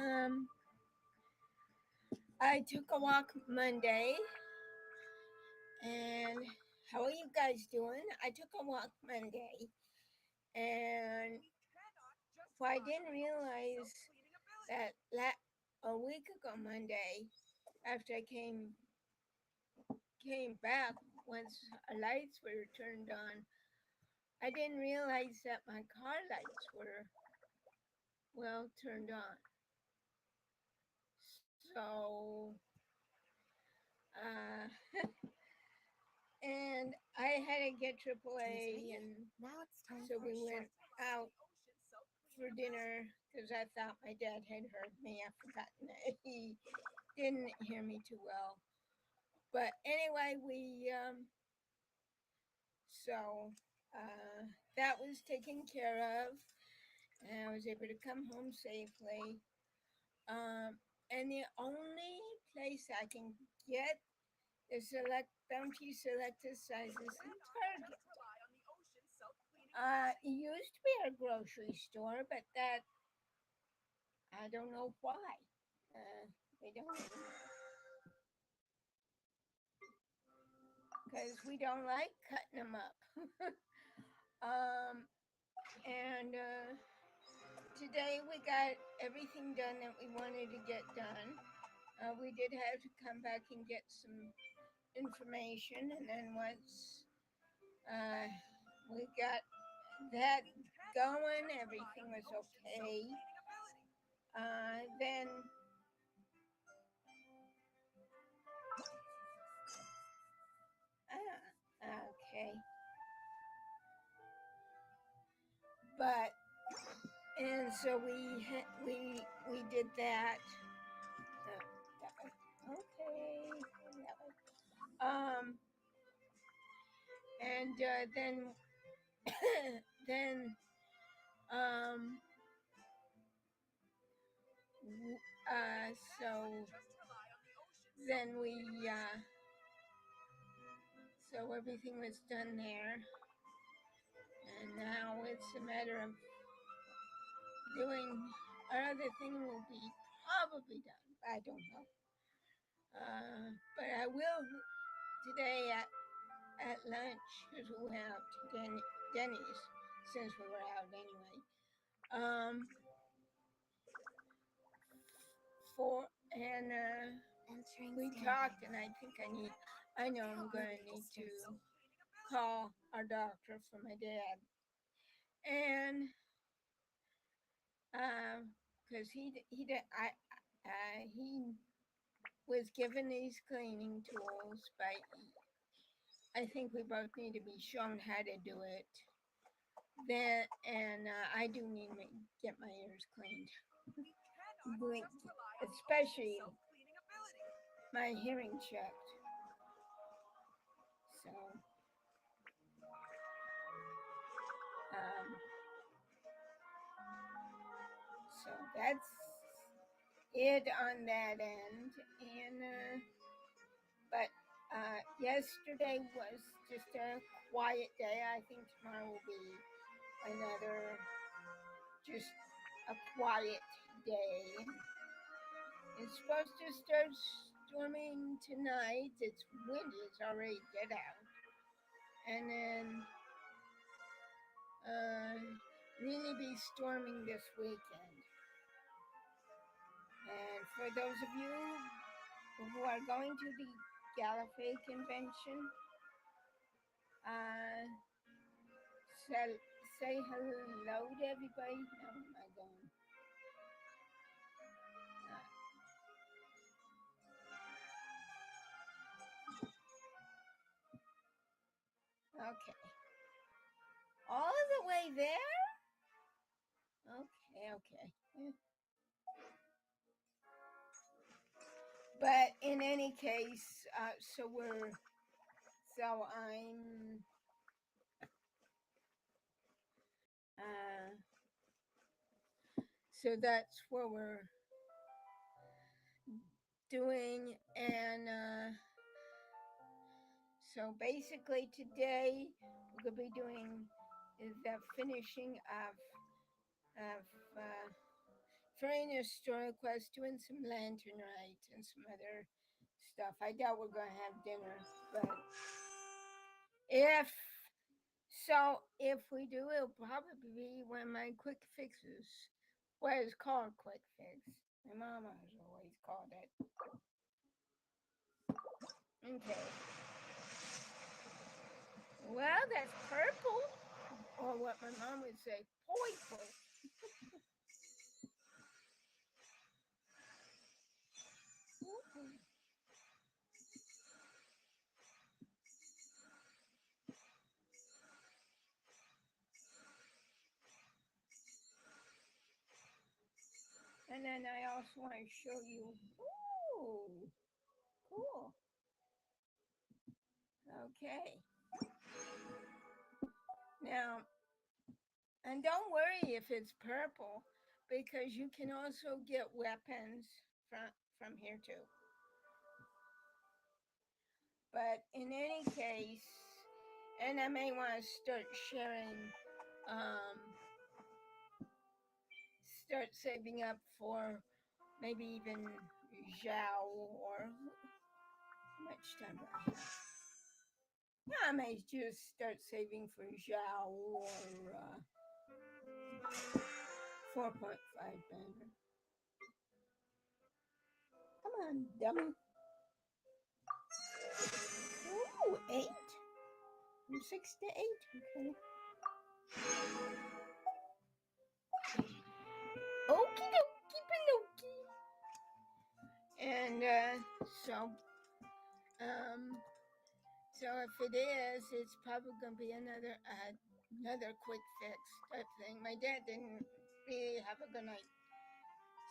Um, I took a walk Monday, and how are you guys doing? I took a walk Monday, and I didn't realize that a week ago Monday, after I came back, once our lights were turned on, I didn't realize that my car lights were well turned on. So, uh, and I had to get AAA, and so we went out for dinner because I thought my dad had heard me. I forgotten that he didn't hear me too well. But anyway, so uh, that was taken care of, and I was able to come home safely. Um, and the only place I can get the bounty selected sizes in Target. It used to be a grocery store, but that I don't know why. We don't because we don't like cutting them up. um, and today we got everything done that we wanted to get done. We did have to come back and get some information, and then once uh, we got that going, everything was okay. Then okay, but and so we did that. That way. Okay, that way. And then um, so then so everything was done there, and now it's a matter of doing our other thing will be probably done. I don't know. But I will today at lunch because we went out to Denny's since we were out anyway. Um, for and we talked, and I think I know I'm gonna need to call our doctor for my dad, and because he was given these cleaning tools, but I think we both need to be shown how to do it. Then, and I do need to get my ears cleaned, especially my hearing checked. So, um, so that's it on that end. And but yesterday was just a quiet day. I think tomorrow will be another just a quiet day. It's supposed to start storming tonight. It's windy. It's already dead out. And then uh, really be storming this weekend. And for those of you who are going to the Gallifrey convention, uh, say hello to everybody. No, I'm not going. Okay. All the way there? Okay, okay. But in any case, so I'm, uh, so that's what we're doing. And so basically today we're going to be doing the finishing of Furina story quest, doing some lantern rites and some other stuff. I doubt we're gonna have dinner, but if we do, it'll probably be one of my quick fixes. What is called quick fix. My mama has always called it. Okay. Well, that's purple. Or what my mom would say, purple. And then I also want to show you. Ooh, cool. Okay. Now, and don't worry if it's purple, because you can also get weapons from here too. But in any case, and I may want to start sharing, start saving up for maybe even Zhao or how much time do I have? Yeah, I may just start saving for Zhao or 4.5 banner. Come on, dummy. Ooh, 8? From 6 to 8, okay. Okie dokie pinokie. And so if it is, it's probably gonna be another quick fix type thing. My dad didn't really have a good night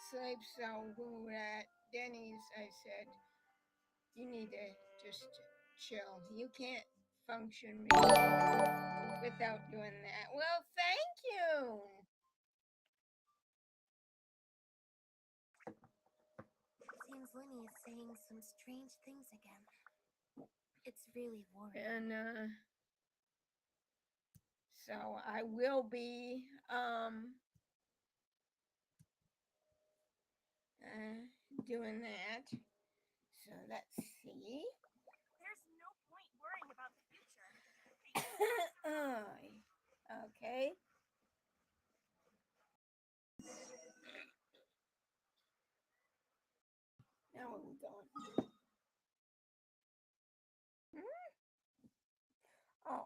sleep, so when we were at Denny's, I said, "You need to just chill. You can't function really without doing that." Well, thank you. Seems Linny is saying some strange things again. It's really worrying. And so I will be doing that. So let's see. There's no point worrying about the future. Okay. Now where we going? Oh.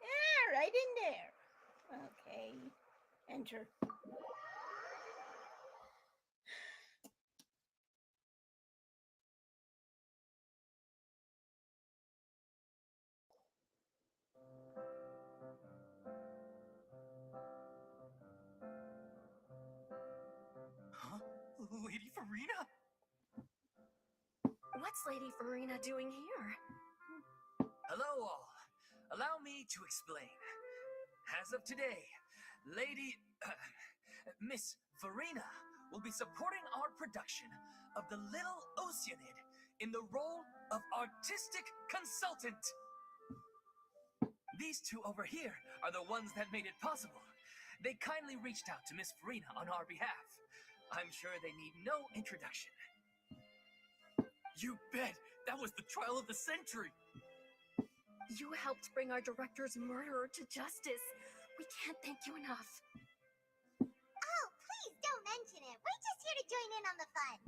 Yeah, right in there. Okay. Enter. Huh? Lady Furina? What's Lady Furina doing here? Hello all. Allow me to explain. As of today, Miss Furina will be supporting our production of The Little Oceanid in the role of artistic consultant. These two over here are the ones that made it possible. They kindly reached out to Miss Furina on our behalf. I'm sure they need no introduction. You bet! That was the trial of the century! You helped bring our director's murderer to justice. We can't thank you enough. Oh, please don't mention it. We're just here to join in on the fun.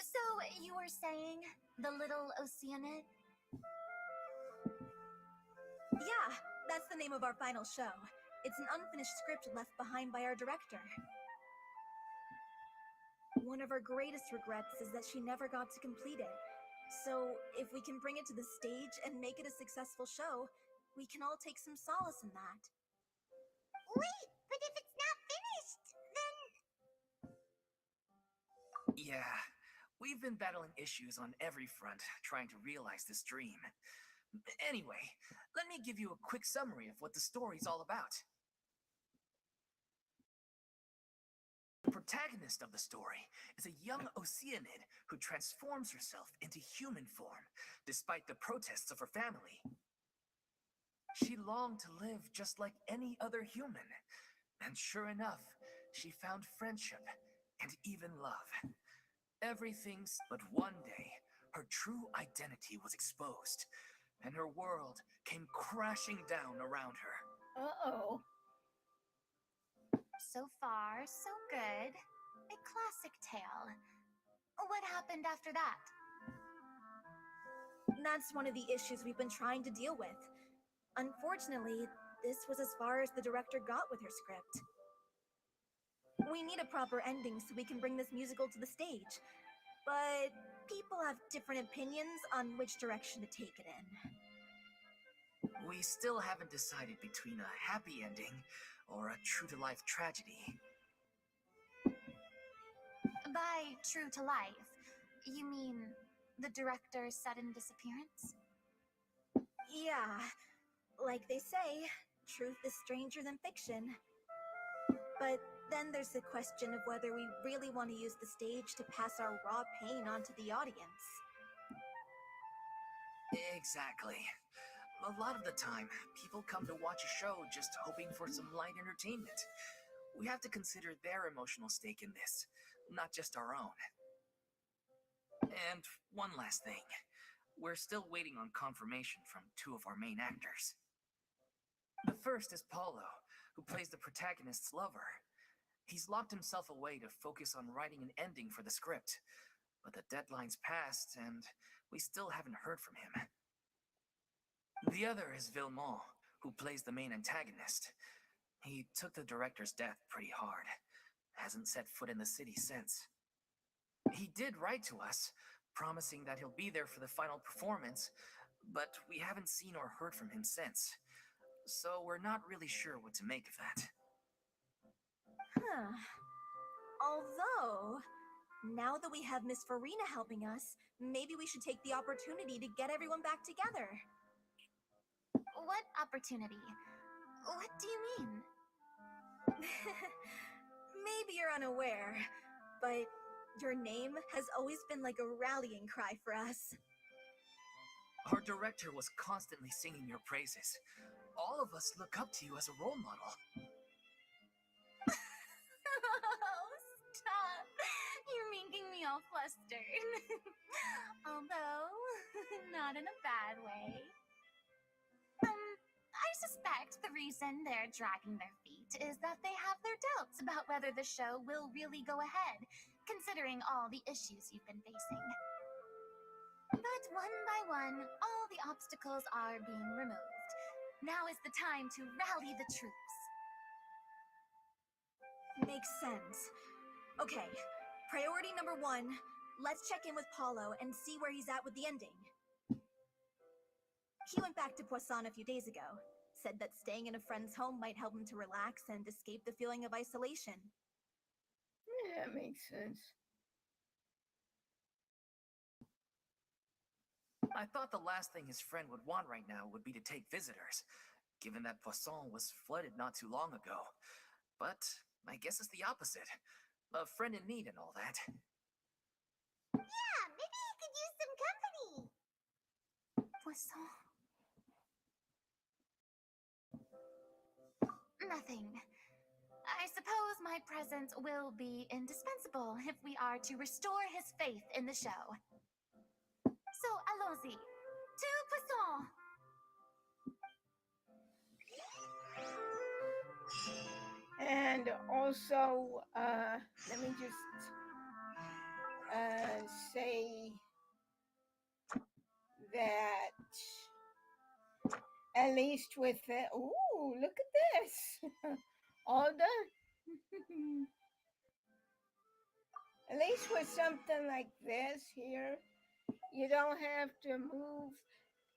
So, you were saying The Little Oceanid? Yeah, that's the name of our final show. It's an unfinished script left behind by our director. One of our greatest regrets is that she never got to complete it. So, if we can bring it to the stage and make it a successful show, we can all take some solace in that. Wait, but if it's not finished, then... Yeah, we've been battling issues on every front, trying to realize this dream. Anyway, let me give you a quick summary of what the story's all about. The protagonist of the story is a young Oceanid who transforms herself into human form, despite the protests of her family. She longed to live just like any other human. And sure enough, she found friendship and even love. But one day, her true identity was exposed, and her world came crashing down around her. Uh-oh. So far, so good. A classic tale. What happened after that? That's one of the issues we've been trying to deal with. Unfortunately, this was as far as the director got with her script. We need a proper ending so we can bring this musical to the stage. But people have different opinions on which direction to take it in. We still haven't decided between a happy ending or a true-to-life tragedy. By true to life, you mean the director's sudden disappearance? Yeah, like they say, truth is stranger than fiction. But then there's the question of whether we really want to use the stage to pass our raw pain onto the audience. Exactly. A lot of the time, people come to watch a show just hoping for some light entertainment. We have to consider their emotional stake in this, not just our own. And one last thing. We're still waiting on confirmation from two of our main actors. The first is Paulo, who plays the protagonist's lover. He's locked himself away to focus on writing an ending for the script, but the deadline's passed and we still haven't heard from him. The other is Villemont, who plays the main antagonist. He took the director's death pretty hard. Hasn't set foot in the city since. He did write to us, promising that he'll be there for the final performance, but we haven't seen or heard from him since. So we're not really sure what to make of that. Huh. Although, now that we have Miss Furina helping us, maybe we should take the opportunity to get everyone back together. What opportunity? What do you mean? Maybe you're unaware, but your name has always been like a rallying cry for us. Our director was constantly singing your praises. All of us look up to you as a role model. Oh, stop! You're making me all flustered. Although, not in a bad way. I suspect the reason they're dragging their feet is that they have their doubts about whether the show will really go ahead, considering all the issues you've been facing. But one by one, all the obstacles are being removed. Now is the time to rally the troops. Makes sense. Okay, priority number 1, let's check in with Paulo and see where he's at with the ending. He went back to Poisson a few days ago, said that staying in a friend's home might help him to relax and escape the feeling of isolation. Yeah, that makes sense. I thought the last thing his friend would want right now would be to take visitors, given that Poisson was flooded not too long ago. But I guess it's the opposite. A friend in need and all that. Yeah, maybe he could use some company. Poisson. Nothing. I suppose my presence will be indispensable if we are to restore his faith in the show. So, allons-y. To Poisson! And also, let me just say that at least with the, ooh, look at this. All done. At least with something like this here, you don't have to move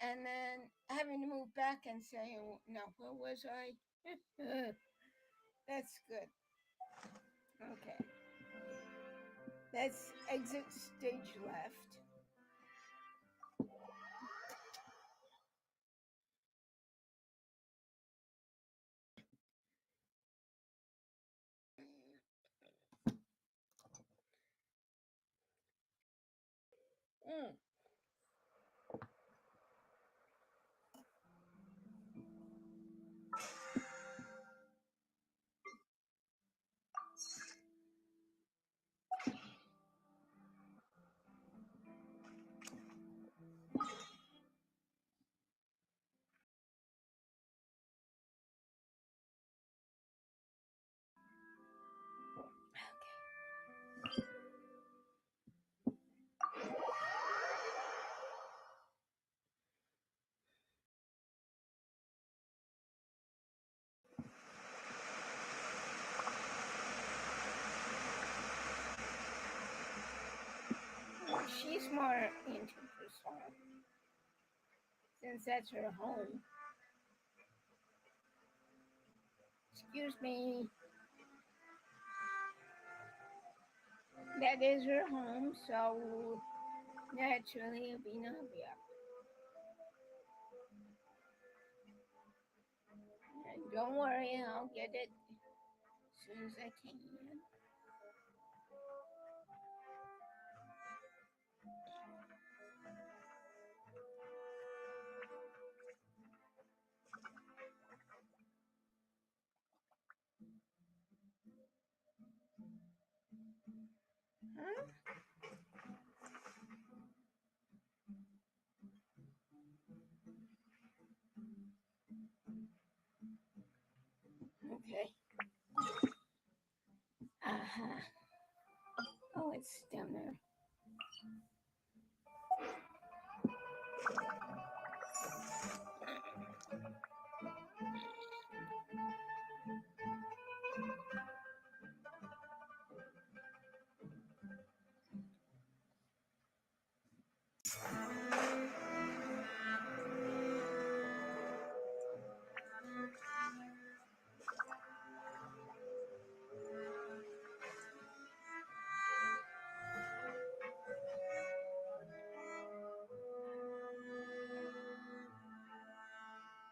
and then having to move back and say, oh, no, where was I? That's good. Okay. That's exit stage left. she's more into Brazil since that's her home. Excuse me. That is her home, so naturally it'll be Navia. And don't worry, I'll get it as soon as I can. Huh? Okay. Uh-huh. Oh, it's down there.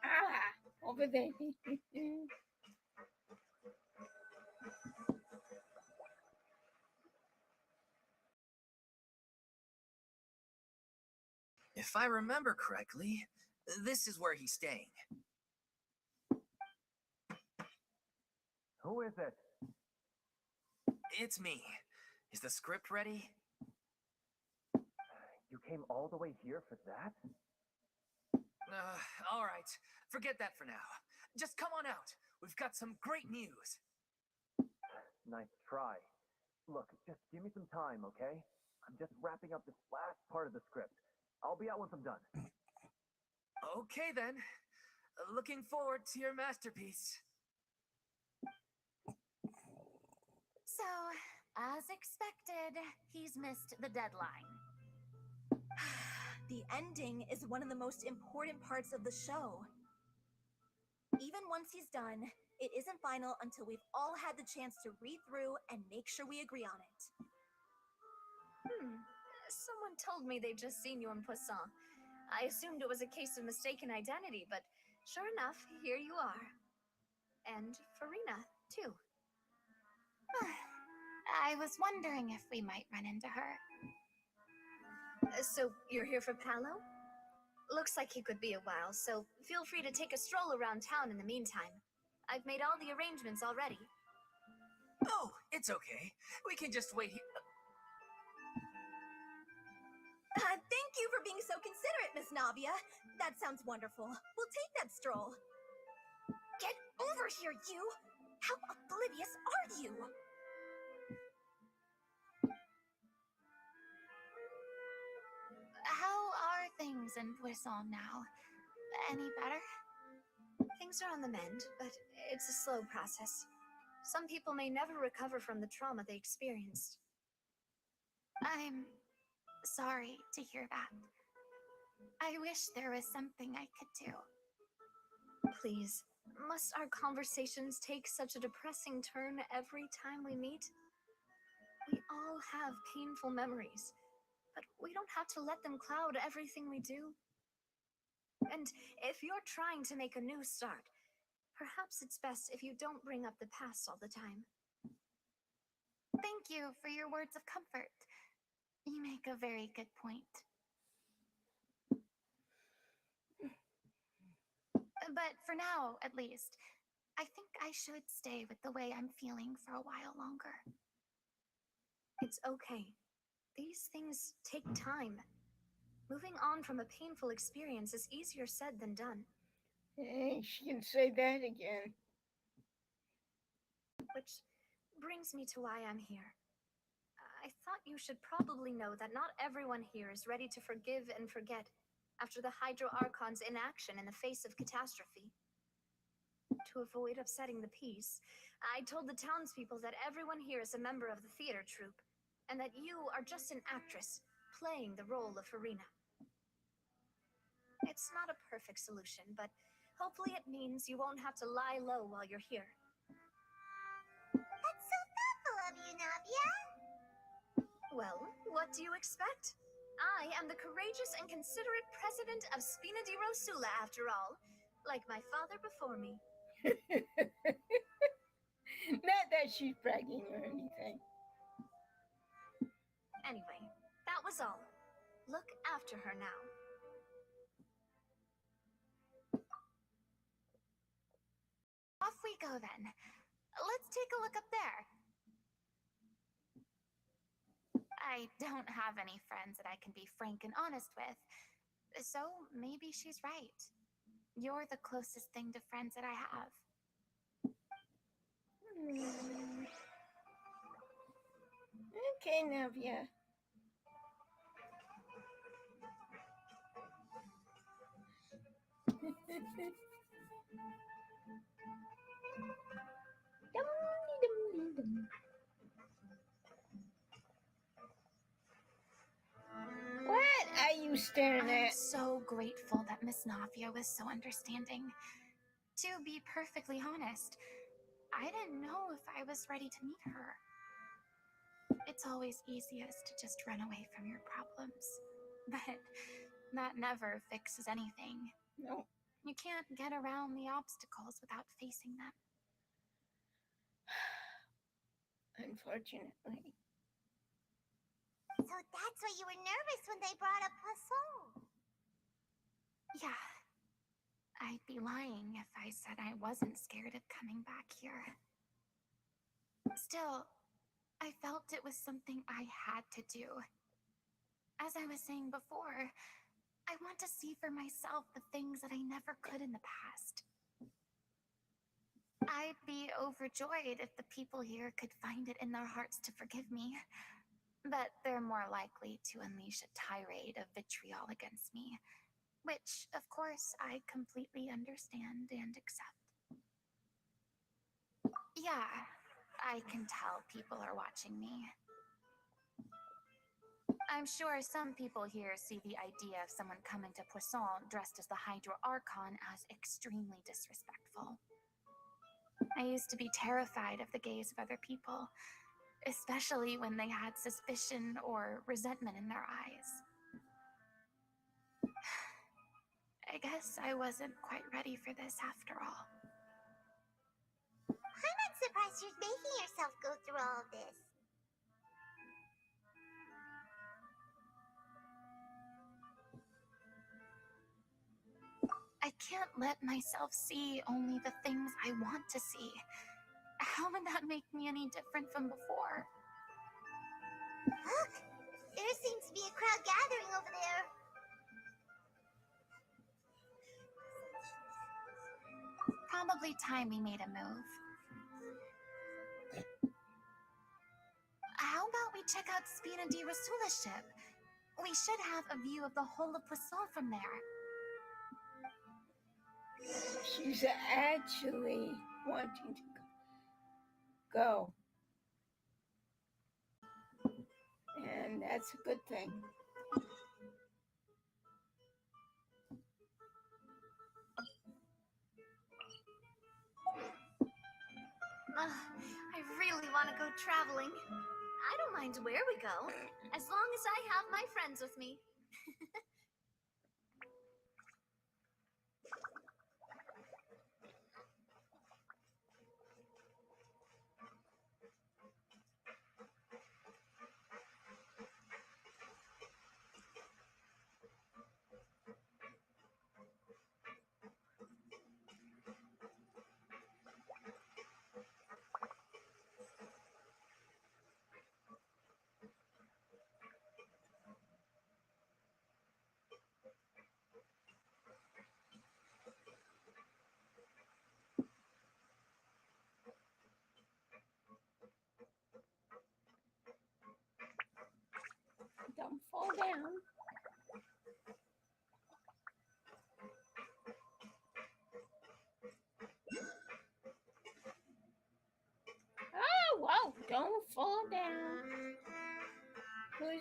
Ah, over there. If I remember correctly, this is where he's staying. Who is it? It's me. Is the script ready? You came all the way here for that? All right. Forget that for now. Just come on out. We've got some great news. Nice try. Look, just give me some time, okay? I'm just wrapping up this last part of the script. I'll be out once I'm done. Okay, then. Looking forward to your masterpiece. So, as expected, he's missed the deadline. The ending is one of the most important parts of the show. Even once he's done, it isn't final until we've all had the chance to read through and make sure we agree on it. Someone told me they'd just seen you in Poisson. I assumed it was a case of mistaken identity, but sure enough, here you are. And Furina, too. I was wondering if we might run into her. So, you're here for Paolo? Looks like he could be a while, so feel free to take a stroll around town in the meantime. I've made all the arrangements already. Oh, it's okay. We can just wait here. Thank you for being so considerate, Miss Navia. That sounds wonderful. We'll take that stroll. Get over here, you! How oblivious are you? How are things in Poisson now? Any better? Things are on the mend, but it's a slow process. Some people may never recover from the trauma they experienced. I'm sorry to hear that. I wish there was something I could do. Please, must our conversations take such a depressing turn every time we meet? We all have painful memories, but we don't have to let them cloud everything we do. And if you're trying to make a new start, perhaps it's best if you don't bring up the past all the time. Thank you for your words of comfort. You make a very good point. But for now, at least, I think I should stay with the way I'm feeling for a while longer. It's okay. These things take time. Moving on from a painful experience is easier said than done. Hey, she can say that again. Which brings me to why I'm here. I thought you should probably know that not everyone here is ready to forgive and forget after the Hydro Archon's inaction in the face of catastrophe. To avoid upsetting the peace, I told the townspeople that everyone here is a member of the theater troupe, and that you are just an actress, playing the role of Furina. It's not a perfect solution, but hopefully it means you won't have to lie low while you're here. That's so thoughtful of you, Navia. Well, what do you expect? I am the courageous and considerate president of Spina di Rosula, after all, like my father before me. Not that she's bragging or anything. Anyway, that was all. Look after her now. Off we go then. Let's take a look up there. I don't have any friends that I can be frank and honest with, so maybe she's right. You're the closest thing to friends that I have. Okay, Navia. What are you staring I'm at? so grateful that Miss Navia was so understanding. To be perfectly honest, I didn't know if I was ready to meet her. It's always easiest to just run away from your problems. But that never fixes anything. No. You can't get around the obstacles without facing them. Unfortunately. So that's why you were nervous when they brought up Poisson. Yeah. I'd be lying if I said I wasn't scared of coming back here. Still, I felt it was something I had to do. As I was saying before, I want to see for myself the things that I never could in the past. I'd be overjoyed if the people here could find it in their hearts to forgive me. But they're more likely to unleash a tirade of vitriol against me, which, of course, I completely understand and accept. Yeah, I can tell people are watching me. I'm sure some people here see the idea of someone coming to Poisson dressed as the Hydro Archon as extremely disrespectful. I used to be terrified of the gaze of other people, especially when they had suspicion or resentment in their eyes. I guess I wasn't quite ready for this after all. I'm not surprised you're making yourself go through all of this. I can't let myself see only the things I want to see. How would that make me any different from before? Look! There seems to be a crowd gathering over there. Probably time we made a move. How about we check out Spina di Rosula's ship? We should have a view of the whole of Poisson from there. She's actually wanting to go. And that's a good thing. I really want to go traveling. I don't mind where we go, as long as I have my friends with me.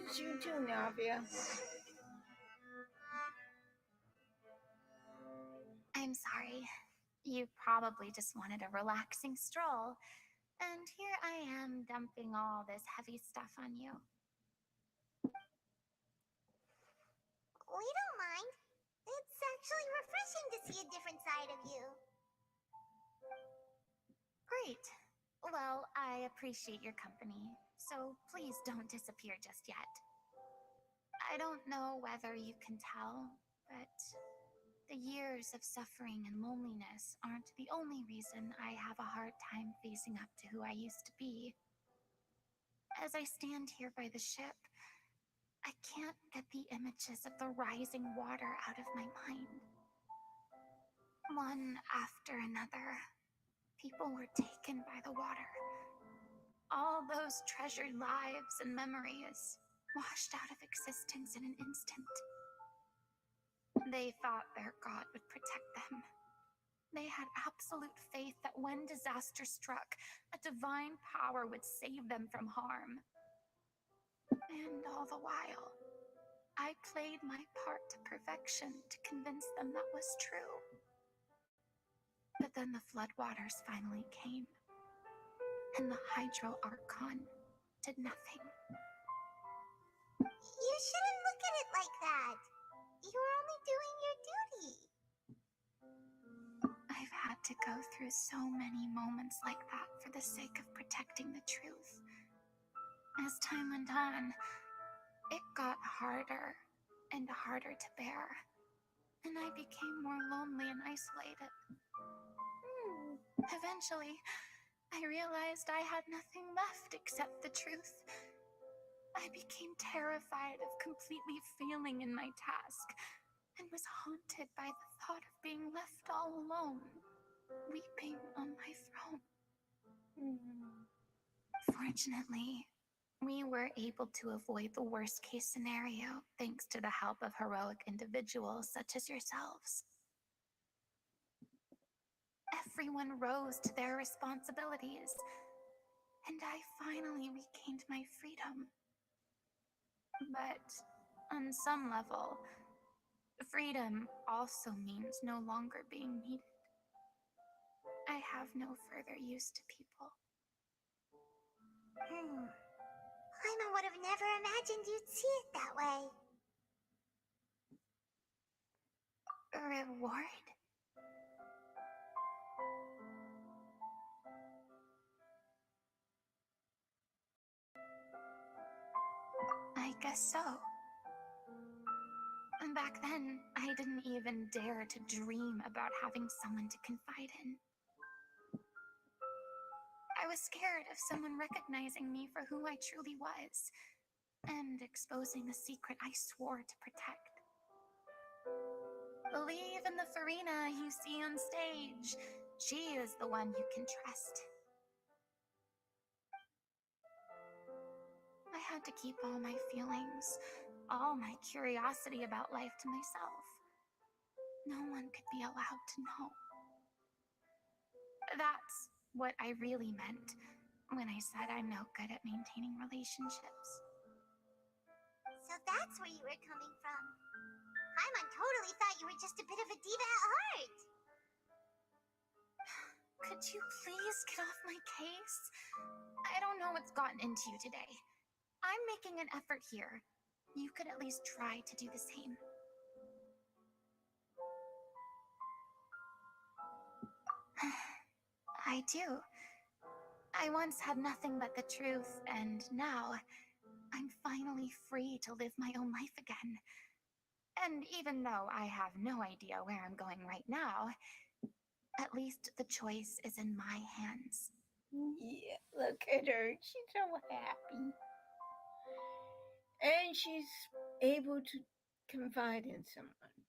It's you too, Navia. I'm sorry. You probably just wanted a relaxing stroll, and here I am dumping all this heavy stuff on you. We don't mind. It's actually refreshing to see a different side of you. Great. Well, I appreciate your company, so please don't disappear just yet. I don't know whether you can tell, but the years of suffering and loneliness aren't the only reason I have a hard time facing up to who I used to be. As I stand here by the ship, I can't get the images of the rising water out of my mind. One after another, people were taken by the water. All those treasured lives and memories washed out of existence in an instant. They thought their god would protect them. They had absolute faith that when disaster struck, a divine power would save them from harm. And all the while, I played my part to perfection to convince them that was true. But then the floodwaters finally came, and the Hydro Archon did nothing. You shouldn't look at it like that. You're only doing your duty. I've had to go through so many moments like that for the sake of protecting the truth. As time went on, it got harder and harder to bear, and I became more lonely and isolated. Eventually, I realized I had nothing left except the truth. I became terrified of completely failing in my task, and was haunted by the thought of being left all alone, weeping on my throne. Fortunately, we were able to avoid the worst-case scenario thanks to the help of heroic individuals such as yourselves. Everyone rose to their responsibilities, and I finally regained my freedom. But on some level, freedom also means no longer being needed. I have no further use to people. Paimon would have never imagined you'd see it that way. Reward? I guess so. And back then, I didn't even dare to dream about having someone to confide in. I was scared of someone recognizing me for who I truly was, and exposing a secret I swore to protect. Believe in the Furina you see on stage. She is the one you can trust. I had to keep all my feelings, all my curiosity about life to myself. No one could be allowed to know. That's what I really meant when I said I'm no good at maintaining relationships. So that's where you were coming from. Paimon totally thought you were just a bit of a diva at heart. Could you please get off my case? I don't know what's gotten into you today. I'm making an effort here. You could at least try to do the same. I do. I once had nothing but the truth, and now I'm finally free to live my own life again. And even though I have no idea where I'm going right now, at least the choice is in my hands. Yeah, look at her. She's so happy. And she's able to confide in someone.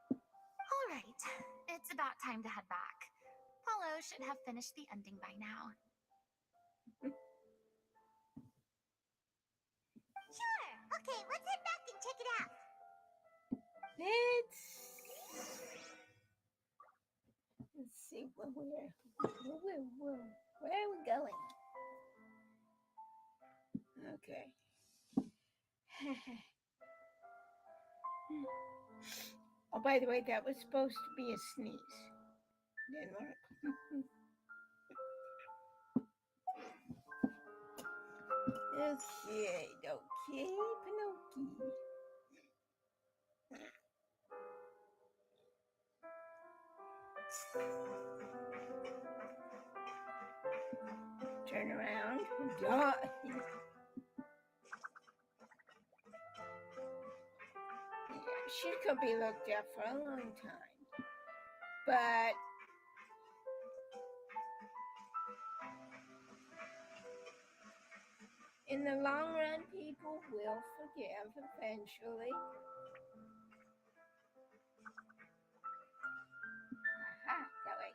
All right, it's about time to head back. Paulo should have finished the ending by now. Sure. Okay, let's head back and check it out. Let's see where are we going? Okay. Oh, by the way, that was supposed to be a sneeze. Didn't work. Okay, Pinocchio. Turn around. Duh. She could be looked at for a long time. But in the long run, people will forgive eventually. Aha, that way.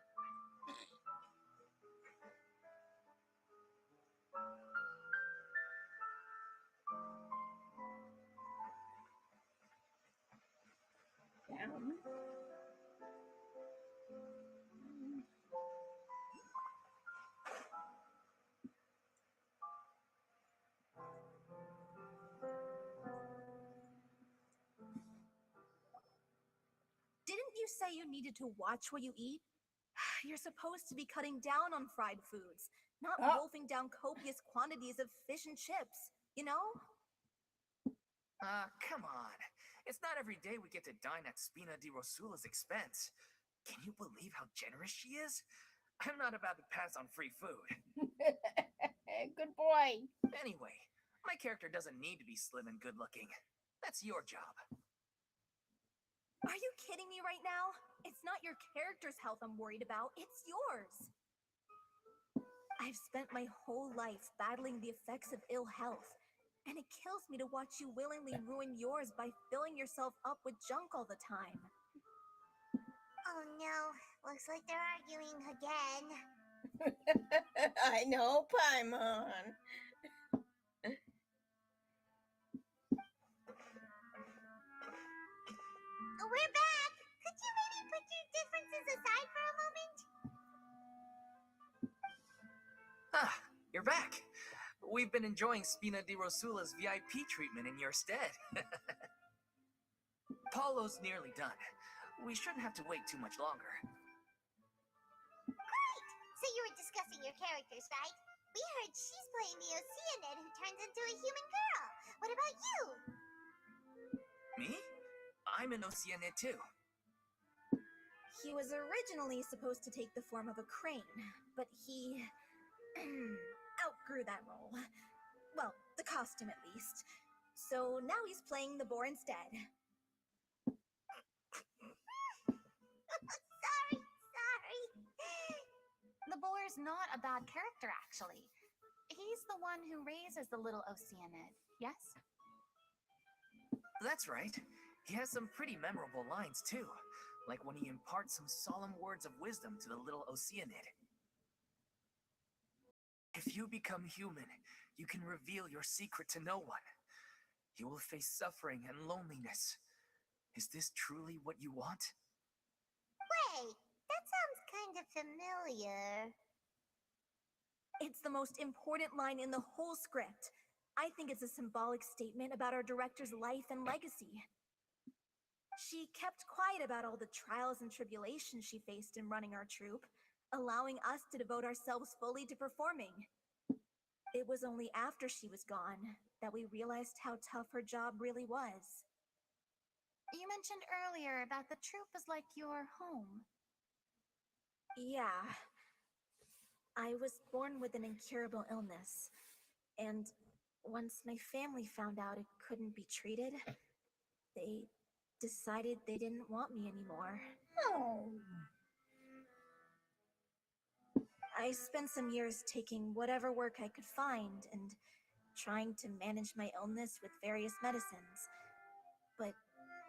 Down. Didn't you say you needed to watch what you eat? You're supposed to be cutting down on fried foods, not Oh. wolfing down copious quantities of fish and chips, you know? Come on. It's not every day we get to dine at Spina di Rosula's expense. Can you believe how generous she is? I'm not about to pass on free food. Good boy. Anyway, my character doesn't need to be slim and good looking. That's your job. Are you kidding me right now? It's not your character's health I'm worried about, it's yours. I've spent my whole life battling the effects of ill health, and it kills me to watch you willingly ruin yours by filling yourself up with junk all the time. Oh no, looks like they're arguing again. I know, Paimon. We're back! Could you maybe put your differences aside for a moment? Ah, you're back. We've been enjoying Spina di Rosula's VIP treatment in your stead. Paulo's nearly done. We shouldn't have to wait too much longer. Great! So you were discussing your characters, right? We heard she's playing the Oceanid who turns into a human girl. What about you? Me? I'm an Oceanid too. He was originally supposed to take the form of a crane, but he outgrew that role. Well, the costume at least. So now he's playing the boar instead. Sorry. The boar's not a bad character, actually. He's the one who raises the little Oceanid, yes? That's right. He has some pretty memorable lines too, like when he imparts some solemn words of wisdom to the little Oceanid. If you become human, you can reveal your secret to no one. You will face suffering and loneliness. Is this truly what you want? Wait, that sounds kind of familiar. It's the most important line in the whole script. I think it's a symbolic statement about our director's life and legacy. She kept quiet about all the trials and tribulations she faced in running our troupe, allowing us to devote ourselves fully to performing. It was only after she was gone that we realized how tough her job really was. You mentioned earlier that the troupe is like your home. Yeah. I was born with an incurable illness, and once my family found out it couldn't be treated, they decided they didn't want me anymore. Oh. I spent some years taking whatever work I could find and trying to manage my illness with various medicines. But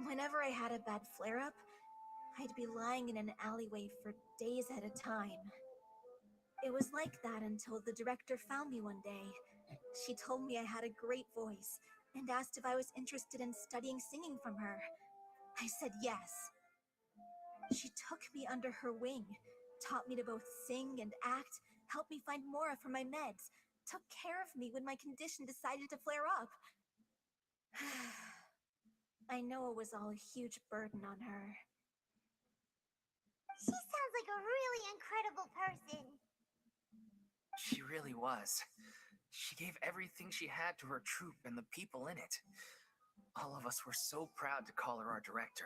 whenever I had a bad flare-up, I'd be lying in an alleyway for days at a time. It was like that until the director found me one day. She told me I had a great voice and asked if I was interested in studying singing from her. I said yes. She took me under her wing, taught me to both sing and act, helped me find Mora for my meds, took care of me when my condition decided to flare up. I know it was all a huge burden on her. She sounds like a really incredible person. She really was. She gave everything she had to her troupe and the people in it. All of us were so proud to call her our director.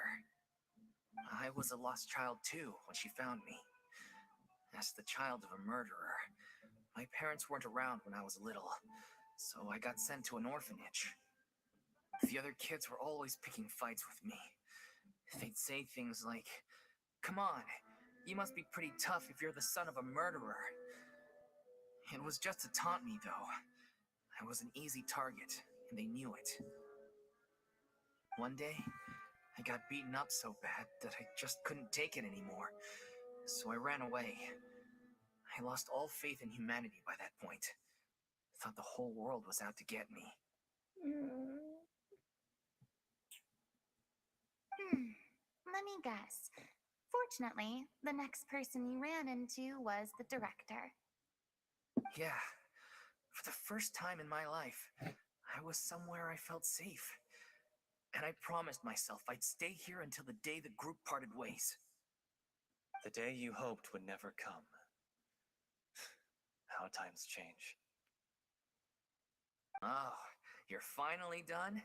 I was a lost child too when she found me. As the child of a murderer, my parents weren't around when I was little, so I got sent to an orphanage. The other kids were always picking fights with me. They'd say things like, "Come on, you must be pretty tough if you're the son of a murderer." It was just to taunt me, though. I was an easy target, and they knew it. One day, I got beaten up so bad that I just couldn't take it anymore, so I ran away. I lost all faith in humanity by that point. Thought the whole world was out to get me. Let me guess. Fortunately, the next person you ran into was the director. Yeah, for the first time in my life, I was somewhere I felt safe. And I promised myself I'd stay here until the day the group parted ways. The day you hoped would never come. How times change. Oh, you're finally done?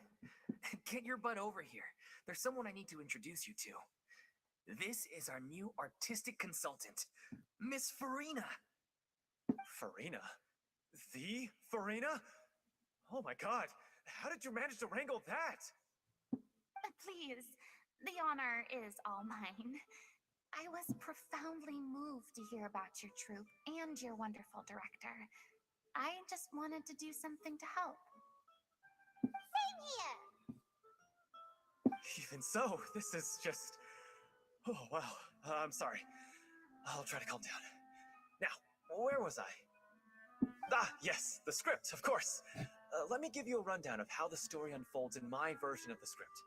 Get your butt over here. There's someone I need to introduce you to. This is our new artistic consultant, Miss Furina. Furina? The Furina? Oh my god, how did you manage to wrangle that? Please, the honor is all mine. I was profoundly moved to hear about your troupe and your wonderful director. I just wanted to do something to help. Same here. Even so, this is just... Oh, wow. I'm sorry. I'll try to calm down. Now, where was I? Ah, yes, the script, of course. Let me give you a rundown of how the story unfolds in my version of the script.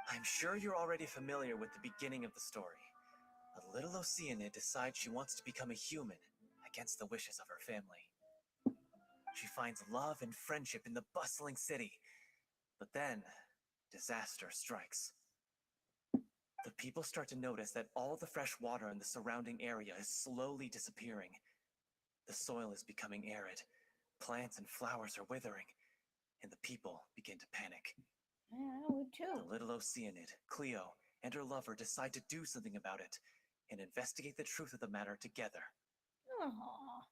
I'm sure you're already familiar with the beginning of the story. A little Oceanid decides she wants to become a human against the wishes of her family. She finds love and friendship in the bustling city. But then, disaster strikes. The people start to notice that all the fresh water in the surrounding area is slowly disappearing. The soil is becoming arid, plants and flowers are withering, and the people begin to panic. I would too. The little Oceanid, Cleo, and her lover decide to do something about it and investigate the truth of the matter together. Aww.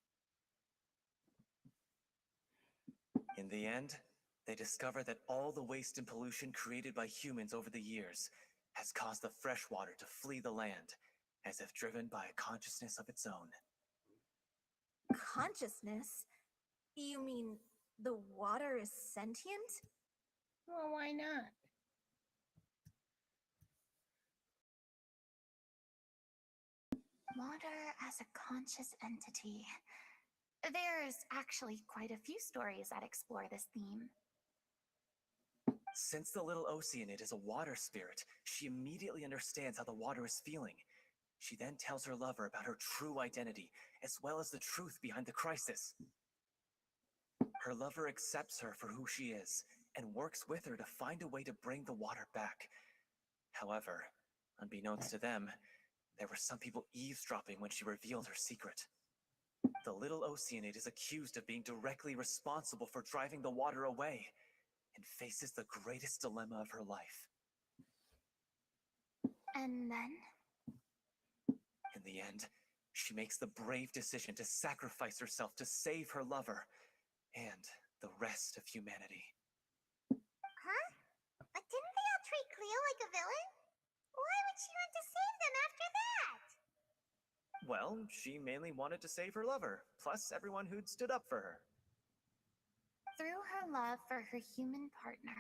In the end, they discover that all the waste and pollution created by humans over the years has caused the fresh water to flee the land, as if driven by a consciousness of its own. Consciousness? You mean the water is sentient? Well, why not? Water as a conscious entity. There's actually quite a few stories that explore this theme. Since the little Oceanid is a water spirit, she immediately understands how the water is feeling. She then tells her lover about her true identity, as well as the truth behind the crisis. Her lover accepts her for who she is, and works with her to find a way to bring the water back. However, unbeknownst to them, there were some people eavesdropping when she revealed her secret. The little Oceanid is accused of being directly responsible for driving the water away, and faces the greatest dilemma of her life. And then? In the end, she makes the brave decision to sacrifice herself to save her lover and the rest of humanity. Huh? But didn't they all treat Cleo like a villain? Why would she want to save them after that? Well, she mainly wanted to save her lover, plus everyone who'd stood up for her. Through her love for her human partner,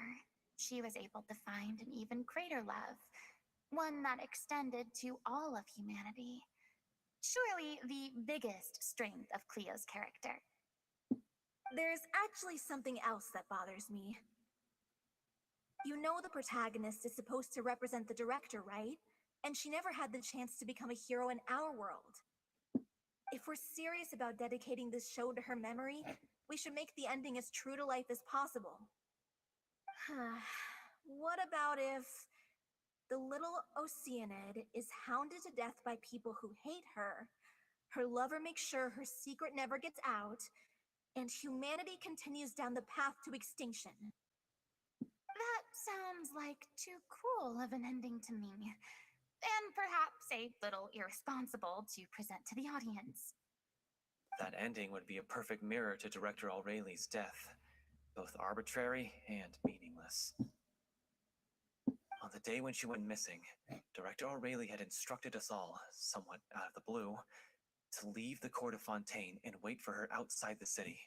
she was able to find an even greater love, one that extended to all of humanity. Surely the biggest strength of Cleo's character. There's actually something else that bothers me. You know the protagonist is supposed to represent the director, right? And she never had the chance to become a hero in our world. If we're serious about dedicating this show to her memory, we should make the ending as true to life as possible. What about if the little Oceanid is hounded to death by people who hate her, her lover makes sure her secret never gets out, and humanity continues down the path to extinction? That sounds like too cruel of an ending to me, and perhaps a little irresponsible to present to the audience. That ending would be a perfect mirror to Director O'Reilly's death, both arbitrary and meaningless. On the day when she went missing, Director O'Reilly had instructed us all, somewhat out of the blue, to leave the Court of Fontaine and wait for her outside the city.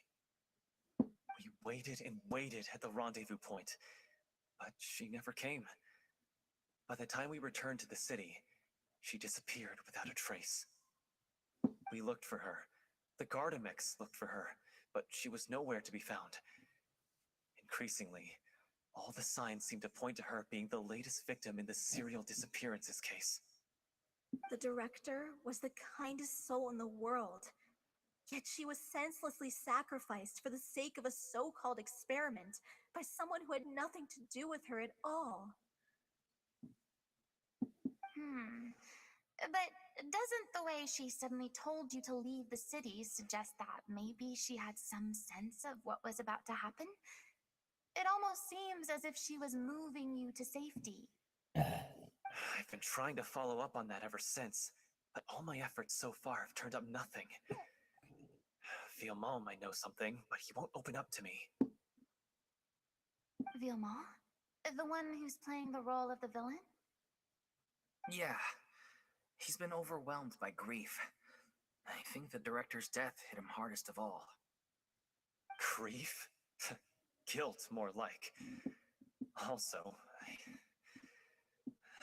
We waited and waited at the rendezvous point, but she never came. By the time we returned to the city, she disappeared without a trace. We looked for her. The Gardamex looked for her, but she was nowhere to be found. Increasingly, all the signs seemed to point to her being the latest victim in the serial disappearances case. The director was the kindest soul in the world, yet she was senselessly sacrificed for the sake of a so-called experiment by someone who had nothing to do with her at all. But doesn't the way she suddenly told you to leave the city suggest that maybe she had some sense of what was about to happen? It almost seems as if she was moving you to safety. I've been trying to follow up on that ever since, but all my efforts so far have turned up nothing. Villemont might know something, but he won't open up to me. Villemont? The one who's playing the role of the villain? Yeah. He's been overwhelmed by grief. I think the director's death hit him hardest of all. Grief? Guilt, more like. Also, I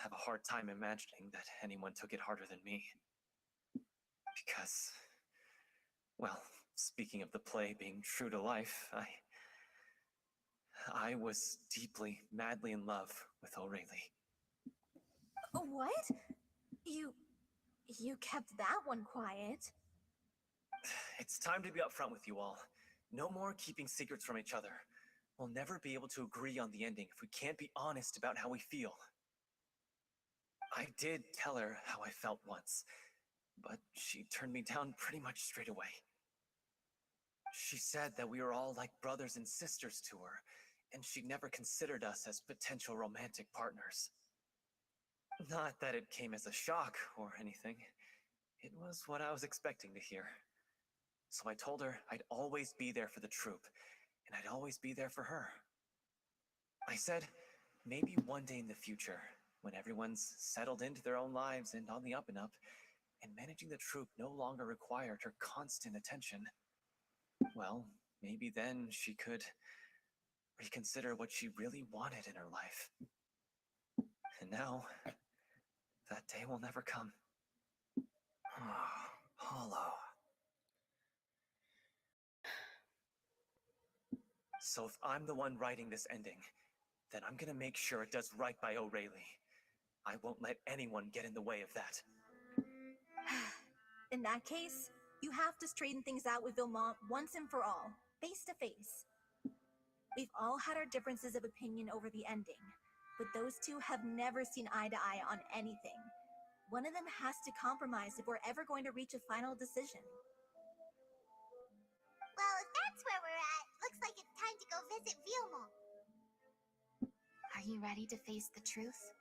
have a hard time imagining that anyone took it harder than me. Because, well, speaking of the play being true to life, I was deeply, madly in love with O'Reilly. What? You kept that one quiet. It's time to be upfront with you all. No more keeping secrets from each other. We'll never be able to agree on the ending if we can't be honest about how we feel. I did tell her how I felt once, but she turned me down pretty much straight away. She said that we were all like brothers and sisters to her, and she never considered us as potential romantic partners. Not that it came as a shock or anything. It was what I was expecting to hear. So I told her I'd always be there for the troupe, and I'd always be there for her. I said, maybe one day in the future, when everyone's settled into their own lives and on the up and up, and managing the troupe no longer required her constant attention, well, maybe then she could reconsider what she really wanted in her life. And now, that day will never come. Hollow. So if I'm the one writing this ending, then I'm gonna make sure it does right by O'Reilly. I won't let anyone get in the way of that. In that case, you have to straighten things out with Villemont once and for all, face to face. We've all had our differences of opinion over the ending, but those two have never seen eye to eye on anything. One of them has to compromise if we're ever going to reach a final decision. Well, if that's where we're at, looks like it's time to go visit Villemont. Are you ready to face the truth?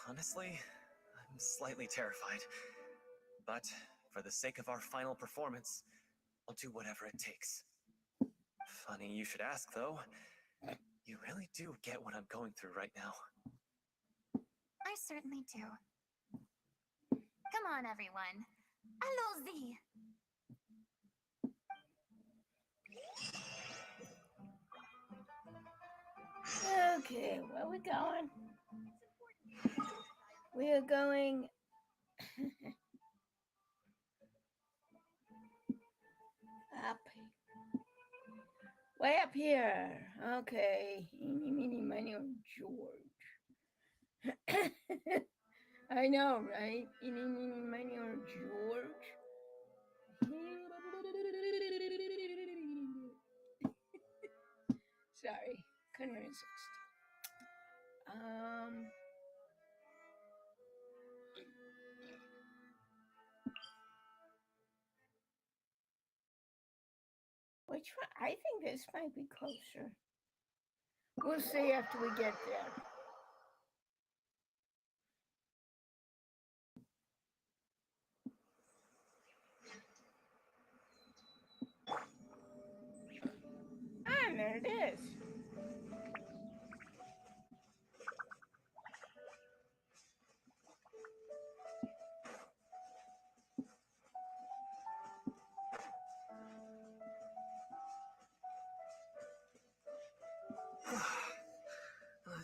Honestly, I'm slightly terrified. But for the sake of our final performance, I'll do whatever it takes. Funny you should ask, though. You really do get what I'm going through right now. I certainly do. Come on, everyone. Allons-y! Okay, where are we going? We are going up. Way up here. Okay. Eeny, meeny, miny, George. I know, right? Eeny, meeny, miny, George. couldn't resist. Which one? I think this might be closer. We'll see after we get there. Ah, there it is.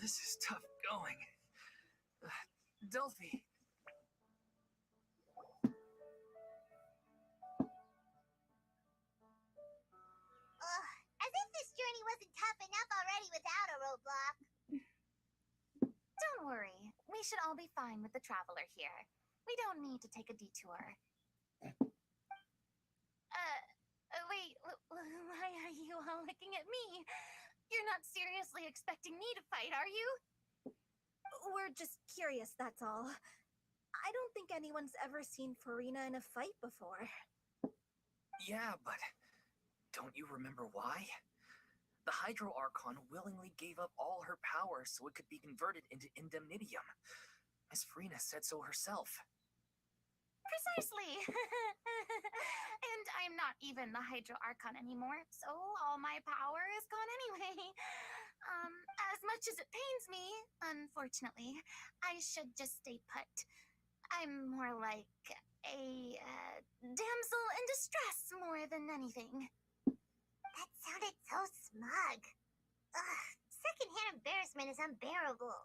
This is tough going. Delphi. As if this journey wasn't tough enough already without a roadblock. Don't worry. We should all be fine with the traveler here. We don't need to take a detour. Wait, why are you all looking at me? You're not seriously expecting me to fight, are you? We're just curious, that's all. I don't think anyone's ever seen Furina in a fight before. Yeah, but don't you remember why? The Hydro Archon willingly gave up all her power so it could be converted into indemnitium. Miss Furina said so herself. Precisely. And I'm not even the Hydro Archon anymore, so all my power is gone anyway. As much as it pains me, unfortunately, I should just stay put. I'm more like a damsel in distress more than anything. That sounded so smug. Ugh, secondhand embarrassment is unbearable.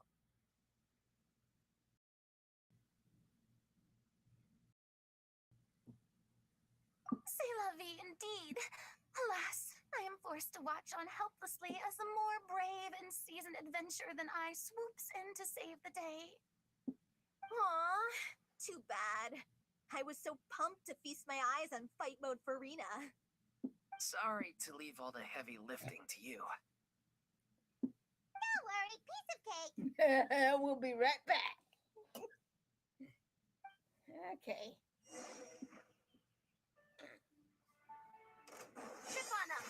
C'est la vie indeed. Alas, I am forced to watch on helplessly as a more brave and seasoned adventurer than I swoops in to save the day. Aw, too bad. I was so pumped to feast my eyes on fight mode Furina. Sorry to leave all the heavy lifting to you. Don't worry, piece of cake. We'll be right back. Okay. Trip on up.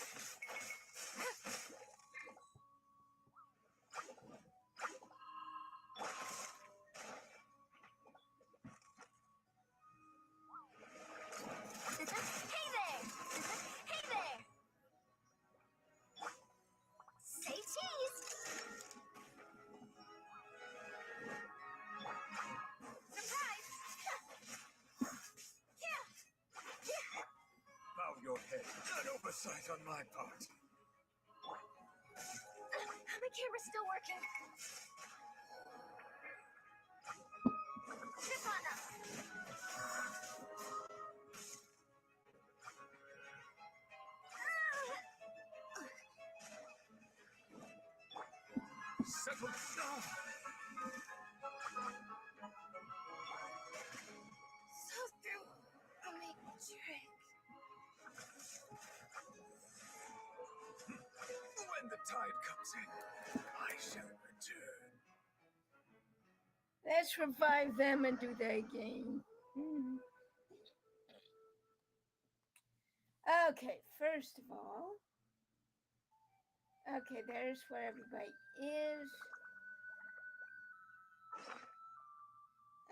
Hey there! Hey there! Say cheese! Surprise! Bow your head. An oversight on my part. My camera's still working. Trip on up. Settle down. So through a matrix. When the tide comes in, I shall return. Let's revive them and do that again. Okay, first of all, okay, there's where everybody is.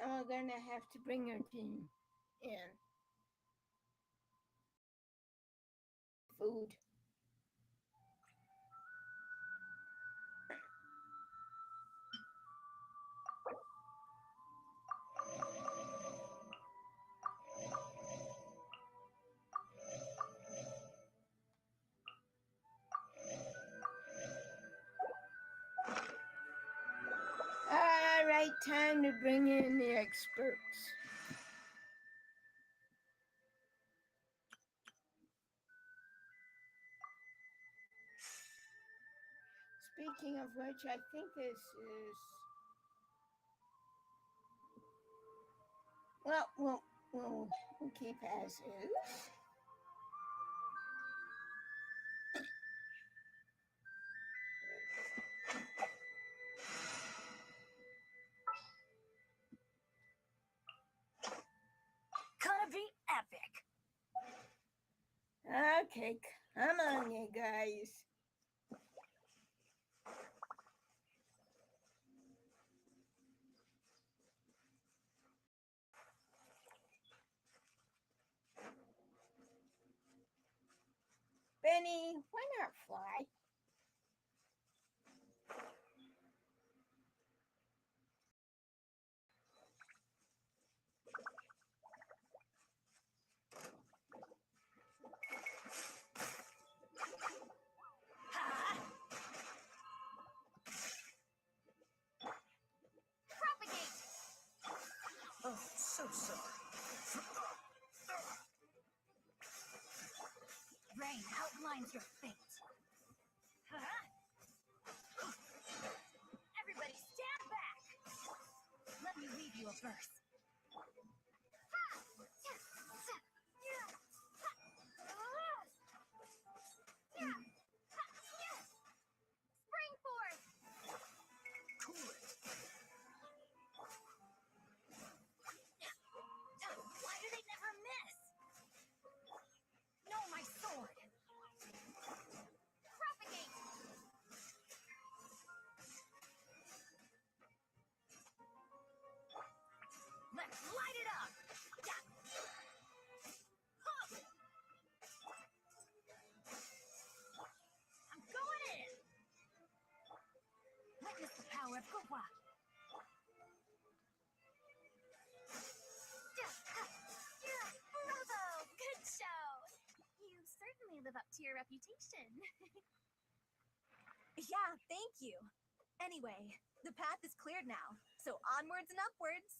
And we're gonna have to bring our team in. Food. All right, time to bring in the experts. Speaking of which, I think this is... Well, we'll keep as is. Okay, come on, you guys. Benny, why not fly? Propagate! Oh, so sorry. Rain outlines your fate. Everybody stand back! Let me leave you a verse. Spring forth! Cool it. Why do they never miss? Know my sword. Propagate! Let's light it up! I'm going in! Witness the power of Gua. Bravo! Good show! You certainly live up to your reputation. Yeah, thank you. Anyway, the path is cleared now, so onwards and upwards.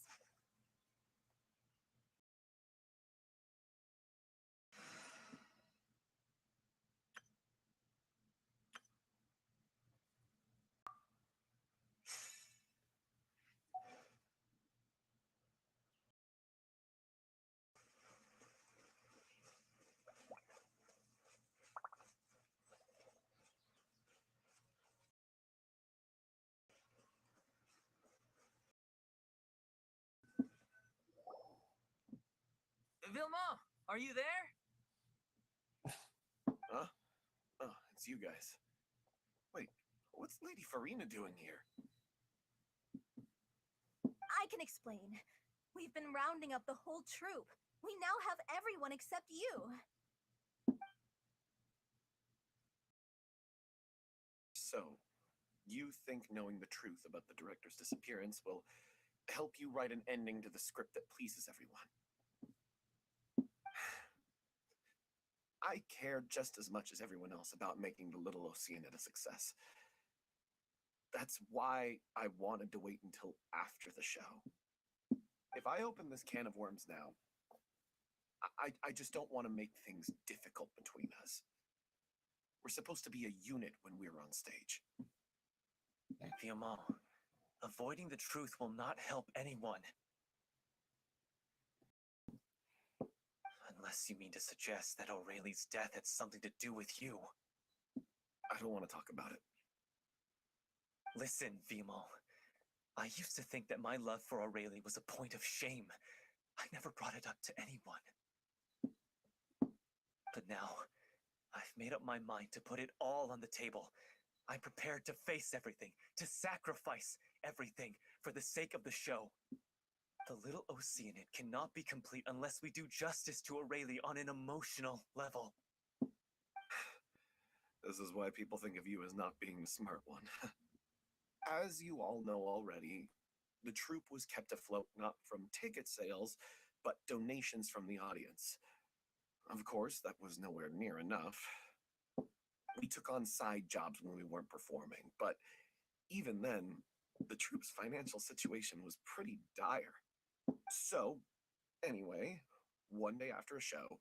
Vilma, are you there? Huh? Oh, it's you guys. Wait, what's Lady Furina doing here? I can explain. We've been rounding up the whole troop. We now have everyone except you. So, you think knowing the truth about the director's disappearance will help you write an ending to the script that pleases everyone? I care just as much as everyone else about making the Little Oceanid a success. That's why I wanted to wait until after the show. If I open this can of worms now, I just don't want to make things difficult between us. We're supposed to be a unit when we're on stage. Vilma, avoiding the truth will not help anyone. Unless you mean to suggest that Aurelie's death had something to do with you. I don't want to talk about it. Listen, Vimal. I used to think that my love for Aurelie was a point of shame. I never brought it up to anyone. But now, I've made up my mind to put it all on the table. I'm prepared to face everything, to sacrifice everything for the sake of the show. The Little Oceanid cannot be complete unless we do justice to Aurelie on an emotional level. This is why people think of you as not being the smart one. As you all know already, the troupe was kept afloat not from ticket sales, but donations from the audience. Of course, that was nowhere near enough. We took on side jobs when we weren't performing, but even then, the troupe's financial situation was pretty dire. So, anyway, one day after a show,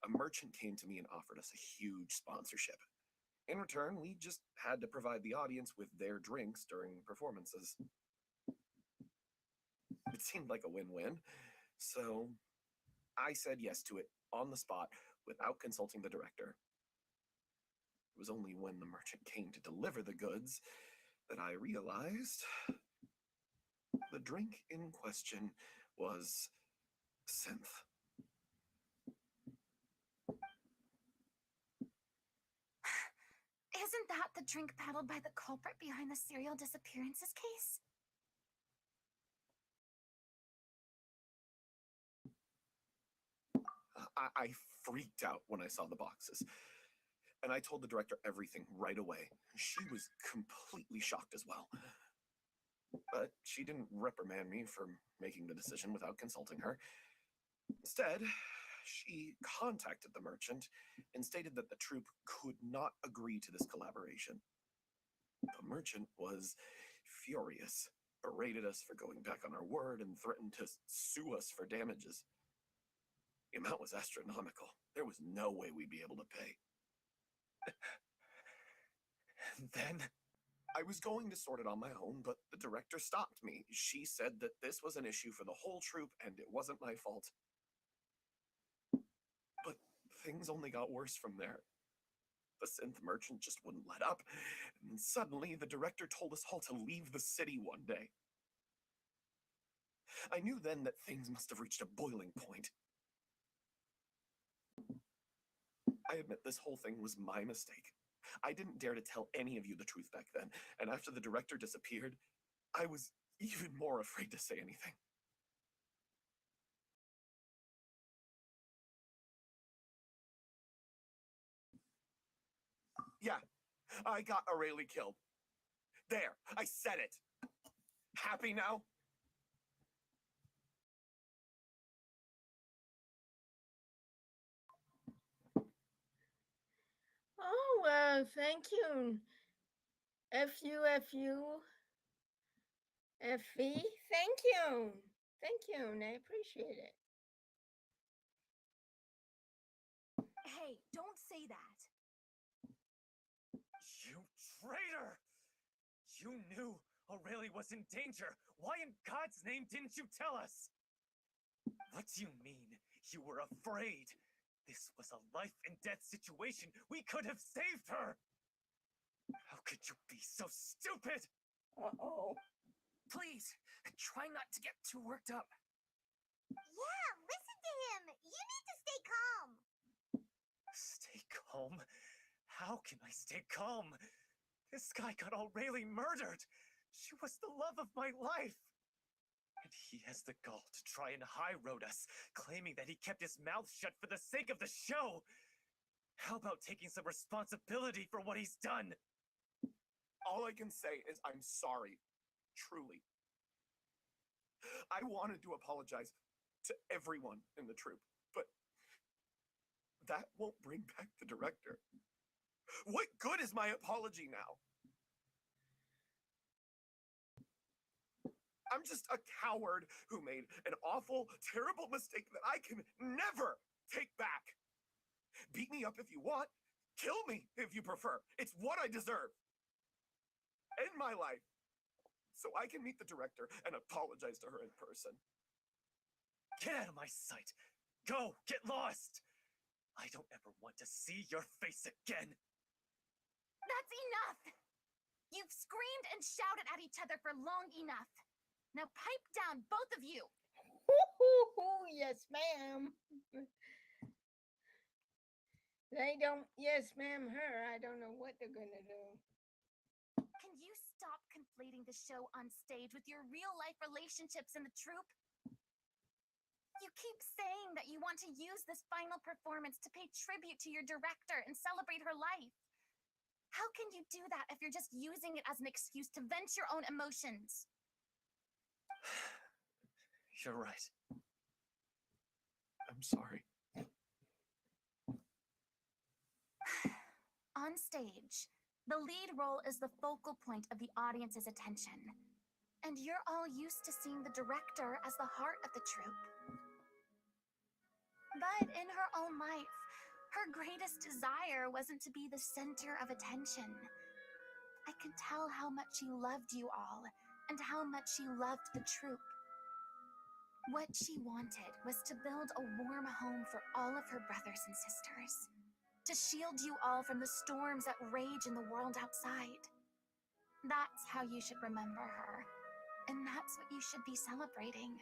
a merchant came to me and offered us a huge sponsorship. In return, we just had to provide the audience with their drinks during performances. It seemed like a win-win, so I said yes to it on the spot without consulting the director. It was only when the merchant came to deliver the goods that I realized the drink in question was synth. Isn't that the drink peddled by the culprit behind the serial disappearances case? I freaked out when I saw the boxes. And I told the director everything right away. She was completely shocked as well. But she didn't reprimand me for making the decision without consulting her. Instead, she contacted the merchant and stated that the troupe could not agree to this collaboration. The merchant was furious, berated us for going back on our word, and threatened to sue us for damages. The amount was astronomical. There was no way we'd be able to pay. And then? I was going to sort it on my own, but the director stopped me. She said that this was an issue for the whole troupe and it wasn't my fault. But things only got worse from there. The synth merchant just wouldn't let up, and then suddenly the director told us all to leave the city one day. I knew then that things must have reached a boiling point. I admit this whole thing was my mistake. I didn't dare to tell any of you the truth back then, and after the director disappeared, I was even more afraid to say anything. Yeah, I got Aurelie killed. There, I said it. Happy now? Oh, thank you. FU. FV. Thank you. Thank you. And I appreciate it. Hey, don't say that. You traitor! You knew Aurelie was in danger. Why in God's name didn't you tell us? What do you mean? You were afraid? This was a life and death situation. We could have saved her! How could you be so stupid? Uh-oh. Please, try not to get too worked up. Yeah, listen to him. You need to stay calm. Stay calm? How can I stay calm? This guy got Aurelie murdered. She was the love of my life. And he has the gall to try and high-road us, claiming that he kept his mouth shut for the sake of the show. How about taking some responsibility for what he's done? All I can say is I'm sorry. Truly. I wanted to apologize to everyone in the troupe, but that won't bring back the director. What good is my apology now? I'm just a coward who made an awful, terrible mistake that I can never take back. Beat me up if you want. Kill me if you prefer. It's what I deserve. End my life so I can meet the director and apologize to her in person. Get out of my sight. Go, get lost. I don't ever want to see your face again. That's enough! You've screamed and shouted at each other for long enough. Now pipe down, both of you! Yes, ma'am. They don't yes, ma'am, her. I don't know what they're gonna do. Can you stop conflating the show on stage with your real-life relationships in the troupe? You keep saying that you want to use this final performance to pay tribute to your director and celebrate her life. How can you do that if you're just using it as an excuse to vent your own emotions? You're right. I'm sorry. On stage, the lead role is the focal point of the audience's attention. And you're all used to seeing the director as the heart of the troupe. But in her own life, her greatest desire wasn't to be the center of attention. I could tell how much she loved you all, and how much she loved the troupe. What she wanted was to build a warm home for all of her brothers and sisters, to shield you all from the storms that rage in the world outside. That's how you should remember her, and that's what you should be celebrating.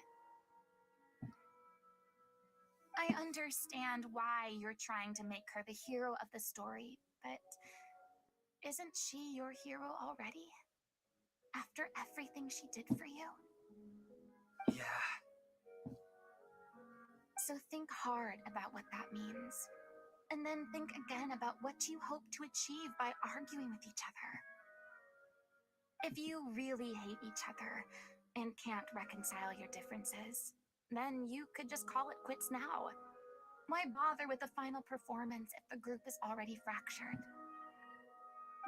I understand why you're trying to make her the hero of the story, but Isn't she your hero already? After everything she did for you? Yeah. So think hard about what that means. And then think again about what you hope to achieve by arguing with each other. If you really hate each other and can't reconcile your differences, then you could just call it quits now. Why bother with the final performance if the group is already fractured?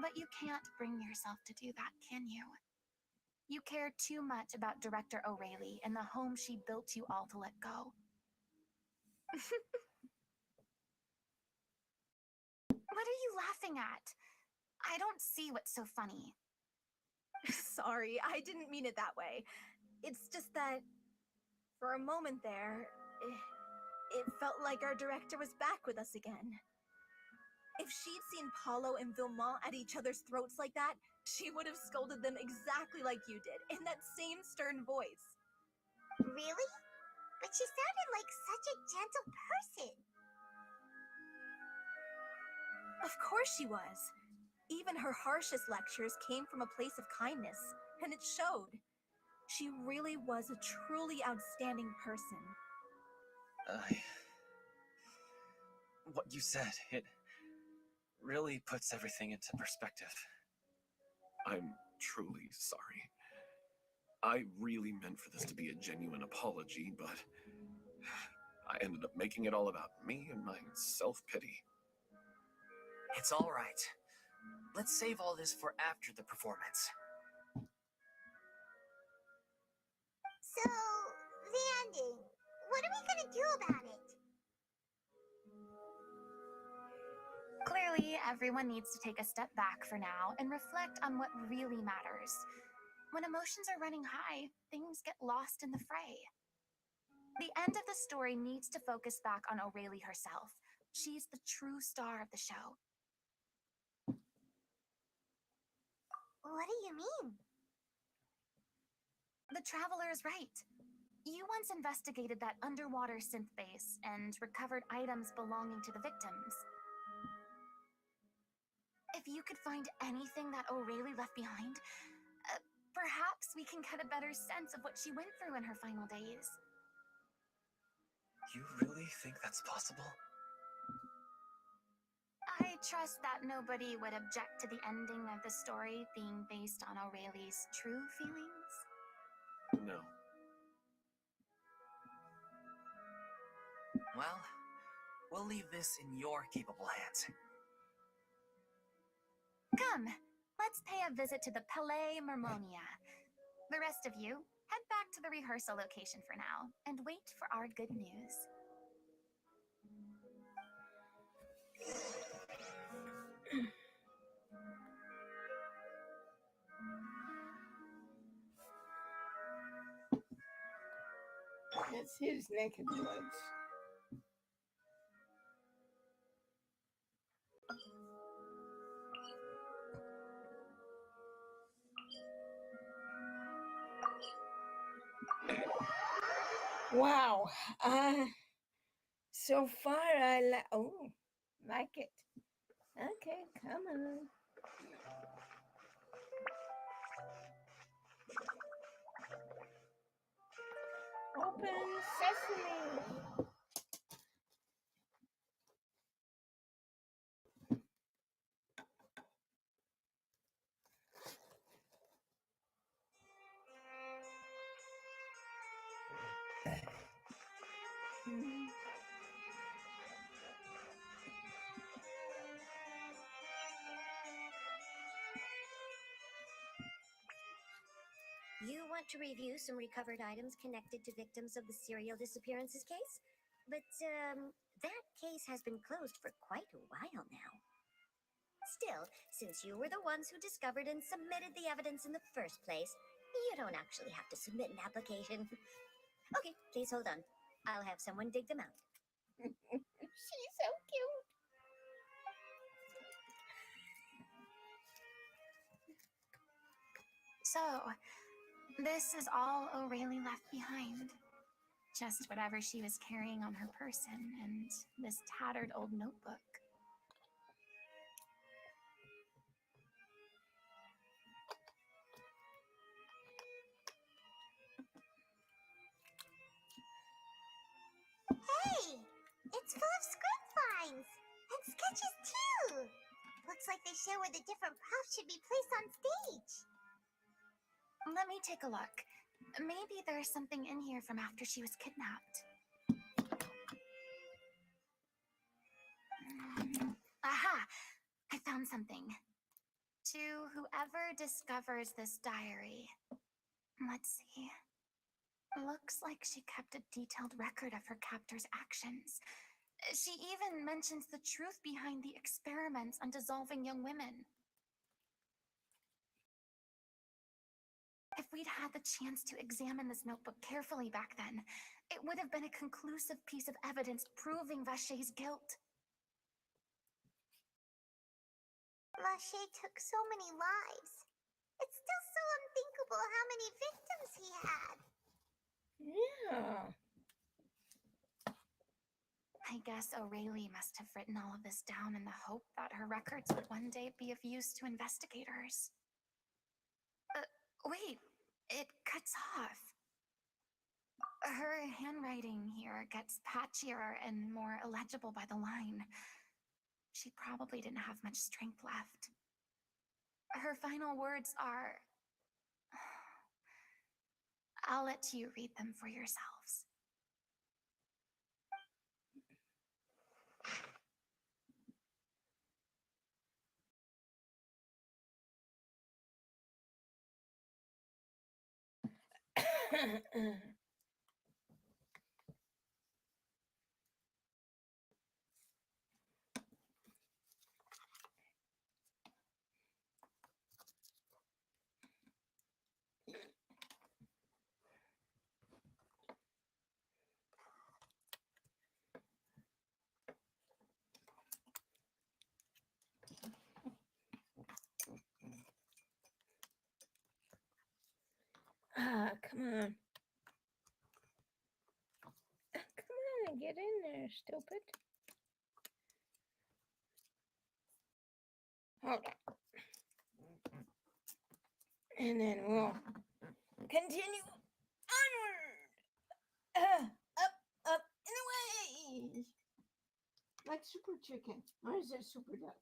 But you can't bring yourself to do that, can you? You care too much about Director O'Reilly and the home she built you all to let go. What are you laughing at? I don't see what's so funny. Sorry, I didn't mean it that way. It's just that, for a moment there, it felt like our director was back with us again. If she'd seen Paulo and Vilmont at each other's throats like that, she would have scolded them exactly like you did, in that same stern voice. Really? But she sounded like such a gentle person. Of course she was. Even her harshest lectures came from a place of kindness, and it showed. She really was a truly outstanding person. What you said, it really puts everything into perspective. I'm truly sorry. I really meant for this to be a genuine apology, but I ended up making it all about me and my self-pity. It's all right. Let's save all this for after the performance. So, the ending. What are we gonna do about it? Clearly, everyone needs to take a step back for now and reflect on what really matters. When emotions are running high, things get lost in the fray. The end of the story needs to focus back on O'Reilly herself. She's the true star of the show. What do you mean? The Traveler is right. You once investigated that underwater synth base and recovered items belonging to the victims. If you could find anything that O'Reilly left behind, perhaps we can get a better sense of what she went through in her final days. You really think that's possible? I trust that nobody would object to the ending of the story being based on O'Reilly's true feelings. No. Well, we'll leave this in your capable hands. Come, let's pay a visit to the Palais Mermonia. The rest of you, head back to the rehearsal location for now, and wait for our good news. That's his neck of the woods. Wow. So far I like it. Okay, come on. Open sesame. You want to review some recovered items connected to victims of the serial disappearances case? But, that case has been closed for quite a while now. Still, since you were the ones who discovered and submitted the evidence in the first place, you don't actually have to submit an application. Okay, please hold on. I'll have someone dig them out. She's so cute. So, this is all O'Reilly left behind. Just whatever she was carrying on her person and this tattered old notebook. It's full of script lines and sketches too. Looks like they show where the different props should be placed on stage. Let me take a look. Maybe there's something in here from after she was kidnapped. Aha! I found something. To whoever discovers this diary. Let's see. Looks like she kept a detailed record of her captor's actions. She even mentions the truth behind the experiments on dissolving young women. If we'd had the chance to examine this notebook carefully back then, it would have been a conclusive piece of evidence proving Vachey's guilt. Vachey took so many lives. It's still so unthinkable how many victims he had. Yeah. I guess O'Reilly must have written all of this down in the hope that her records would one day be of use to investigators. Wait, it cuts off. Her handwriting here gets patchier and more illegible by the line. She probably didn't have much strength left. Her final words are... I'll let you read them for yourselves. Come on. Come on, get in there, stupid. Hold on. And then we'll continue onward. Up, and away. Like Super Chicken. Or is it Super Duck?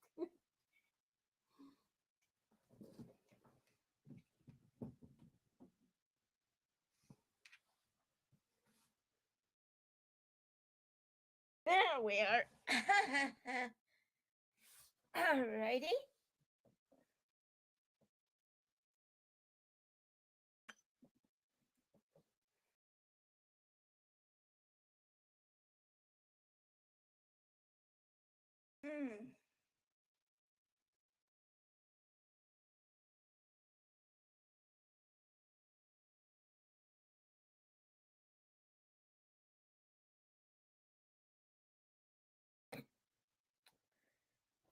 There we are. Alrighty.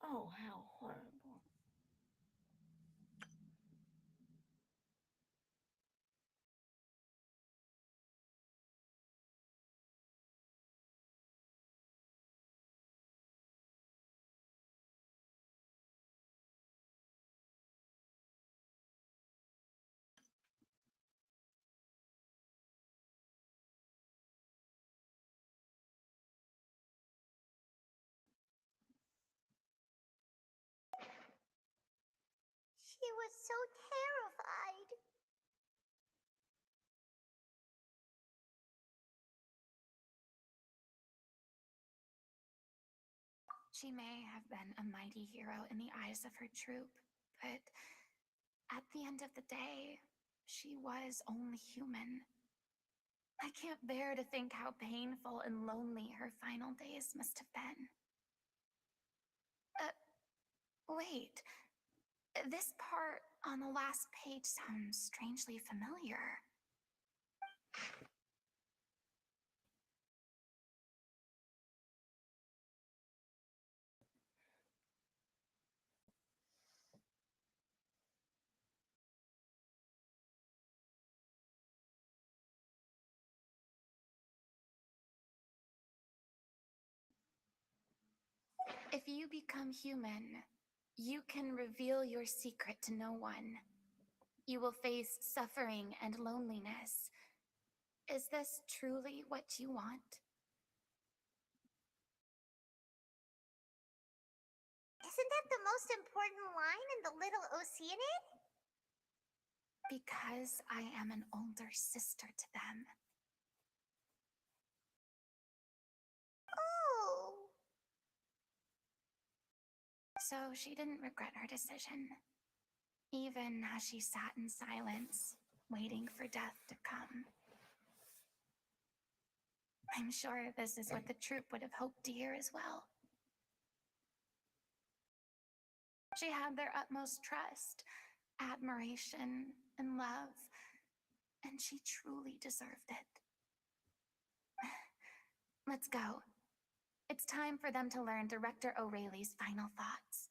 Oh, how horrible. She was so terrified. She may have been a mighty hero in the eyes of her troop, but at the end of the day, she was only human. I can't bear to think how painful and lonely her final days must have been. Wait. This part on the last page sounds strangely familiar. If you become human, you can reveal your secret to no one. You will face suffering and loneliness. Is this truly what you want? that the most important line in the Little Oceanid? Because I am an older sister to them. Oh. So she didn't regret her decision, even as she sat in silence, waiting for death to come. I'm sure this is what the troupe would have hoped to hear as well. She had their utmost trust, admiration, and love, and she truly deserved it. Let's go. It's time for them to learn Director O'Reilly's final thoughts.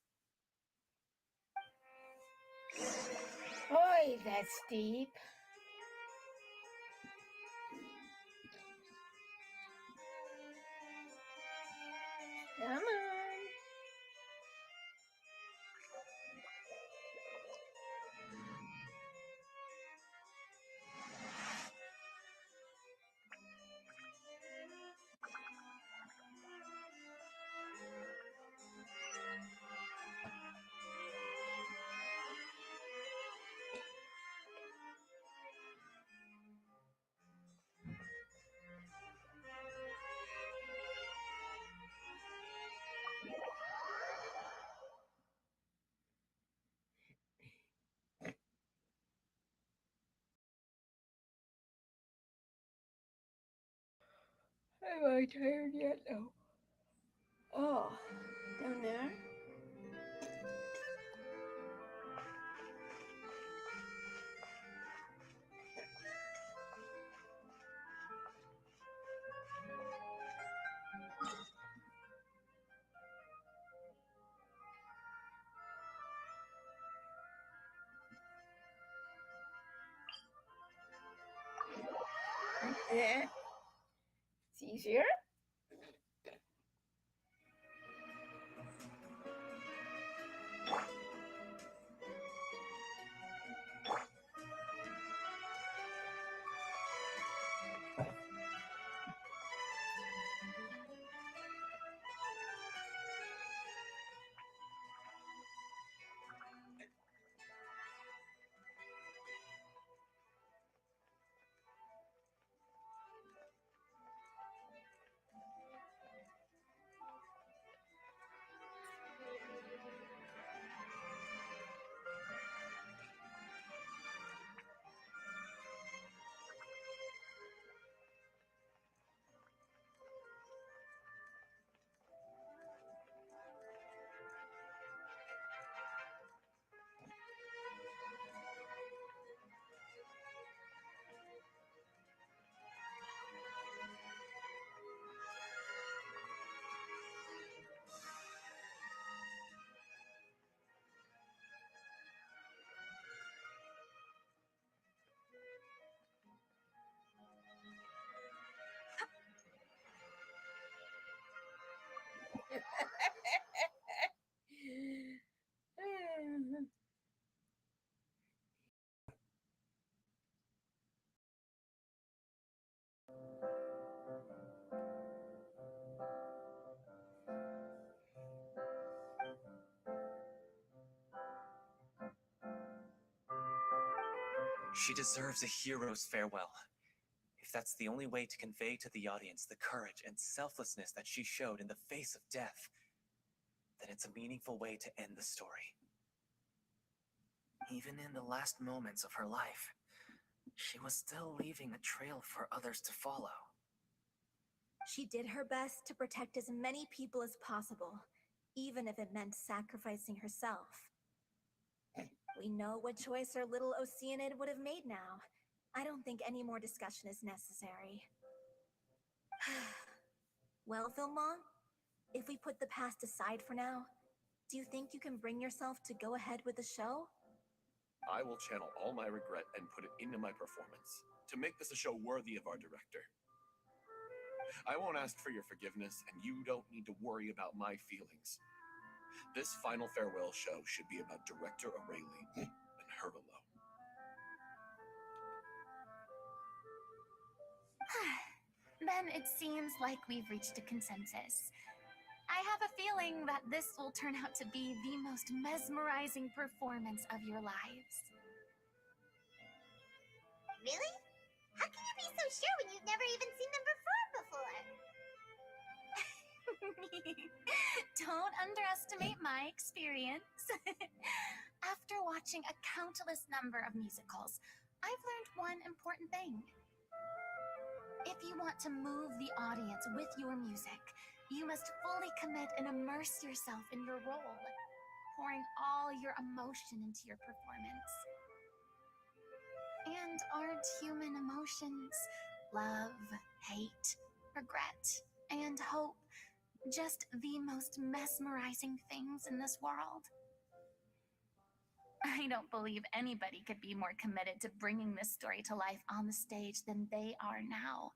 Boy, that's deep. Come on. Am I tired yet? No. Oh, down there? Yeah. It's easier. She deserves a hero's farewell. If that's the only way to convey to the audience the courage and selflessness that she showed in the face of death, then it's a meaningful way to end the story. Even in the last moments of her life, she was still leaving a trail for others to follow. She did her best to protect as many people as possible, even if it meant sacrificing herself. We know what choice our little Oceanid would have made now. I don't think any more discussion is necessary. Well, Vilmont, if we put the past aside for now, do you think you can bring yourself to go ahead with the show? I will channel all my regret and put it into my performance to make this a show worthy of our director. I won't ask for your forgiveness, and you don't need to worry about my feelings. This final farewell show should be about Director O'Reilly and her alone. Then it seems like we've reached a consensus. I have a feeling that this will turn out to be the most mesmerizing performance of your lives. Really? How can you be so sure when you've never even seen them perform before? Don't underestimate my experience. After watching a countless number of musicals, I've learned one important thing. If you want to move the audience with your music, you must fully commit and immerse yourself in your role, pouring all your emotion into your performance. And aren't human emotions, love, hate, regret, and hope, just the most mesmerizing things in this world? I don't believe anybody could be more committed to bringing this story to life on the stage than they are now.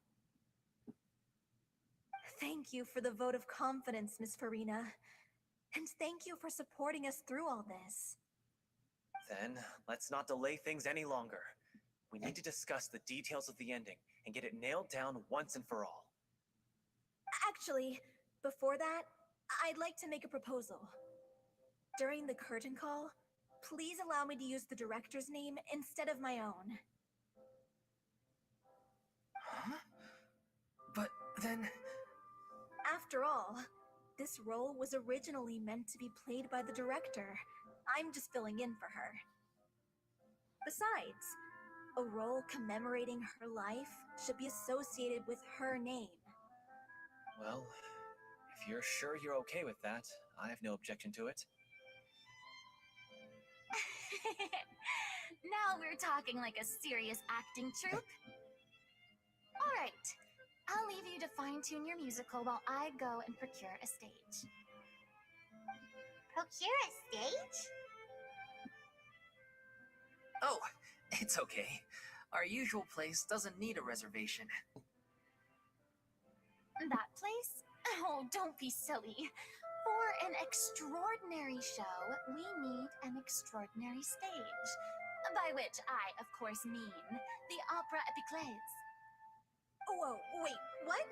Thank you for the vote of confidence, Miss Furina. And thank you for supporting us through all this. Then, let's not delay things any longer. We need to discuss the details of the ending and get it nailed down once and for all. Actually, before that, I'd like to make a proposal. During the curtain call, please allow me to use the director's name instead of my own. Huh? But then... After all, this role was originally meant to be played by the director. I'm just filling in for her. Besides, a role commemorating her life should be associated with her name. Well, if you're sure you're okay with that, I have no objection to it. Now we're talking like a serious acting troupe. All right, I'll leave you to fine-tune your musical while I go and procure a stage. Procure a stage? Oh, it's okay. Our usual place doesn't need a reservation. That place? Oh, don't be silly. For an extraordinary show, we need an extraordinary stage. By which I, of course, mean the Opera Epiclese. Whoa, wait, what?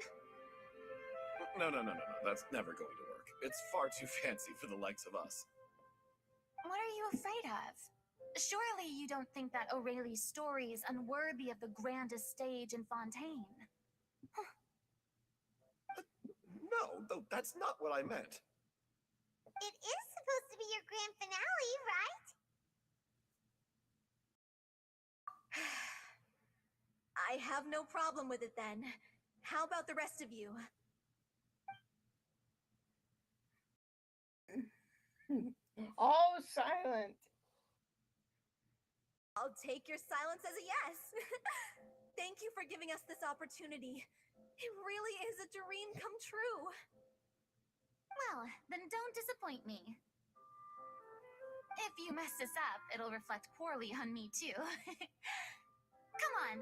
No. That's never going to work. It's far too fancy for the likes of us. What are you afraid of? Surely you don't think that Aurelie's story is unworthy of the grandest stage in Fontaine. No, that's not what I meant. It is supposed to be your grand finale, right? I have no problem with it then. How about the rest of you? All silent. I'll take your silence as a yes. Thank you for giving us this opportunity. It really is a dream come true. Well, then don't disappoint me. If you mess this up, it'll reflect poorly on me too. Come on,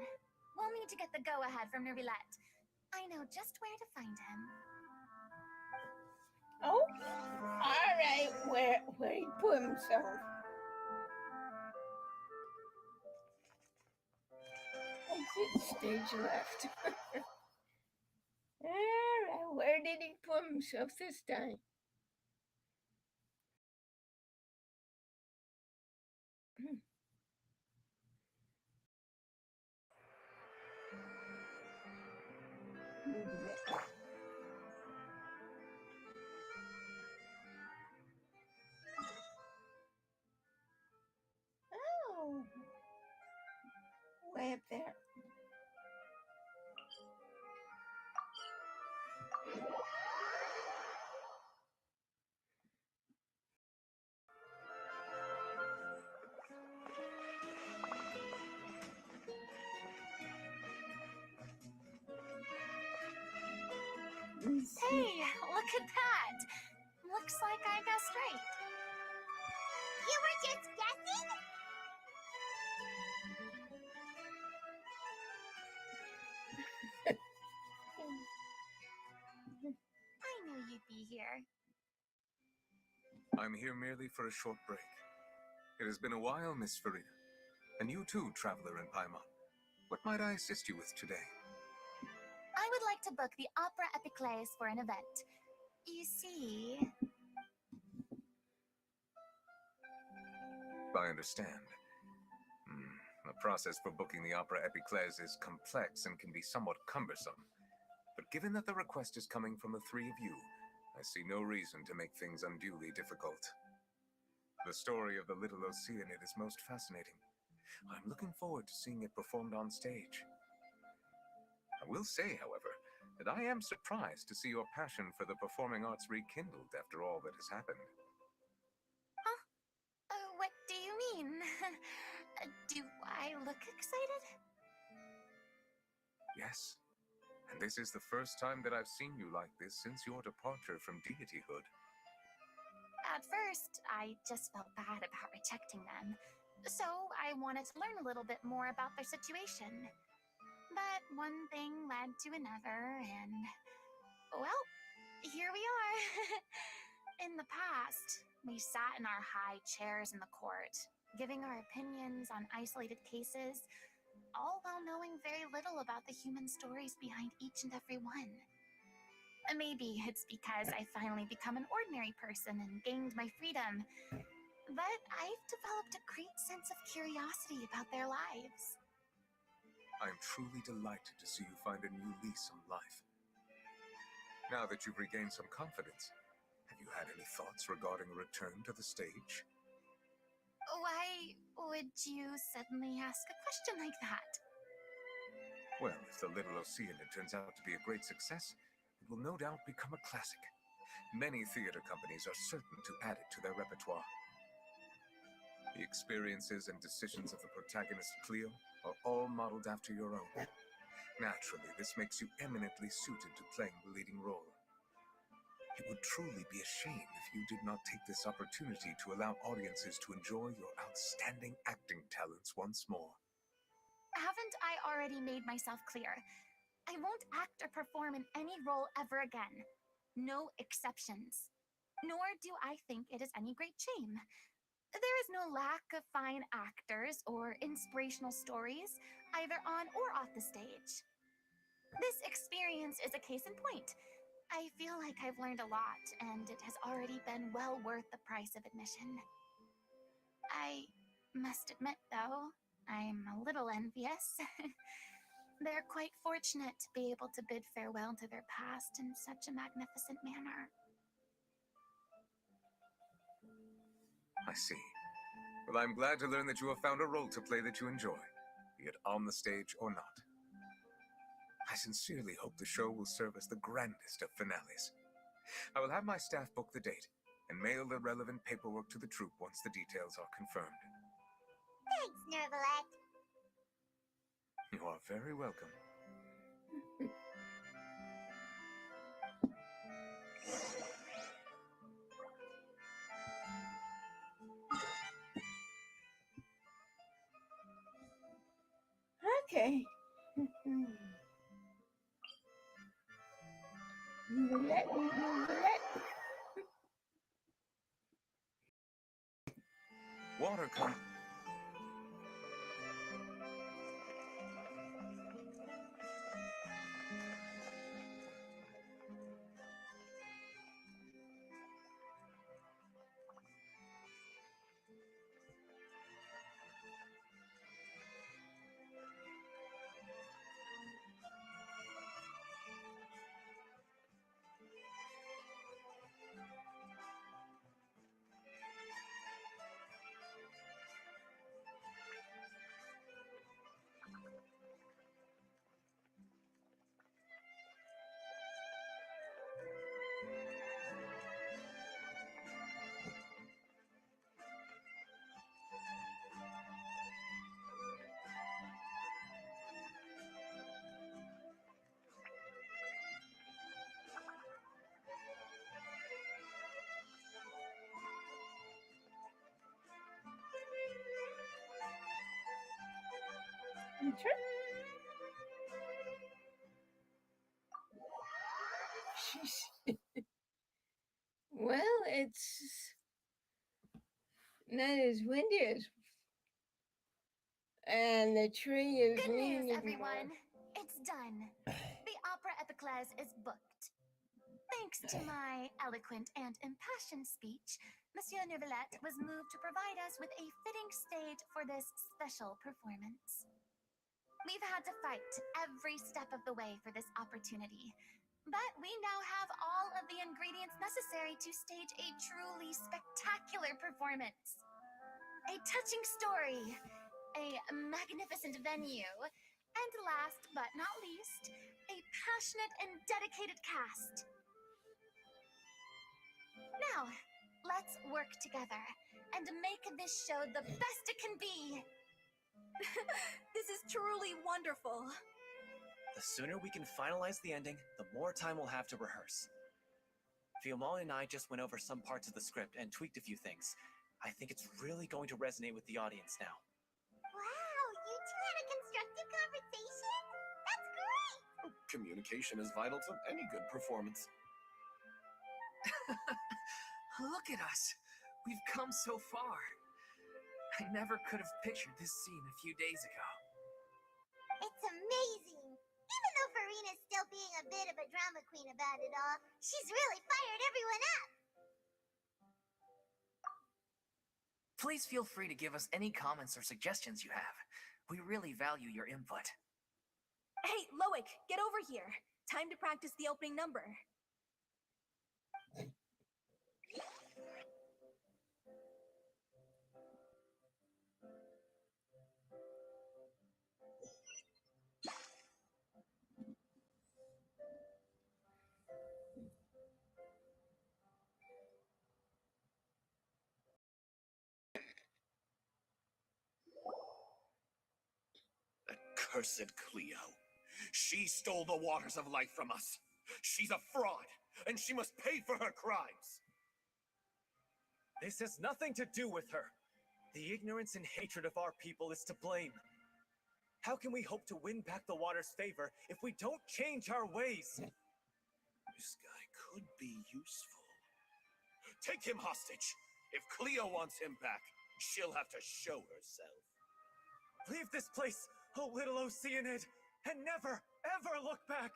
we'll need to get the go-ahead from Nervilette. I know just where to find him. Oh, all right. Where he put himself? Exit stage left. All right. Where did he put himself this time? Oh, way up there. Hey, look at that! Looks like I guessed right. You were just guessing? I knew you'd be here. I'm here merely for a short break. It has been a while, Miss Furina. And you too, traveler in Paimon. What might I assist you with today? I would like to book the Opera Epiclese for an event. You see, I understand. The process for booking the Opera Epiclese is complex and can be somewhat cumbersome. But given that the request is coming from the three of you, I see no reason to make things unduly difficult. The story of the Little Oceanid is most fascinating. I'm looking forward to seeing it performed on stage. I will say, however, that I am surprised to see your passion for the performing arts rekindled after all that has happened. what do you mean? Do I look excited? Yes, and this is the first time that I've seen you like this since your departure from deityhood. At first, I just felt bad about rejecting them, so I wanted to learn a little bit more about their situation. But one thing led to another, and well, here we are. In the past, we sat in our high chairs in the court, giving our opinions on isolated cases, all while knowing very little about the human stories behind each and every one. Maybe it's because I finally become an ordinary person and gained my freedom, but I've developed a great sense of curiosity about their lives. I am truly delighted to see you find a new lease on life. Now that you've regained some confidence, have you had any thoughts regarding a return to the stage? Why would you suddenly ask a question like that? Well, if the Little Oceanid turns out to be a great success, it will no doubt become a classic. Many theater companies are certain to add it to their repertoire. The experiences and decisions of the protagonist Cleo are all modeled after your own. Naturally, this makes you eminently suited to playing the leading role. It would truly be a shame if you did not take this opportunity to allow audiences to enjoy your outstanding acting talents once more. Haven't I already made myself clear? I won't act or perform in any role ever again. No exceptions. Nor do I think it is any great shame. There is no lack of fine actors or inspirational stories, either on or off the stage. This experience is a case in point. I feel like I've learned a lot, and it has already been well worth the price of admission. I must admit, though, I'm a little envious. They're quite fortunate to be able to bid farewell to their past in such a magnificent manner. I see. Well, I'm glad to learn that you have found a role to play that you enjoy, be it on the stage or not. I sincerely hope the show will serve as the grandest of finales. I will have my staff book the date and mail the relevant paperwork to the troupe once the details are confirmed. Thanks, Nervalek. You are very welcome. Okay. Water come. Well, it's not as windy as, and the tree is Good news, leaning everyone. It's done. The Opera Epiclese is booked. Thank Thanks to my eloquent and impassioned speech, Monsieur Neuvillette was moved to provide us with a fitting stage for this special performance. We've had to fight every step of the way for this opportunity, but we now have all of the ingredients necessary to stage a truly spectacular performance. A touching story, a magnificent venue, and last but not least, a passionate and dedicated cast. Now, let's work together and make this show the best it can be. This is truly wonderful. The sooner we can finalize the ending, the more time we'll have to rehearse. Fiamma and I just went over some parts of the script and tweaked a few things. I think it's really going to resonate with the audience now. Wow, you two had a constructive conversation? That's great! Communication is vital to any good performance. Look at us. We've come so far. I never could have pictured this scene a few days ago. It's amazing! Even though Furina's still being a bit of a drama queen about it all, she's really fired everyone up! Please feel free to give us any comments or suggestions you have. We really value your input. Hey, Loic, get over here. Time to practice the opening number. That cursed Cleo. She stole the waters of life from us. She's a fraud, and she must pay for her crimes. This has nothing to do with her. The ignorance and hatred of our people is to blame. How can we hope to win back the water's favor if we don't change our ways? This guy could be useful. Take him hostage. If Cleo wants him back, she'll have to show herself. Leave this place, O little Oceanid, and never, ever look back!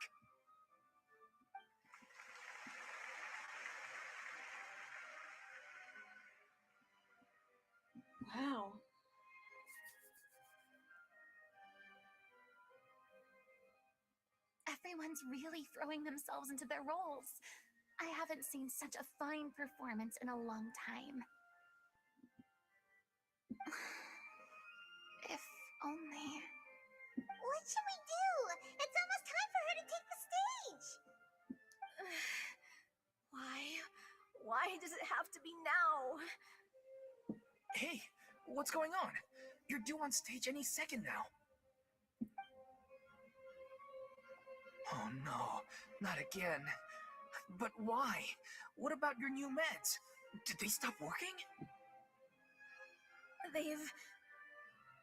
Wow. Everyone's really throwing themselves into their roles. I haven't seen such a fine performance in a long time. If only... What should we do? It's almost time for her to take the stage! Why does it have to be now? Hey, what's going on? You're due on stage any second now. Oh no, not again. But why? What about your new meds? Did they stop working? They've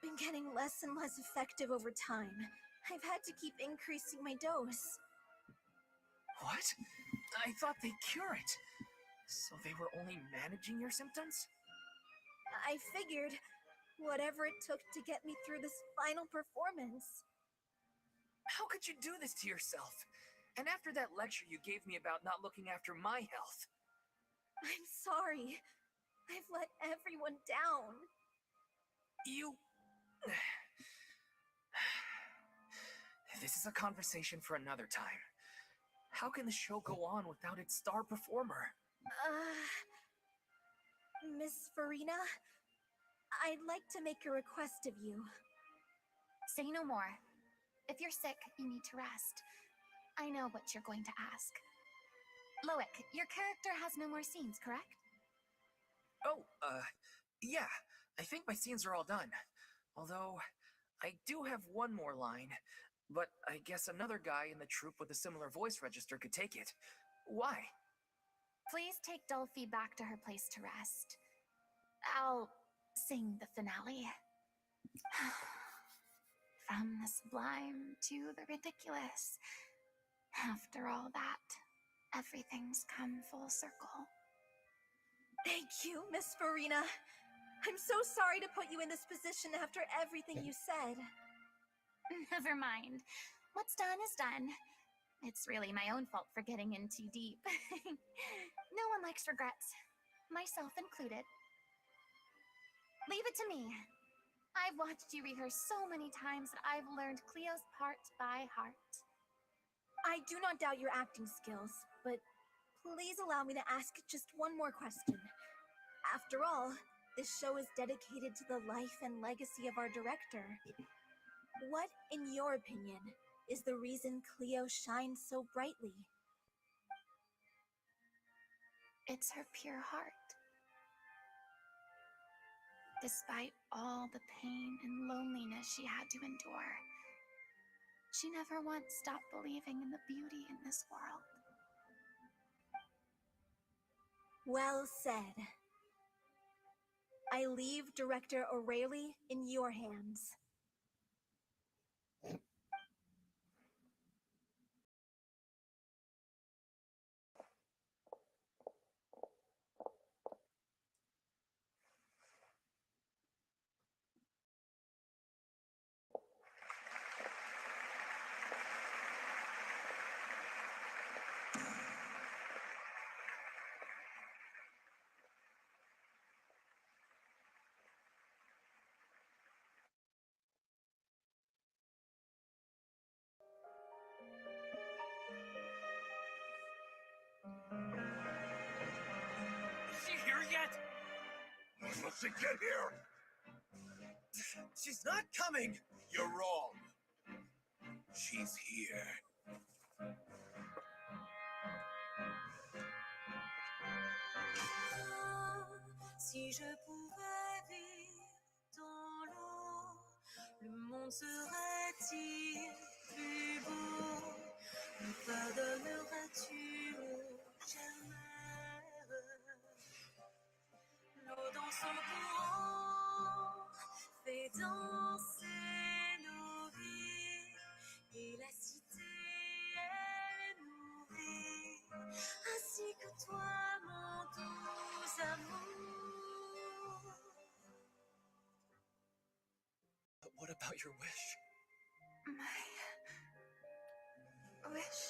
been getting less and less effective over time. I've had to keep increasing my dose. What? I thought they'd cure it. So they were only managing your symptoms? I figured whatever it took to get me through this final performance. How could you do this to yourself? And after that lecture you gave me about not looking after my health. I'm sorry. I've let everyone down. You... This is a conversation for another time. How can the show go on without its star performer? Miss Furina, I'd like to make a request of you. Say no more. If you're sick, you need to rest. I know what you're going to ask. Loic, your character has no more scenes, correct? Oh, yeah. I think my scenes are all done. Although, I do have one more line. But I guess another guy in the troupe with a similar voice register could take it. Why? Please take Dulphie back to her place to rest. I'll sing the finale. From the sublime to the ridiculous. After all that, everything's come full circle. Thank you, Miss Furina. I'm so sorry to put you in this position after everything you said. Never mind. What's done is done. It's really my own fault for getting in too deep. No one likes regrets, myself included. Leave it to me. I've watched you rehearse so many times that I've learned Cleo's part by heart. I do not doubt your acting skills, but please allow me to ask just one more question. After all, this show is dedicated to the life and legacy of our director. What, in your opinion, is the reason Cleo shines so brightly? It's her pure heart. Despite all the pain and loneliness she had to endure, she never once stopped believing in the beauty in this world. Well said. I leave Director O'Reilly in your hands. Is she here yet? When will she get here? She's not coming! You're wrong. She's here. Si je pouvais vivre dans l'eau, le monde serait-il plus beau? Me pardonneras-tu jamais? L'eau dans son courant fait danser nos vies et la cité est nourrie, ainsi que toi, mon doux amour. But what about your wish? My wish.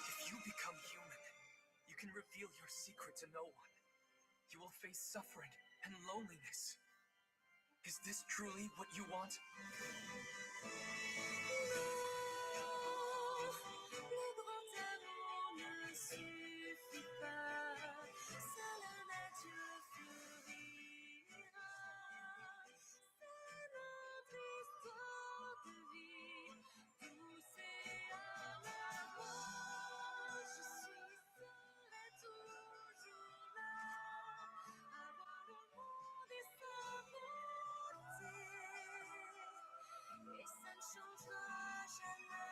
If you become human, you can reveal your secret to no one. You will face suffering and loneliness. Is this truly what you want? Le grand amour ne suffit pas, seul un adieu fleurira. C'est notre histoire de vie, douce et amour. Je serai toujours là, à voir le monde et sa beauté. Et ça ne changera jamais,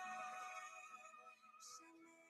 jamais.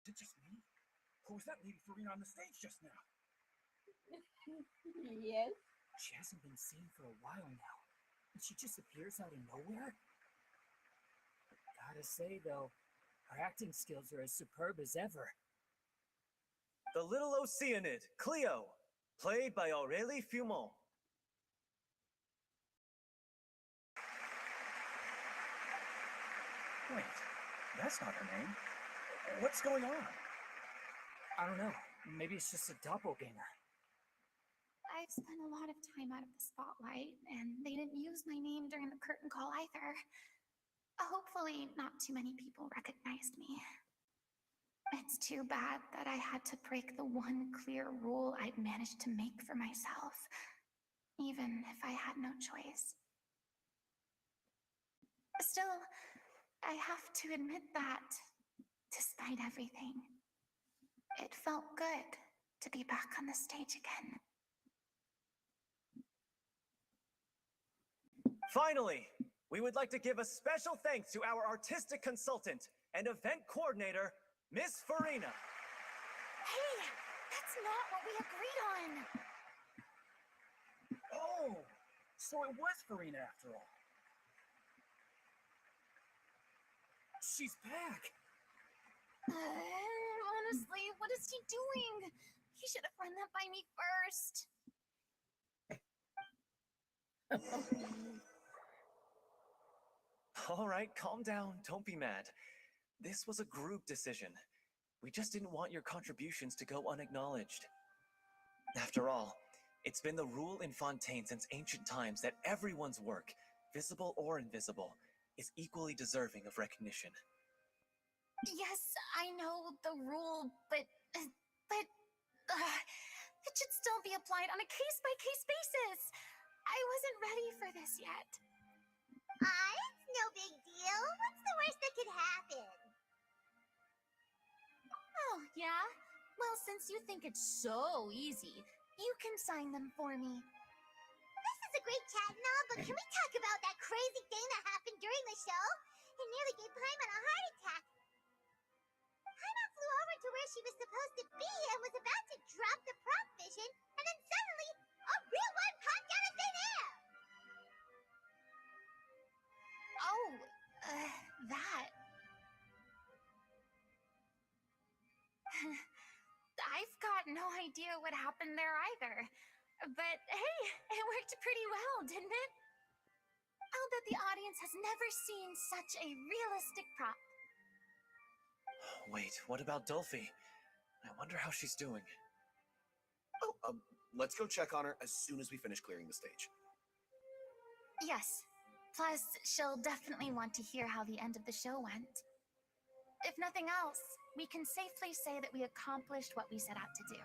Is it just me? Who was that lady Furina on the stage just now? Yes. She hasn't been seen for a while now, and she just appears out of nowhere? Gotta say, though, her acting skills are as superb as ever. The little Oceanid, Cleo, played by Aurélie Fumont. Wait, that's not her name. What's going on? I don't know. Maybe it's just a doppelganger. I've spent a lot of time out of the spotlight, and they didn't use my name during the curtain call either. Hopefully, not too many people recognized me. It's too bad that I had to break the one clear rule I'd managed to make for myself, even if I had no choice. Still, I have to admit that, despite everything, it felt good to be back on the stage again. Finally, we would like to give a special thanks to our artistic consultant and event coordinator, Miss Furina. Hey, that's not what we agreed on. Oh, so it was Furina after all. She's back. Honestly, what is he doing? He should have run that by me first. All right, calm down. Don't be mad. This was a group decision. We just didn't want your contributions to go unacknowledged. After all, it's been the rule in Fontaine since ancient times that everyone's work, visible or invisible, is equally deserving of recognition. Yes, I know the rule, but it should still be applied on a case-by-case basis. I wasn't ready for this yet. It's no big deal. What's the worst that could happen? Oh, yeah? Well, since you think it's so easy, you can sign them for me. This is a great chat and all, but can we talk about that crazy thing that happened during the show? It nearly gave Paimon a heart attack. Paimon flew over to where she was supposed to be and was about to drop the prop vision, and then suddenly, a real one popped out of thin air! Oh, that. I've got no idea what happened there either. But hey, it worked pretty well, didn't it? I'll bet the audience has never seen such a realistic prop. Wait, what about Dolphy? I wonder how she's doing. Oh, let's go check on her as soon as we finish clearing the stage. Yes. Plus, she'll definitely want to hear how the end of the show went. If nothing else, we can safely say that we accomplished what we set out to do.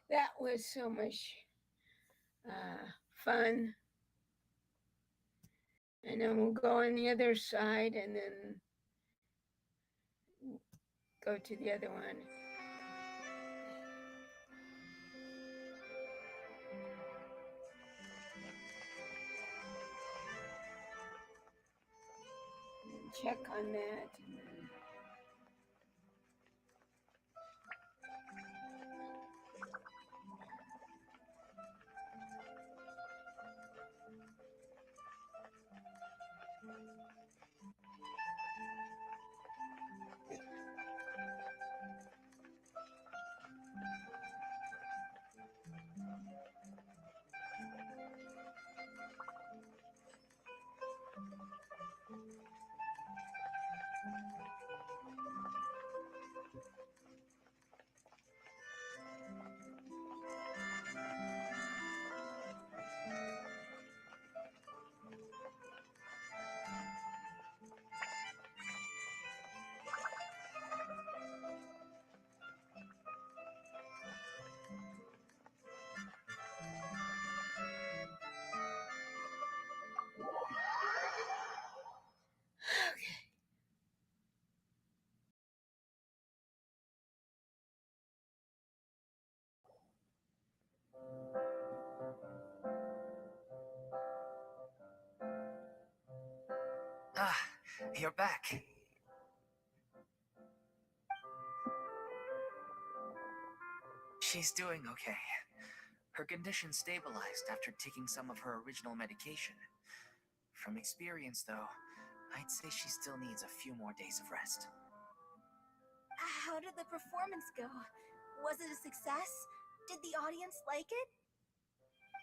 That was so much fun. And then we'll go on the other side and then go to the other one. And check on that. you're back. She's doing okay. Her condition stabilized after taking some of her original medication. From experience, though, I'd say she still needs a few more days of rest. How did the performance go? Was it a success? Did the audience like it?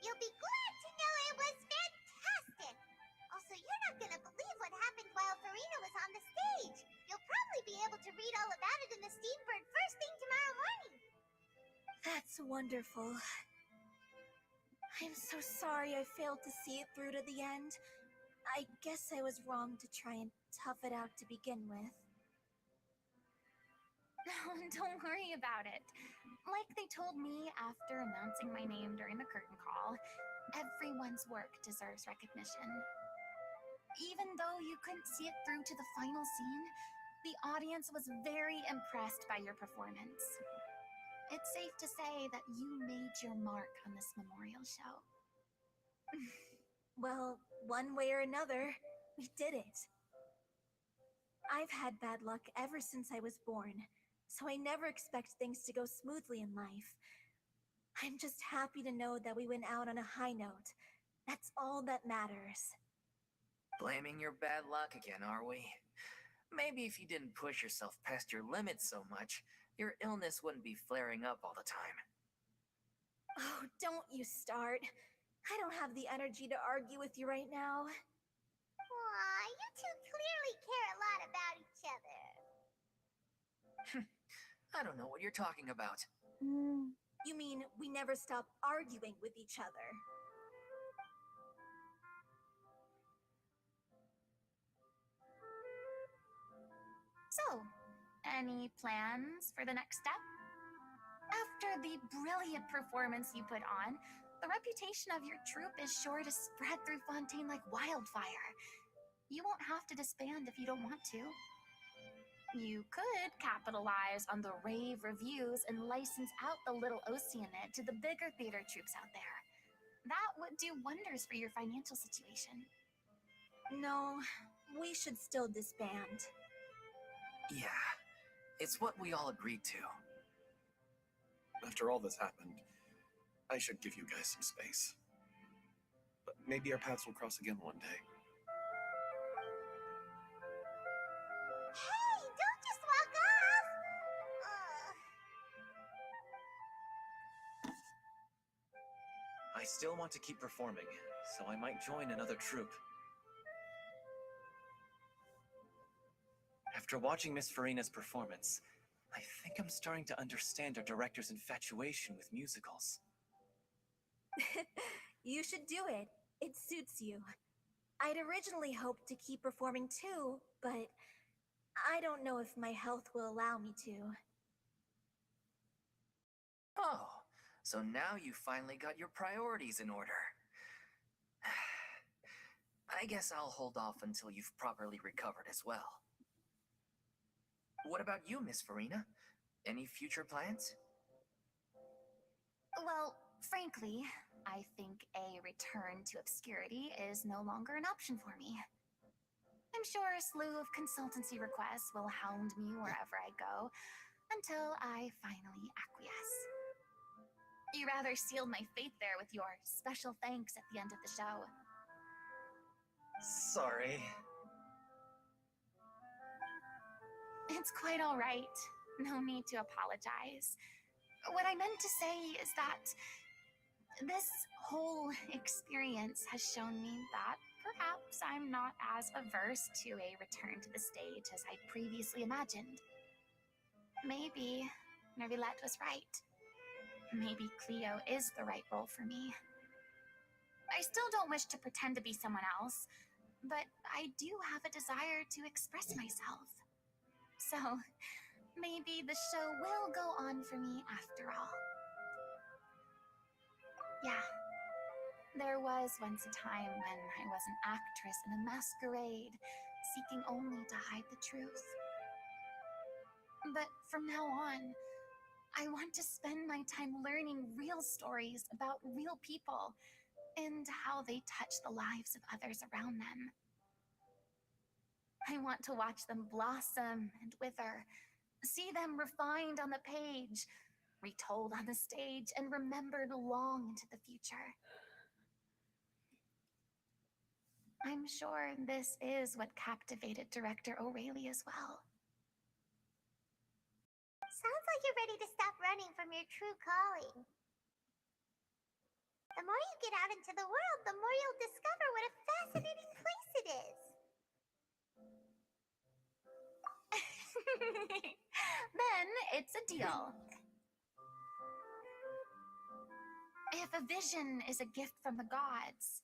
You'll be glad to know it was fantastic! Also, you're not gonna believe what happened while Furina was on the stage. You'll probably be able to read all about it in the Steambird first thing tomorrow morning. That's wonderful. I'm so sorry I failed to see it through to the end. I guess I was wrong to try and tough it out to begin with. Don't worry about it. Like they told me after announcing my name during the curtain call, everyone's work deserves recognition. Even though you couldn't see it through to the final scene, the audience was very impressed by your performance. It's safe to say that you made your mark on this memorial show. Well, one way or another, we did it. I've had bad luck ever since I was born, so I never expect things to go smoothly in life. I'm just happy to know that we went out on a high note. That's all that matters. Blaming your bad luck again, are we? Maybe if you didn't push yourself past your limits so much, your illness wouldn't be flaring up all the time. Oh, don't you start. I don't have the energy to argue with you right now. Aw, you two clearly care a lot about each other. I don't know what you're talking about. You mean we never stop arguing with each other? So, any plans for the next step? After the brilliant performance you put on, the reputation of your troupe is sure to spread through Fontaine like wildfire. You won't have to disband if you don't want to. You could capitalize on the rave reviews and license out the Little Oceanid to the bigger theater troupes out there. That would do wonders for your financial situation. No, we should still disband. Yeah, it's what we all agreed to. After all this happened, I should give you guys some space. But maybe our paths will cross again one day. Hey, don't just walk off! I still want to keep performing, so I might join another troupe. After watching Miss Furina's performance, I think I'm starting to understand our director's infatuation with musicals. You should do it. It suits you. I'd originally hoped to keep performing too, but I don't know if my health will allow me to. Oh, so now you finally got your priorities in order. I guess I'll hold off until you've properly recovered as well. What about you, Miss Furina? Any future plans? Well, frankly, I think a return to obscurity is no longer an option for me. I'm sure a slew of consultancy requests will hound me wherever I go until I finally acquiesce. You rather sealed my fate there with your special thanks at the end of the show. Sorry. It's quite all right. No need to apologize. What I meant to say is that this whole experience has shown me that perhaps I'm not as averse to a return to the stage as I previously imagined. Maybe Nervilette was right. Maybe Cleo is the right role for me. I still don't wish to pretend to be someone else, but I do have a desire to express myself. So, maybe the show will go on for me after all. Yeah, there was once a time when I was an actress in a masquerade, seeking only to hide the truth. But from now on, I want to spend my time learning real stories about real people and how they touch the lives of others around them. I want to watch them blossom and wither, see them refined on the page, retold on the stage, and remembered long into the future. I'm sure this is what captivated director O'Reilly as well. Sounds like you're ready to stop running from your true calling. The more you get out into the world, the more you'll discover what a fascinating place it is. Then it's a deal. If a vision is a gift from the gods,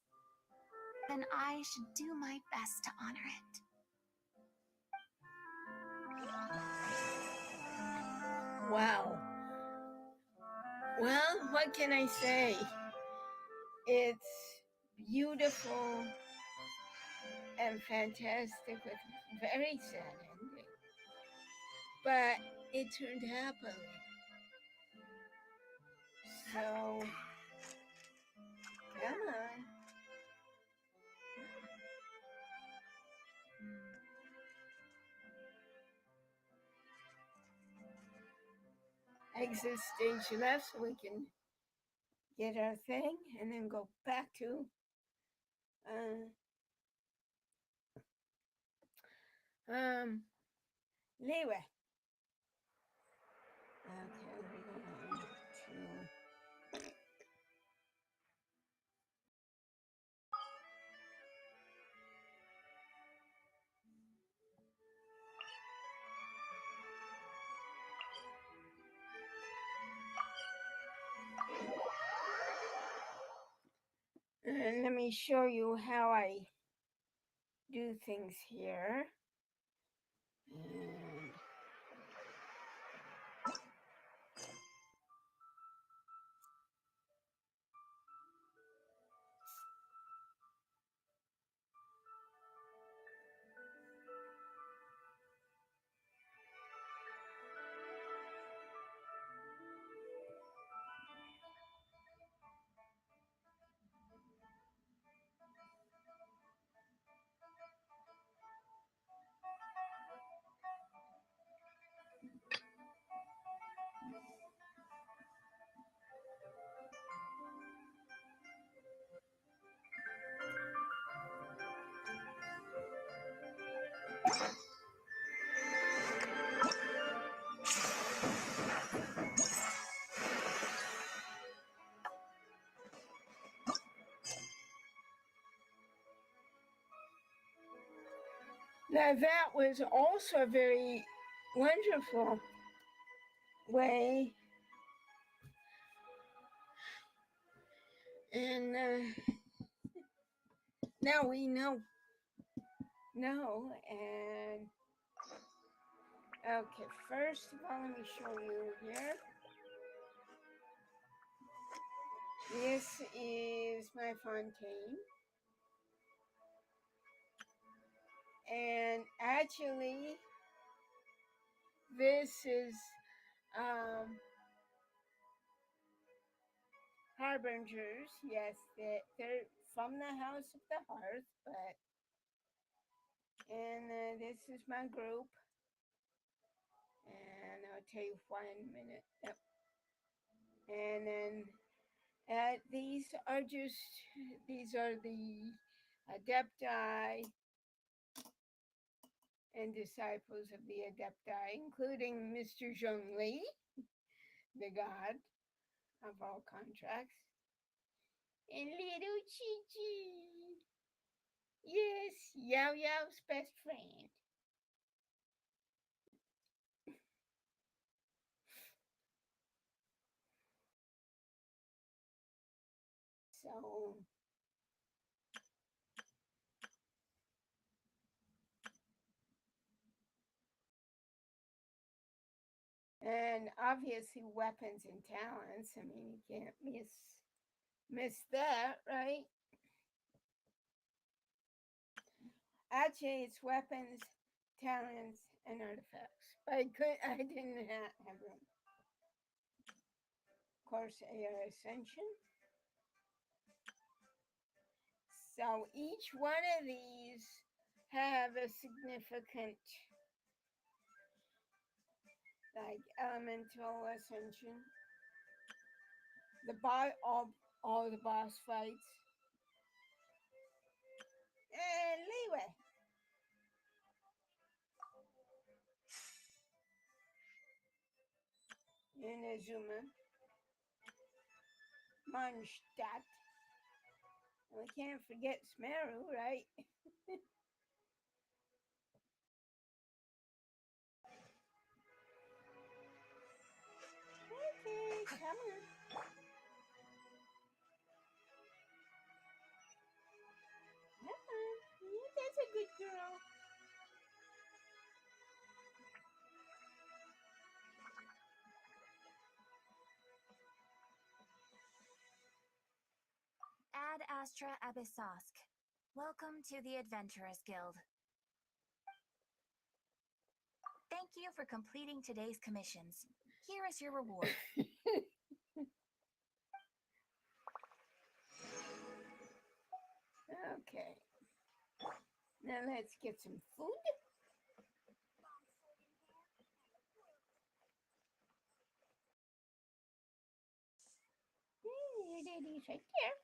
then I should do my best to honor it. Wow. Well, what can I say? It's beautiful and fantastic with very sad ending. But it turned happily. So, come on. Exit stage left so we can get our thing and then go back to leeway. Okay, we're going to and let me show you how I do things here. And now that was also a very wonderful way. And now we know. And okay, first of all, let me show you here. This is my fontaine. And actually, this is Harbingers. Yes, they're from the House of the Hearth, but and this is my group. And I'll tell you why in a minute. Yep. And then these are the adepti and disciples of the adepti, including Mr. Zhongli, the god of all contracts, and little Chi-Chi. Yes, Yao Yao's best friend. So, and obviously weapons and talents. I mean, you can't miss that, right? Actually, it's weapons, talents, and artifacts. But I didn't have room. Of course, AR Ascension. So each one of these have a significant like elemental ascension. The all the boss fights. And leeway. Inazuma. Mondstadt. And we can't forget Smeru, right? Okay, come on. Come on. Yeah, that's a good girl. Ad Astra Abyssosk. Welcome to the Adventurers Guild. Thank you for completing today's commissions. Here is your reward. Okay. Now let's get some food. Hey, Daddy's right there.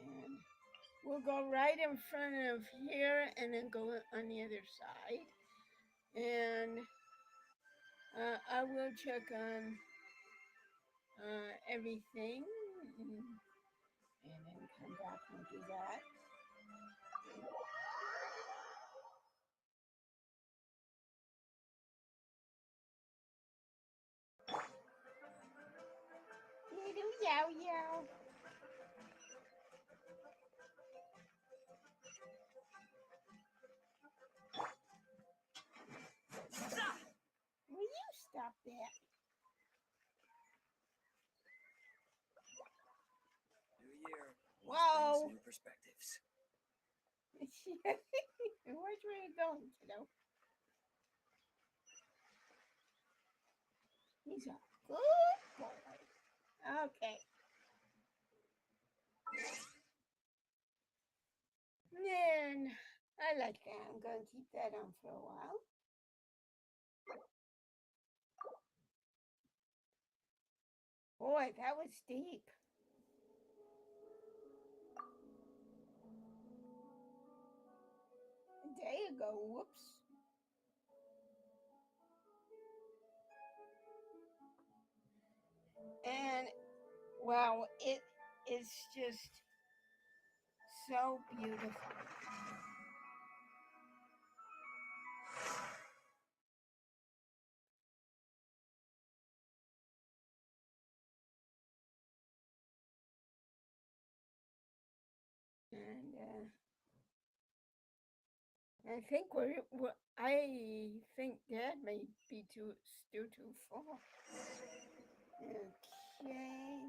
And we'll go right in front of here and then go on the other side. And I will check on everything and then come back and do that. Little yow yow. Will you stop that? New year. Whoa. New perspectives. Which way are you going, kiddo? He's a good boy. Okay. Then I like that. I'm going to keep that on for a while. Boy, that was deep. There you go. Whoops. And wow, it is just so beautiful. And I think I think Dad may be still too full. Okay.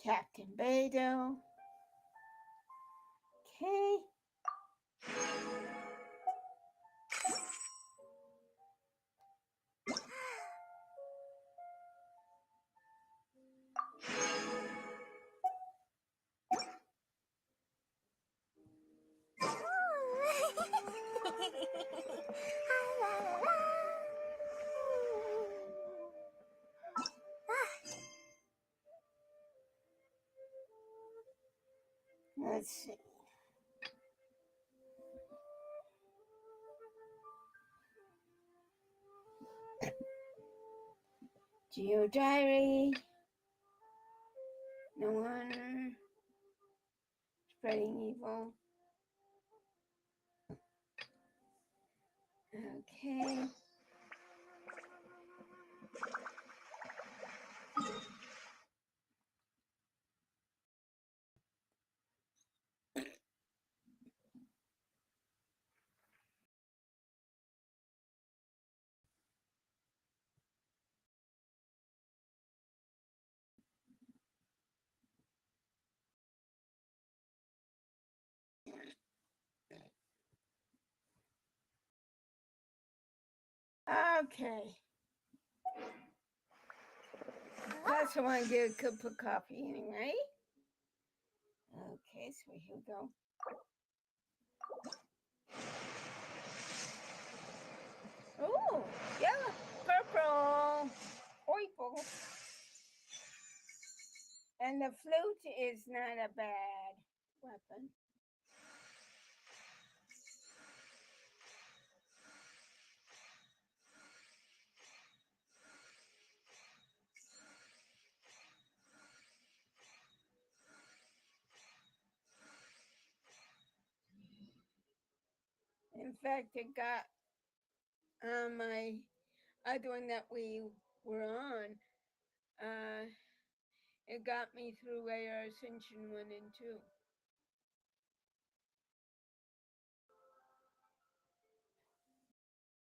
Captain Beidou. Okay. Let's see. Geo Diary. No honor. Spreading evil. Okay. Okay. Plus, I want to get a cup of coffee anyway. Okay, so here we go. Oh, yellow, purple, purple. And the flute is not a bad weapon. In fact, it got on my other one that we were on. It got me through AR Ascension 1 and 2.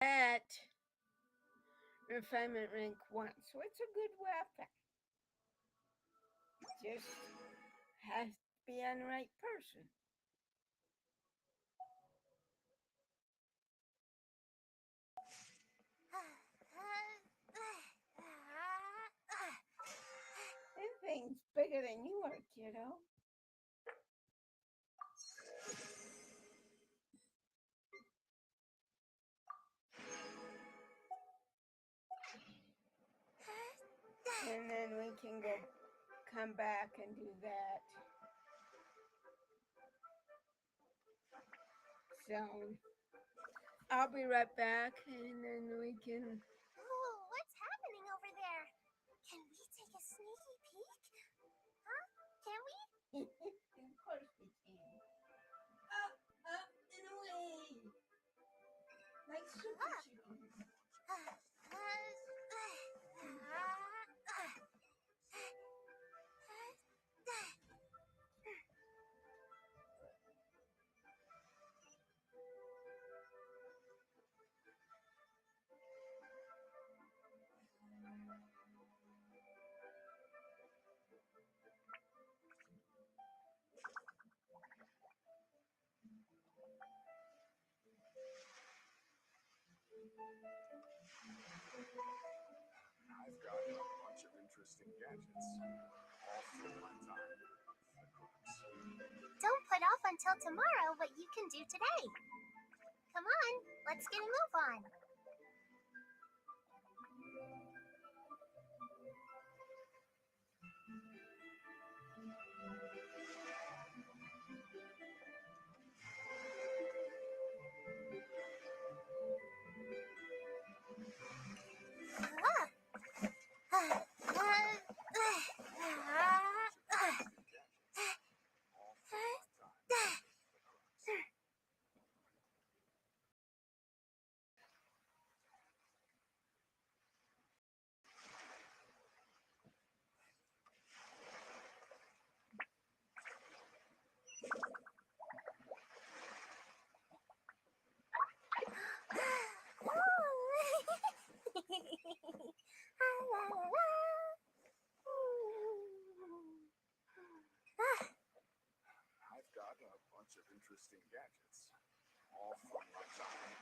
At refinement rank 1, so it's a good weapon. Just has to be on the right person. This thing's bigger than you are, kiddo. And then we can come back and do that. So I'll be right back, and then we can. Oh, what's happening over there? Can we take a sneaky peek? Huh? Can we? Of course we can. Up and away, like super chickens. I've got a bunch of interesting gadgets, all from my time. Don't put off until tomorrow what you can do today. Come on, let's get a move on. I've got a bunch of interesting gadgets, all from my time.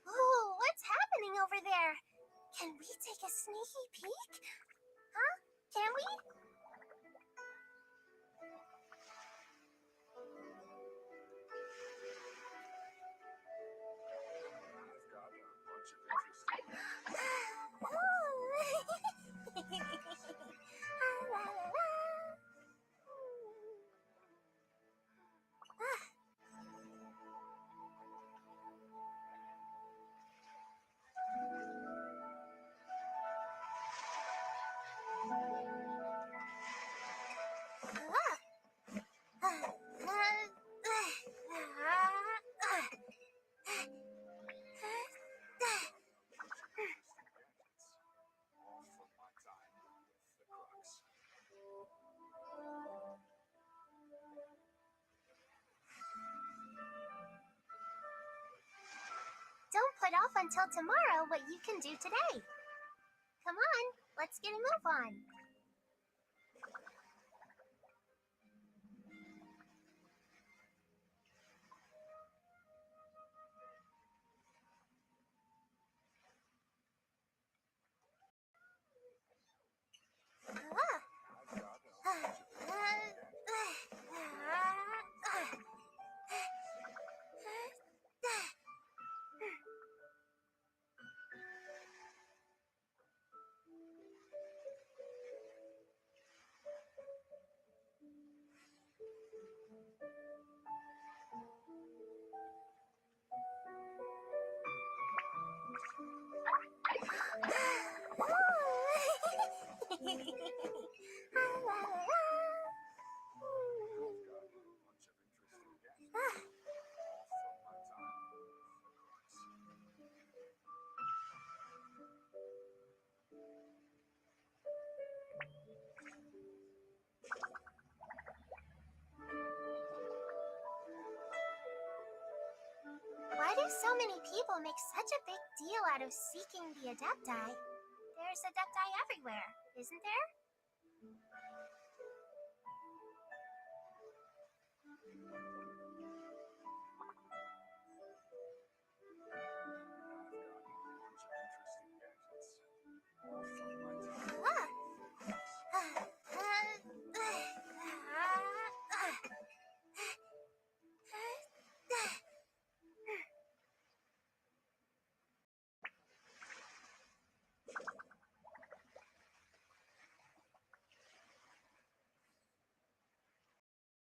Ooh, what's happening over there? Can we take a sneaky peek? Huh? Can we? put off until tomorrow what you can do today. Come on, let's get a move on. Why do so many people make such a big deal out of seeking the Adepti? There's Adepti everywhere, isn't there?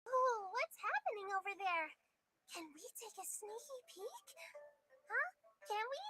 Ooh, what's happening over there? Can we take a sneaky peek? Huh? Can we?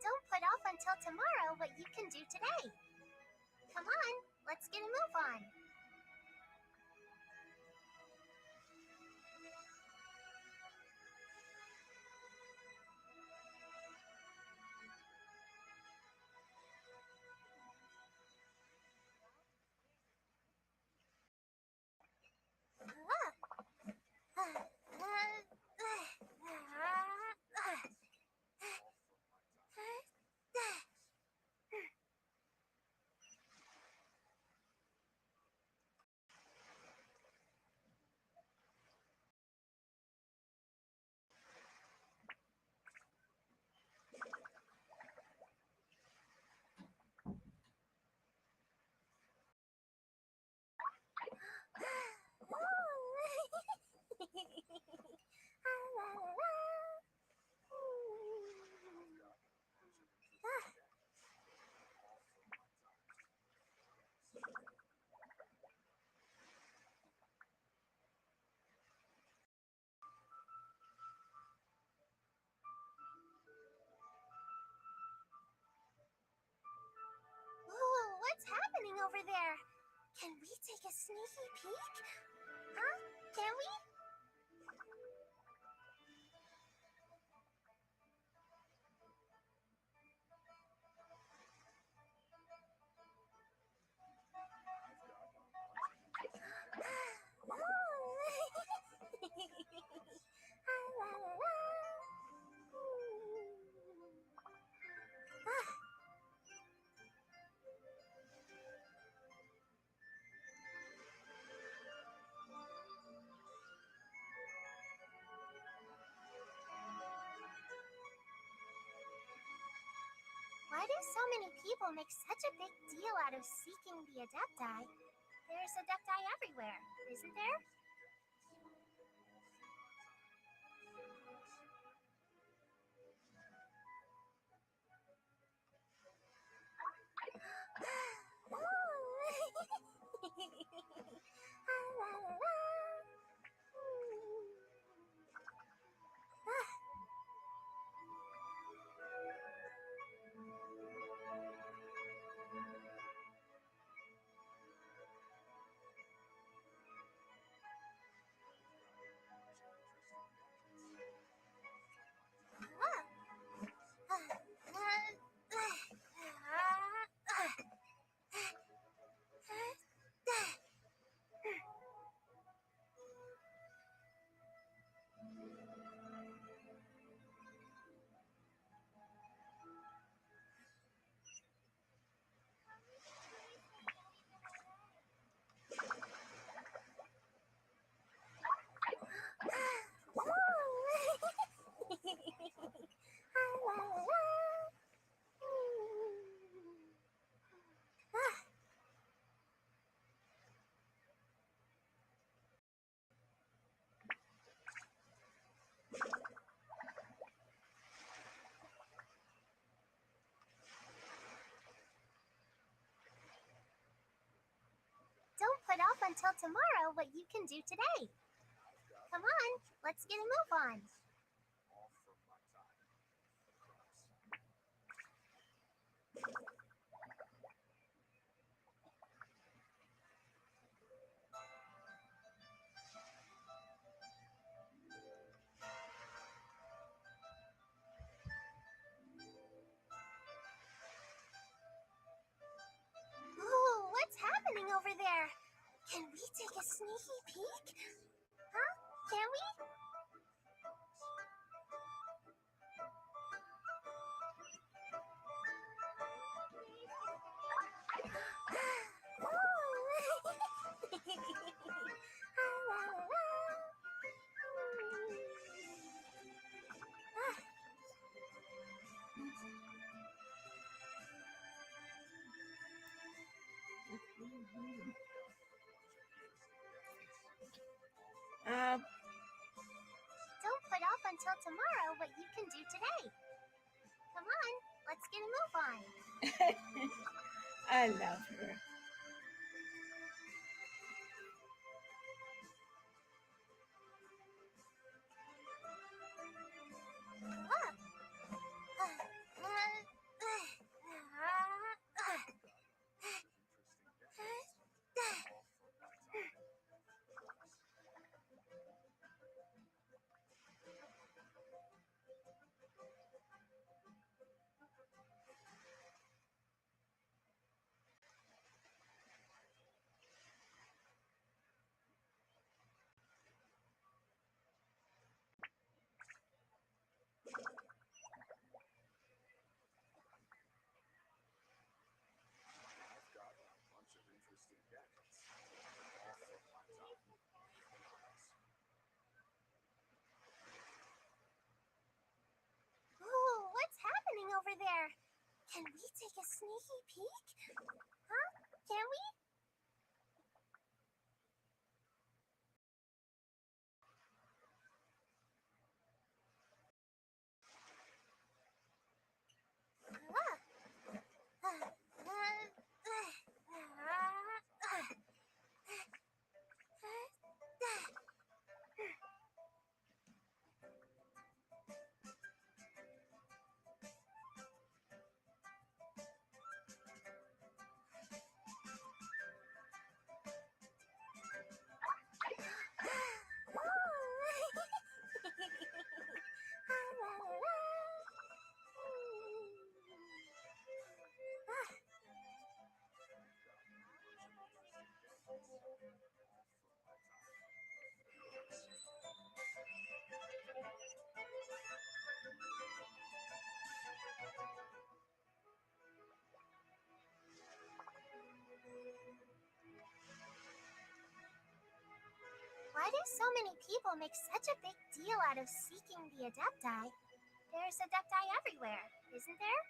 Don't put off until tomorrow what you can do today. Come on, let's get a move on. Ooh, what's happening over there? Can we take a sneaky peek? Huh? Can we? Why do so many people make such a big deal out of seeking the Adepti? There's Adepti everywhere, isn't there? until tomorrow what you can do today. Come on, let's get a move on. Ooh, what's happening over there? Can we take a sneaky peek? Huh? Can we? Don't put off until tomorrow what you can do today. Come on, let's get a move on. I love her. Ooh, what's happening over there? Can we take a sneaky peek? Huh? Can we? Why do so many people make such a big deal out of seeking the Adepti? There's Adepti everywhere, isn't there?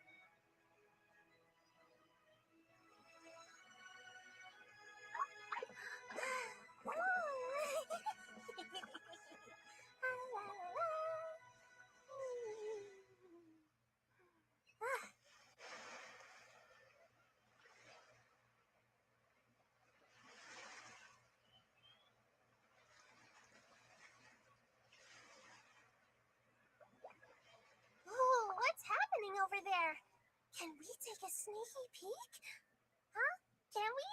Ooh, what's happening over there? Can we take a sneaky peek? Huh? Can we?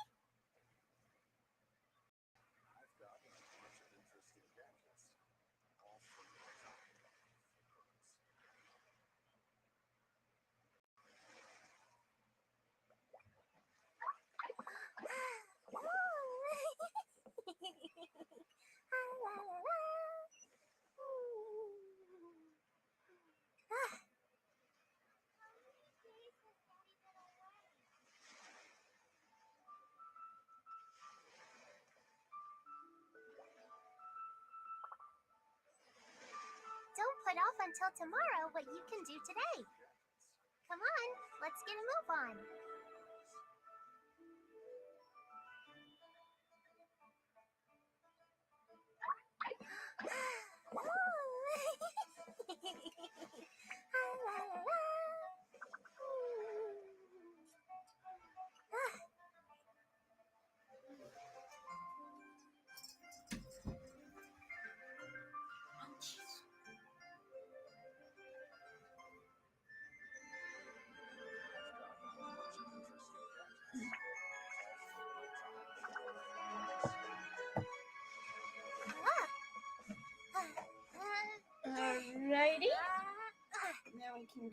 Don't put off until tomorrow what you can do today. Come on, let's get a move on.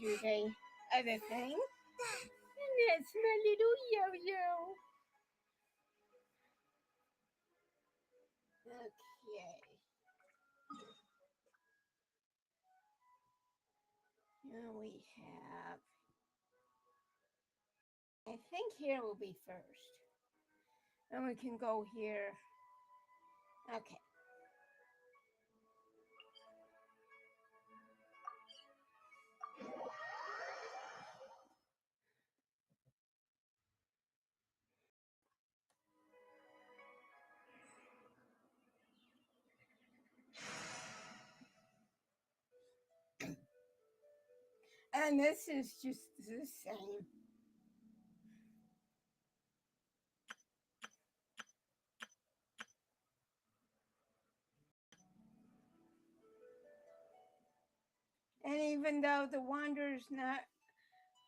do the other thing. And that's my little yo-yo. Okay. Here we have, I think here will be first. Then we can go here. Okay. And this is just the same. And even though the Wanderer's not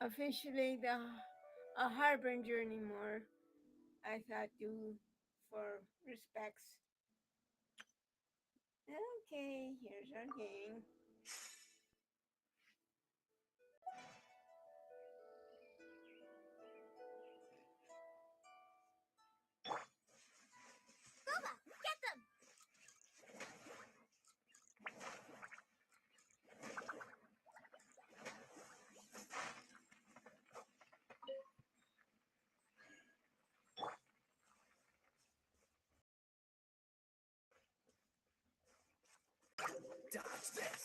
officially a harbinger anymore, I thought do for respects. Okay, here's our game. Booba, get them! Dodge this.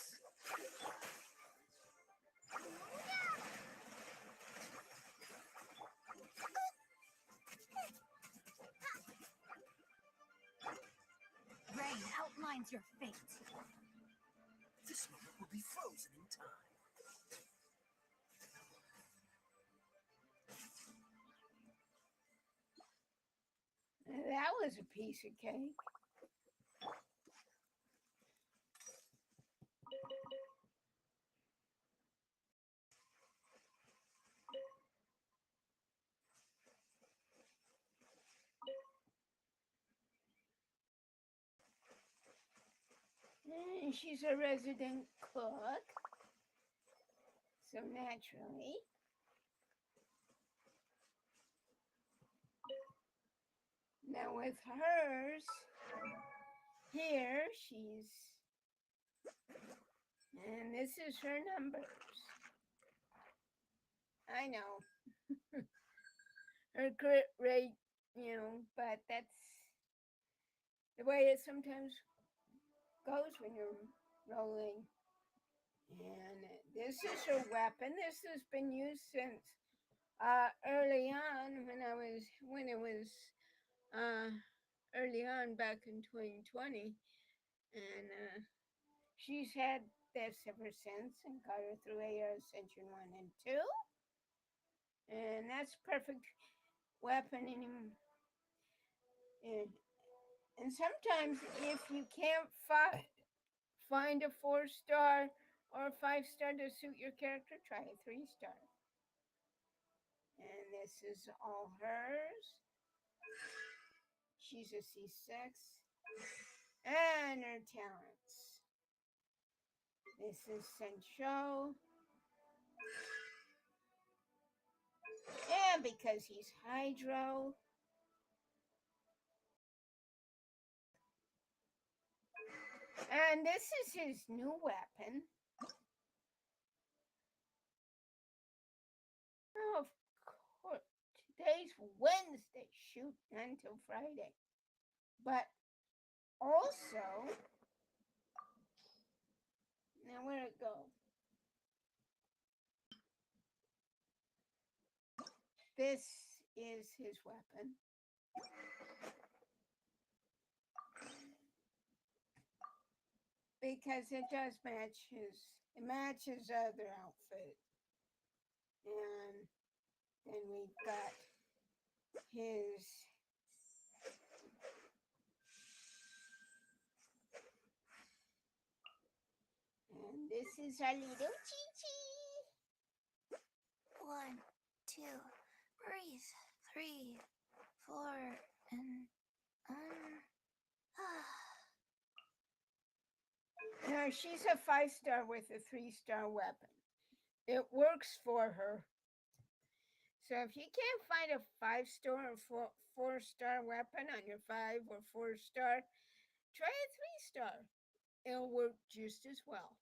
Rain outlines your fate. This moment will be frozen in time. That was a piece of cake. And she's a resident cook. So naturally. Now with hers, here she's, and this is her numbers. I know. Her crit rate, you know, but that's the way it sometimes goes when you're rolling. And this is her weapon. This has been used since early on when it was early on back in 2020, and she's had this ever since and got her through AR Ascension 1 and 2, and that's perfect weapon. And sometimes if you can't find a 4-star or a 5-star to suit your character, try a 3-star. And this is all hers. She's a C6. And her talents. This is Sencho. And because he's Hydro. And this is his new weapon. Oh, of course, today's Wednesday. Shoot, not until Friday. But also, now where'd it go? This is his weapon. Because it does match it matches other outfit. And then we've got his and this is our little Chi-Chi. 1, 2, breathe. 3, 4, and Now she's a 5-star with a 3-star weapon. It works for her. So if you can't find a 5-star or 4-star weapon on your 5 or 4-star, try a 3-star. It'll work just as well.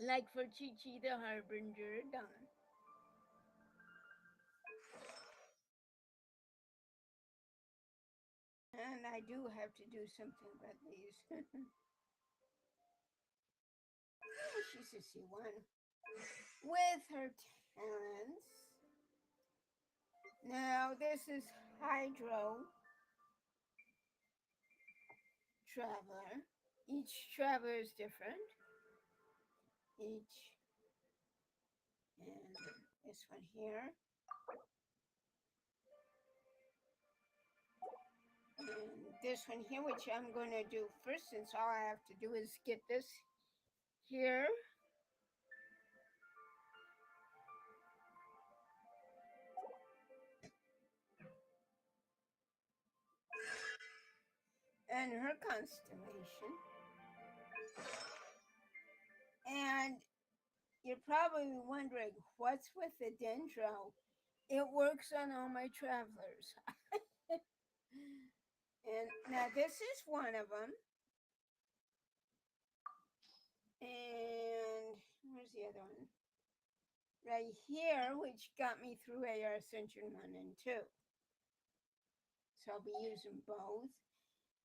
Like for Chi Chi the Harbinger done. And I do have to do something about these. She's a C1. With her talents. Now this is Hydro Traveler. Each traveler is different. Each. And this one here. And this one here, which I'm going to do first, since all I have to do is get this here. And her constellation. And you're probably wondering, what's with the dendro? It works on all my travelers. And now this is one of them. And where's the other one? Right here, which got me through AR Ascension 1 and 2. So I'll be using both.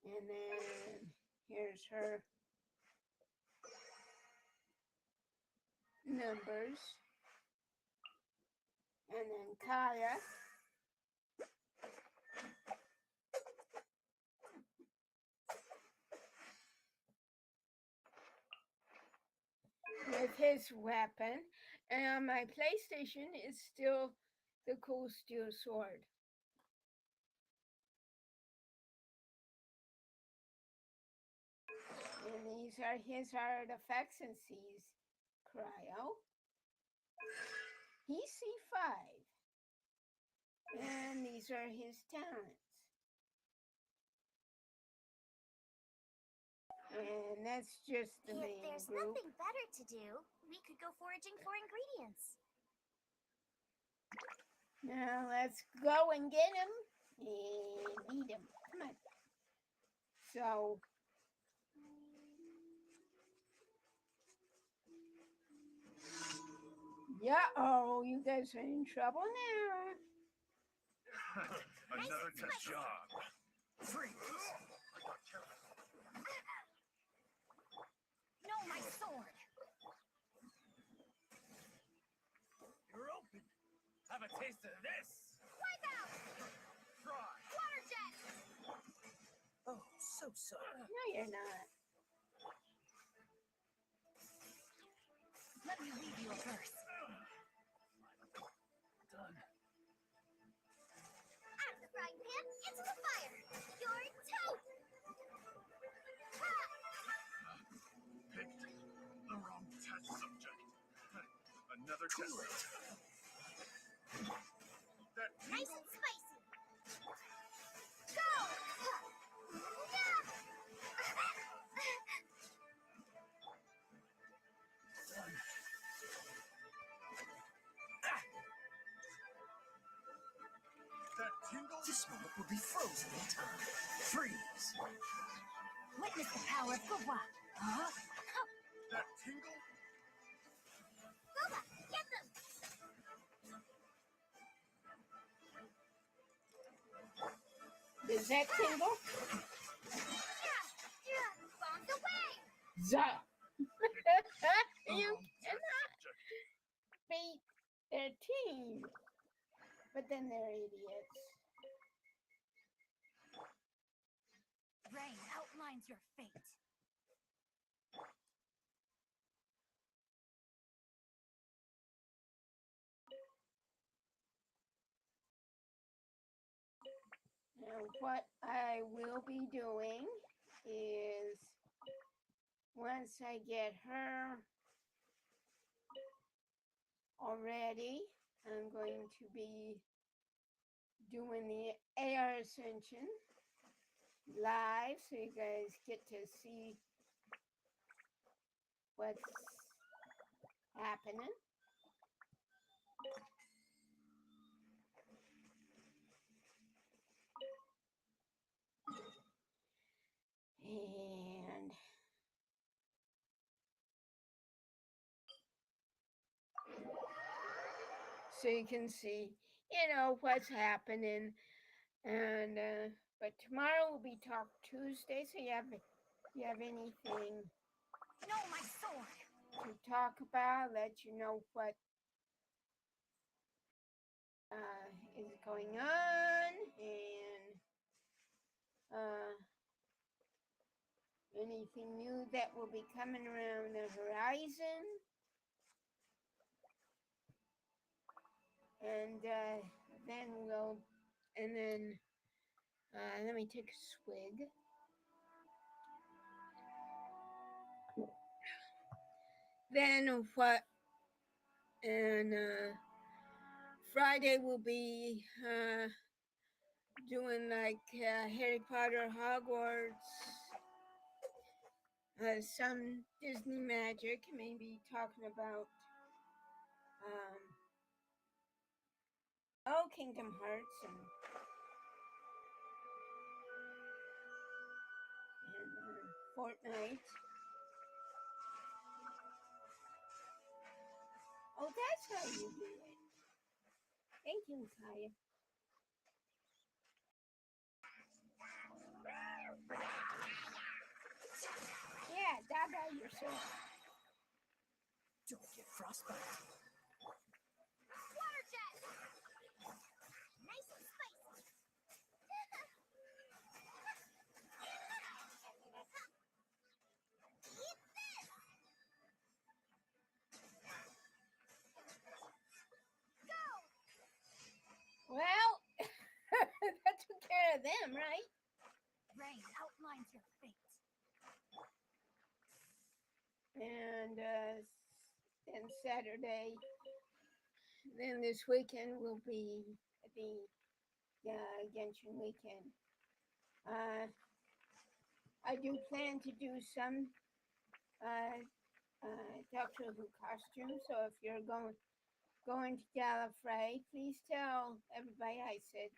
And then here's her numbers. And then Kaya. With his weapon. And on my PlayStation, it's still the cool steel sword. And these are his artifacts and C's cryo. He's C5. And these are his talents. And that's just the If main there's group. nothing better to do, we could go foraging for ingredients. Now let's go and get him and eat him. Come on. So oh, you guys are in trouble now. Another test job. Freeze! No, my sword! You're open. Have a taste of this. Wipe out! Try. Water jet! Oh, so sorry. No, you're not. Let me leave you a verse. Done. Out of the frying pan, into the fire. You're toast. Picked the wrong test subject. Another test. That Nice and spicy. Go! Yeah! That tingle. This moment will be frozen in time. Freeze! Witness the power of Gua. Huh? That tingle. Boba, get them! Does that tingle? Yeah! Bombs away! Zap. You cannot beat their team. But then they're idiots. Rain outlines your fate. Now, what I will be doing is once I get her already, I'm going to be doing the AR Ascension live so you guys get to see what's happening. And so you can see, what's happening. And but tomorrow will be Talk Tuesday, so you have anything No, my sword! to talk about, let you know what is going on, and anything new that will be coming around the horizon. And then let me take a swig. Then what? And Friday will be doing like Harry Potter, Hogwarts, some Disney magic, maybe talking about Kingdom Hearts and Fortnite. Oh, that's how you do it. Thank you, Kaya. Yeah, dada yourself. Don't get frostbite. Water jet! Nice and spicy. Eat this! Go! Well, that took care of them, right? Rain outlines your fate. And then Saturday, then this weekend will be the Genshin weekend. I do plan to do some Doctor Who costumes, so if you're going to Gallifrey, please tell everybody I said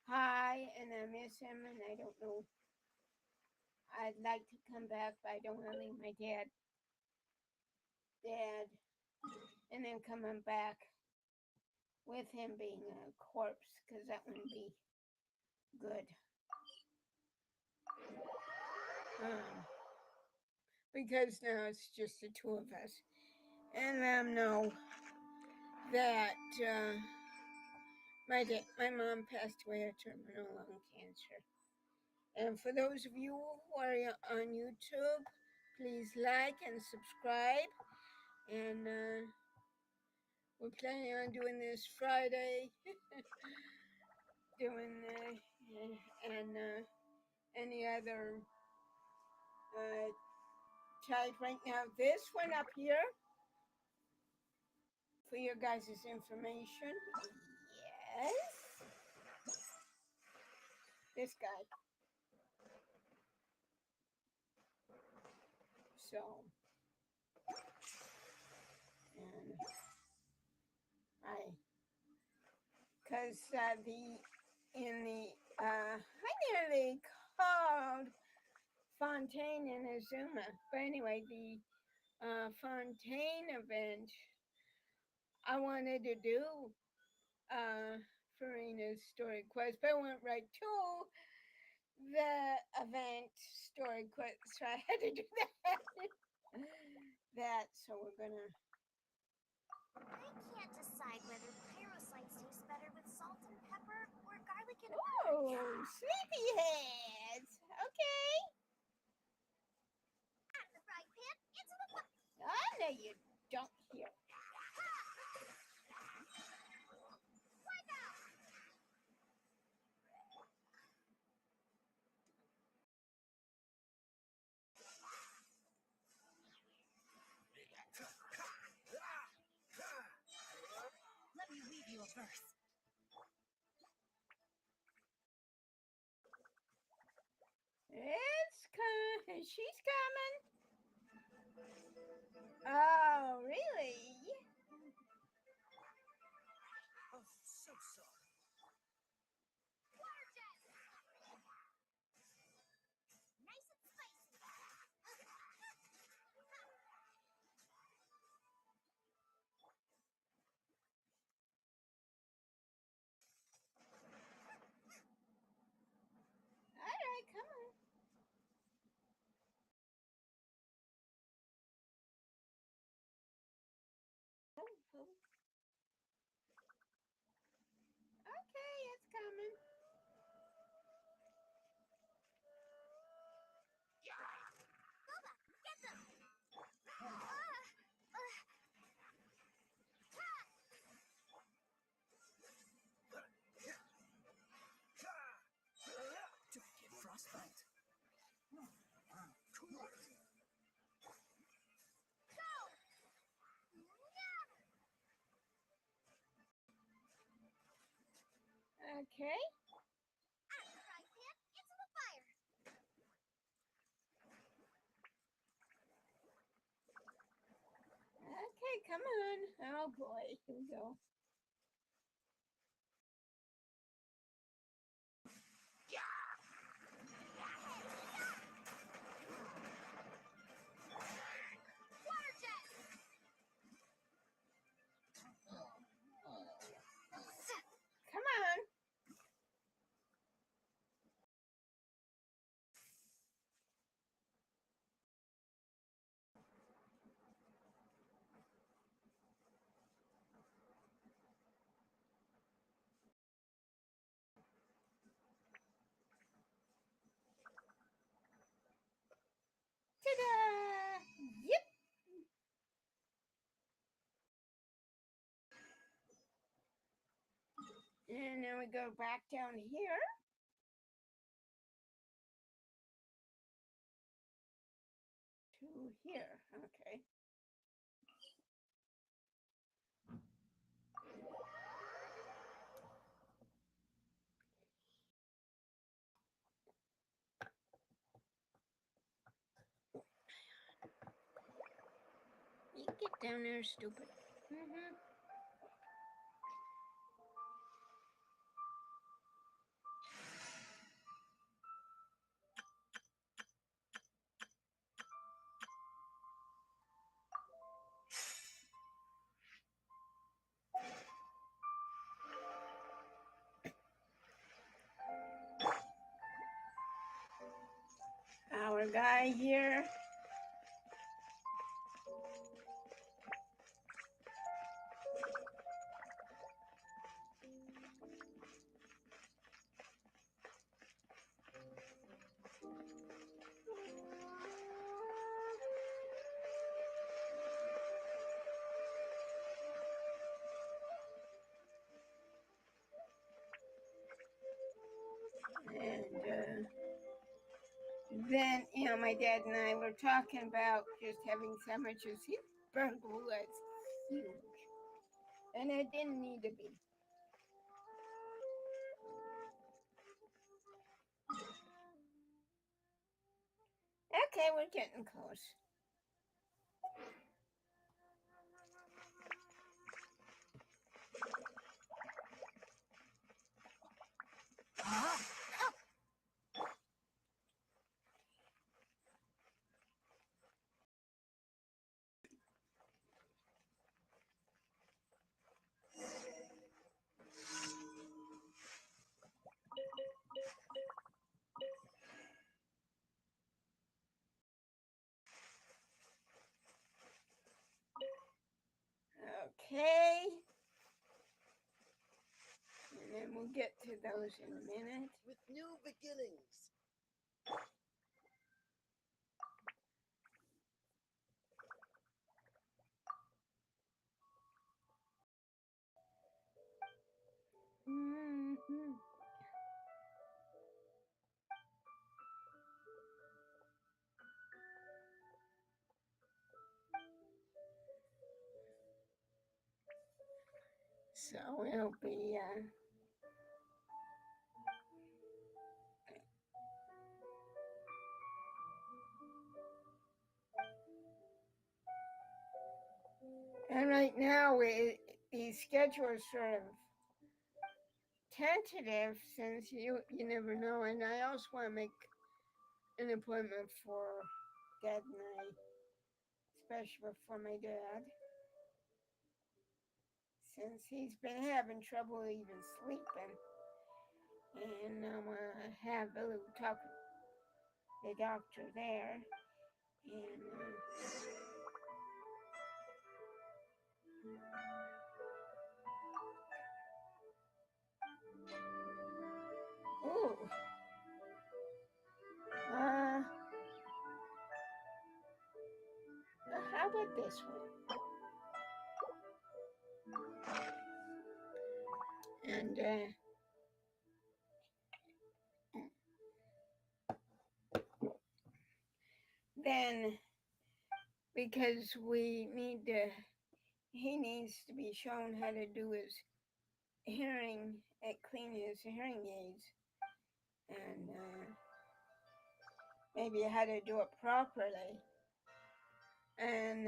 hi and I miss him and I don't know. I'd like to come back, but I don't want to leave my dad, and then coming back with him being a corpse, because that wouldn't be good. Because now it's just the two of us, and let them know that my mom passed away of terminal lung cancer. And for those of you who are on YouTube, please like and subscribe. And we're planning on doing this Friday, doing and any other type right now. This one up here for your guys' information. Yes. This guy. So, and because I nearly called Fontaine in Azuma, but anyway, the Fontaine event, I wanted to do Furina's story quest, but I went right to the event story quest, so I had to do that. So we're gonna. I can't decide whether pyrocytes taste better with salt and pepper or garlic and Oh, sleepyheads. Okay. Out of the frying pan, into the pot. Oh, no, you don't hear. What now? Let me read you a verse. It's coming. She's coming. Oh, really? Oh, so sorry. Nice and spicy. Alright, come on. Okay, it's coming. Don't get frostbite. Cool. Okay. Out of the frying pan, into the fire. Okay, come on. Oh boy, here we go. Water jet. Come on. Ta-da! Yep. And then we go back down here. To here. Okay. You get down there, stupid. Mm-hmm. Our guy here. And then, my dad and I were talking about just having sandwiches. His burger was huge. And it didn't need to be. Okay, we're getting close. Okay. And then we'll get to those in a minute. With new beginnings. Mm-hmm. So it'll be And right now, the schedule is sort of tentative since you never know. And I also want to make an appointment for Dad and I, especially for my dad, since he's been having trouble even sleeping. And I want to have a little talk with the doctor there. And ooh, how about this one? And then because he needs to be shown how to do his clean his hearing aids, and maybe how to do it properly, and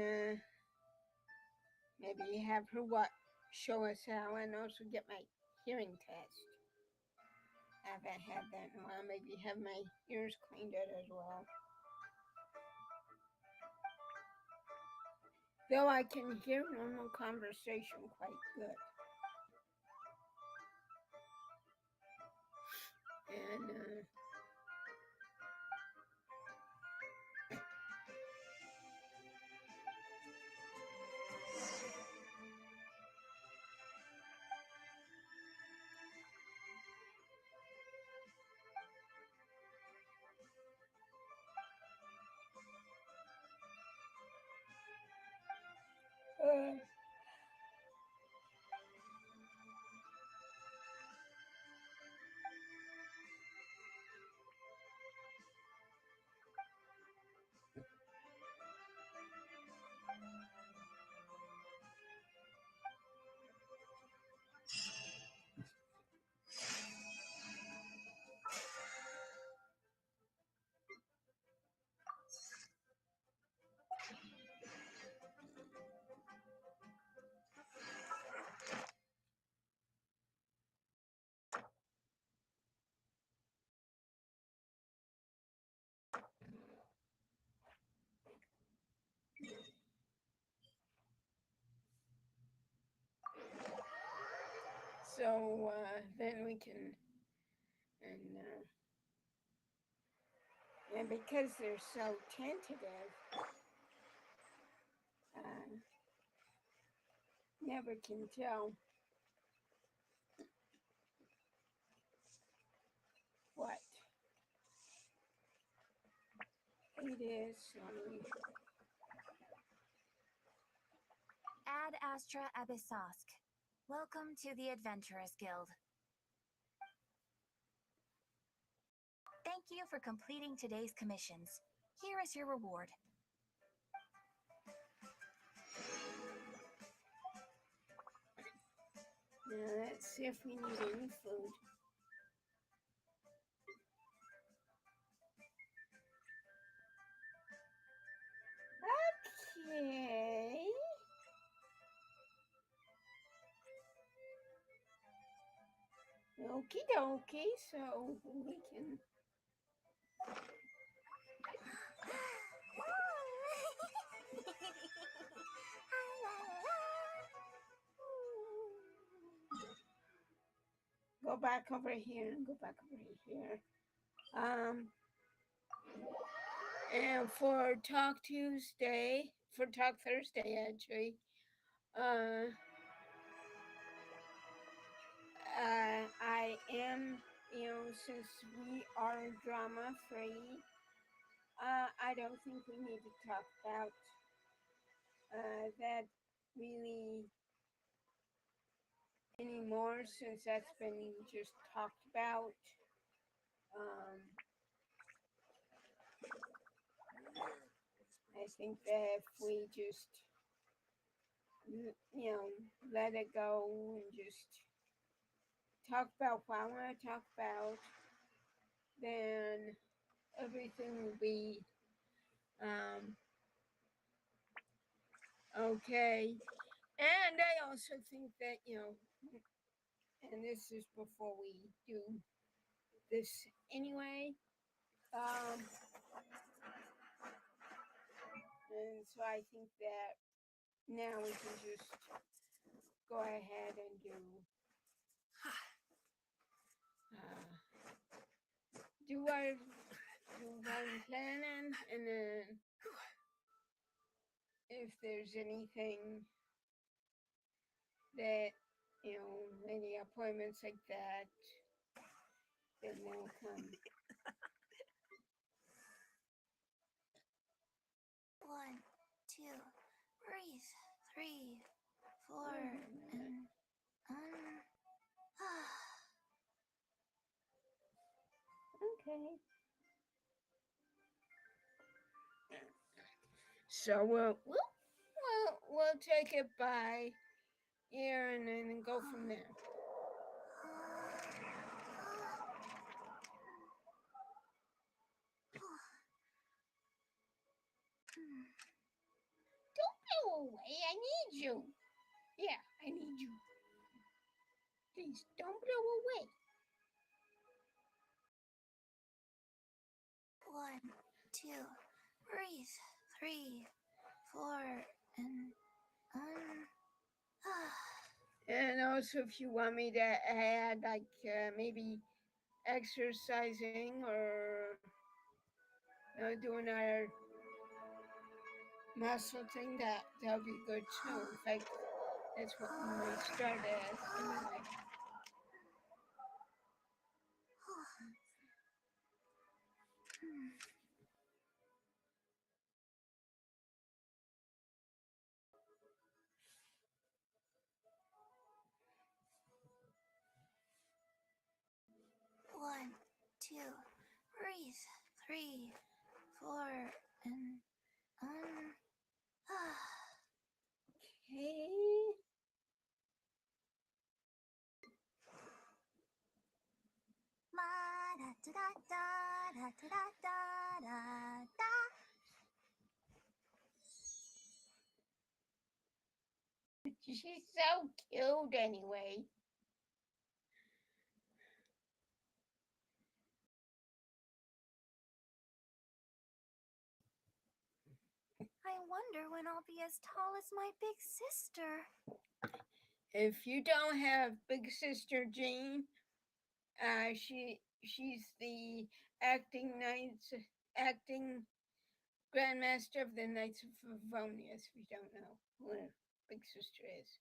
maybe have her show us how, and also get my hearing test. I haven't had that in a while. Maybe have my ears cleaned out as well. Though I can hear normal conversation quite good. And so then we can, and because they're so tentative, never can tell what it is. Ad Astra Abyssosk. Welcome to the Adventurers Guild. Thank you for completing today's commissions. Here is your reward. Now let's see if we need any food. Okay. Okie dokie, so we can. Go back over here and go back over here. And for Talk Tuesday, for Talk Thursday, actually, I am, since we are drama free, I don't think we need to talk about that really anymore, since that's been just talked about. I think that if we just, let it go and just talk about what I want to talk about, then everything will be okay. And I also think that, and this is before we do this anyway. And so I think that now we can just go ahead and do our planning, and then if there's anything that, any appointments like that, then they'll come. 1, 2, breathe. 3, 4, and Okay. So we'll take it by ear and then go from there. Don't go away. I need you. Yeah, I need you. Please don't blow away. 1, 2, breathe. 3, 4, and And also, if you want me to add, like, maybe exercising or doing our muscle thing, that'll be good too. In fact, that's what we might start as anyway. One, 2, breathe. 3, 4, and Okay. She's so cute anyway. I wonder when I'll be as tall as my big sister. If you don't have big sister Jean, she's the acting Grandmaster of the Knights of Favonius. If you don't know who her big sister is.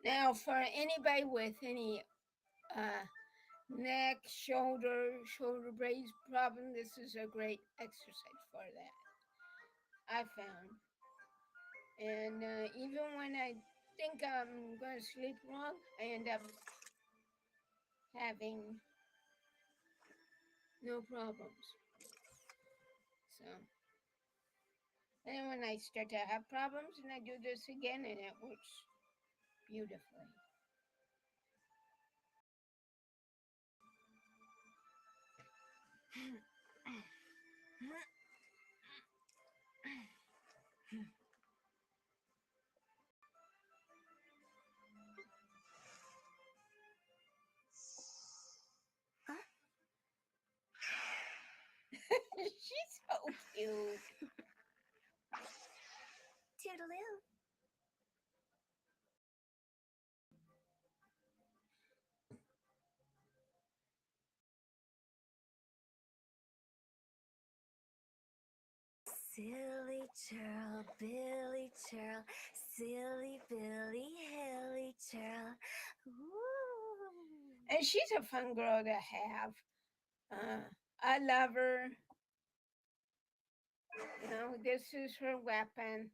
Now, for anybody with any neck, shoulder blades problem, this is a great exercise for that, I found. And even when I think I'm going to sleep wrong, I end up having no problems. So, and when I start to have problems, and I do this again, and it works beautifully. She's so cute. Toodaloo. Silly churl, Billy churl, silly Billy, hilly churl. Ooh. And she's a fun girl to have. I love her. This is her weapon.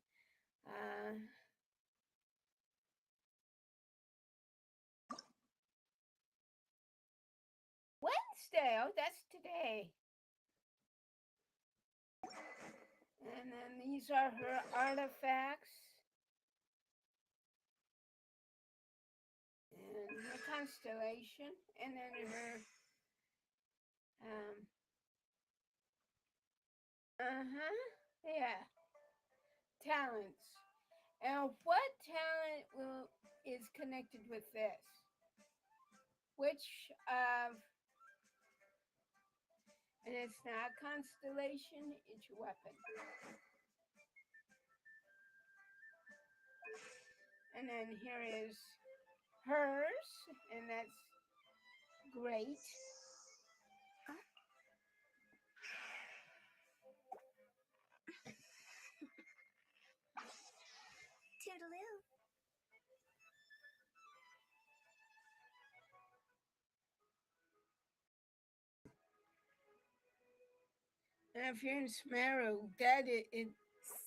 Wednesday. Oh, that's today. these are her artifacts. And her constellation. And then her yeah, talents. And what talent is connected with this? Which of, and it's not constellation, it's your weapon. And then here is hers, and that's great. Toodaloo. And if you're in Smeru, that it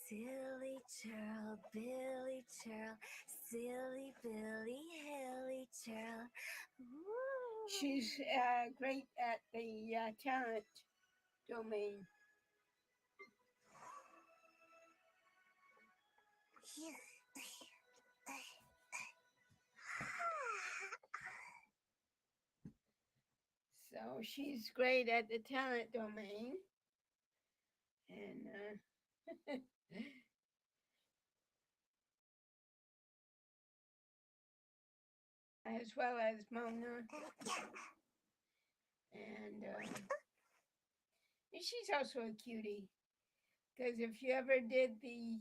Silly churl, Billy churl, silly Billy, hilly churl. Woo. she's great at the talent domain. So she's great at the talent domain. And as well as Mona. And she's also a cutie. Because if you ever did the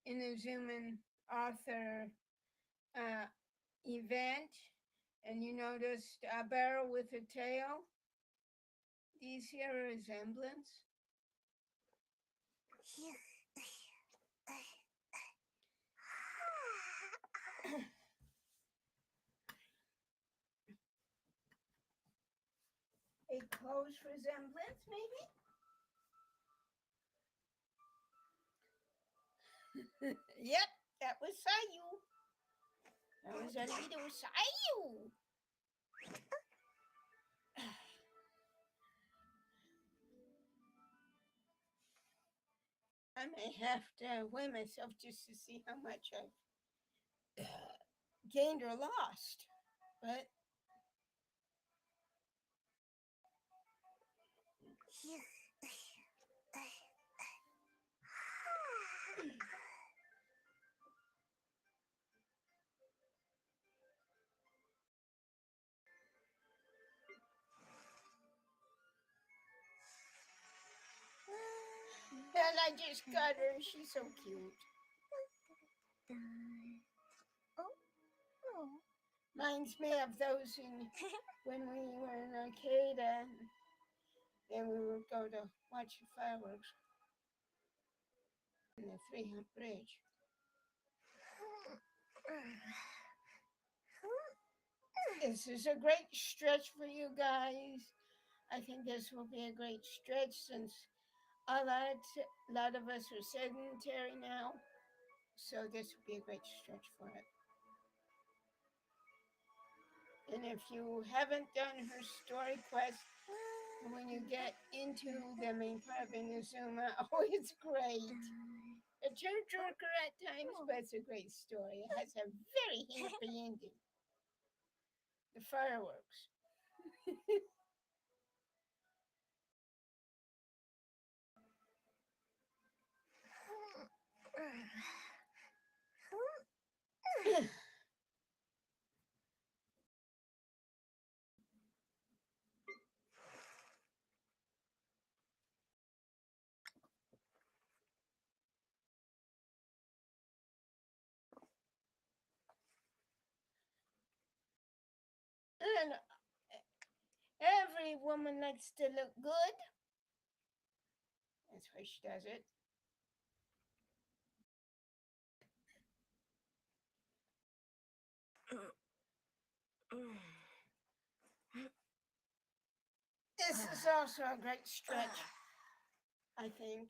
Inazuman author event and you noticed a barrel with a tail, do you see a resemblance? A close resemblance, maybe? Yep, that was Sayu. That was a little Sayu. I may have to weigh myself just to see how much I've gained or lost. But and I just got her. She's so cute. Reminds me of those when we were in arcade and then we would go to watch the fireworks in the 3-hump bridge. This is a great stretch for you guys. I think this will be a great stretch since a lot of us are sedentary now. So this will be a great stretch for it. And if you haven't done her story quest, when you get into the main part of Inazuma, oh, it's great. A tearjerker at times, but it's a great story. It has a very happy ending. The fireworks. And every woman likes to look good. That's why she does it. This is also a great stretch, I think.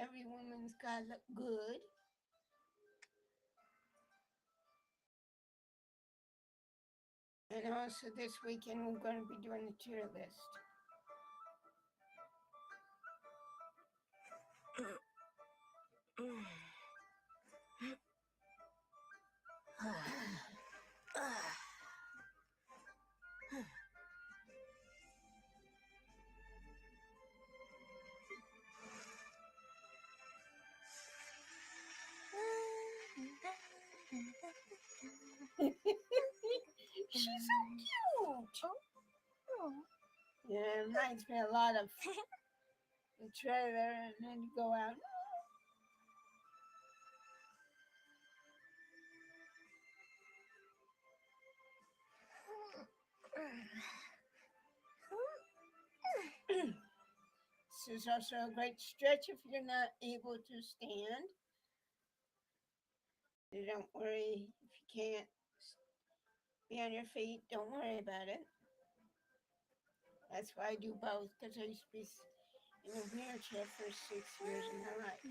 every woman's gotta look good. And also this weekend we're going to be doing the tier list. She's so cute. Oh. Yeah, it reminds me a lot of the trailer, and then you go out. This is also a great stretch if you're not able to stand. You don't worry if you can't be on your feet. Don't worry about it. That's why I do both, because I used to be in a wheelchair for 6 years of my life.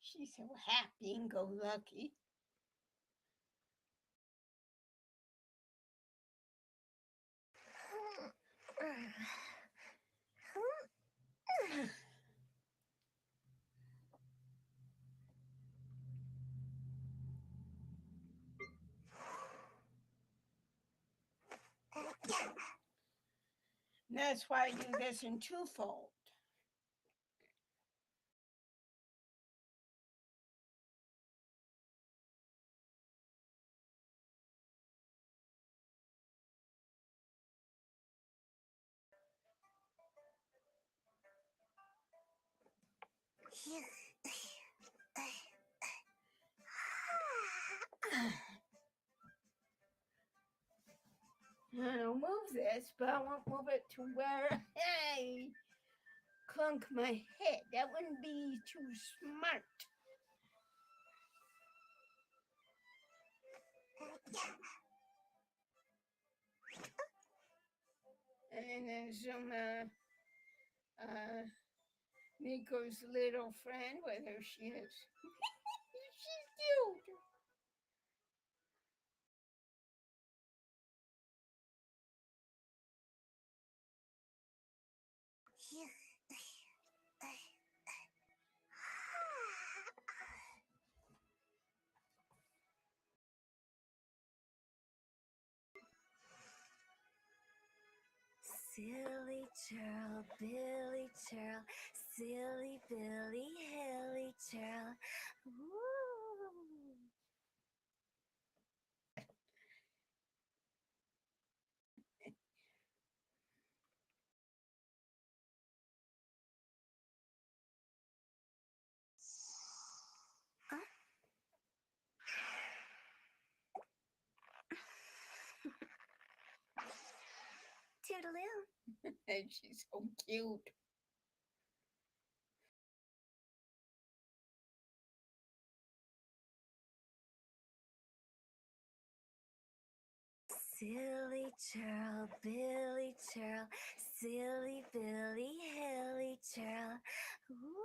She's so happy and go lucky. And that's why I do this in twofold. I'll move this, but I won't move it to where I clunk my head. That wouldn't be too smart. And then there's some Nico's little friend, whether she is. She's cute. Silly churl, Billy churl, silly Billy, hilly churl. Woo! Toodaloo. And she's so cute. Silly churl, Billy churl, silly Billy, hilly churl. Woo!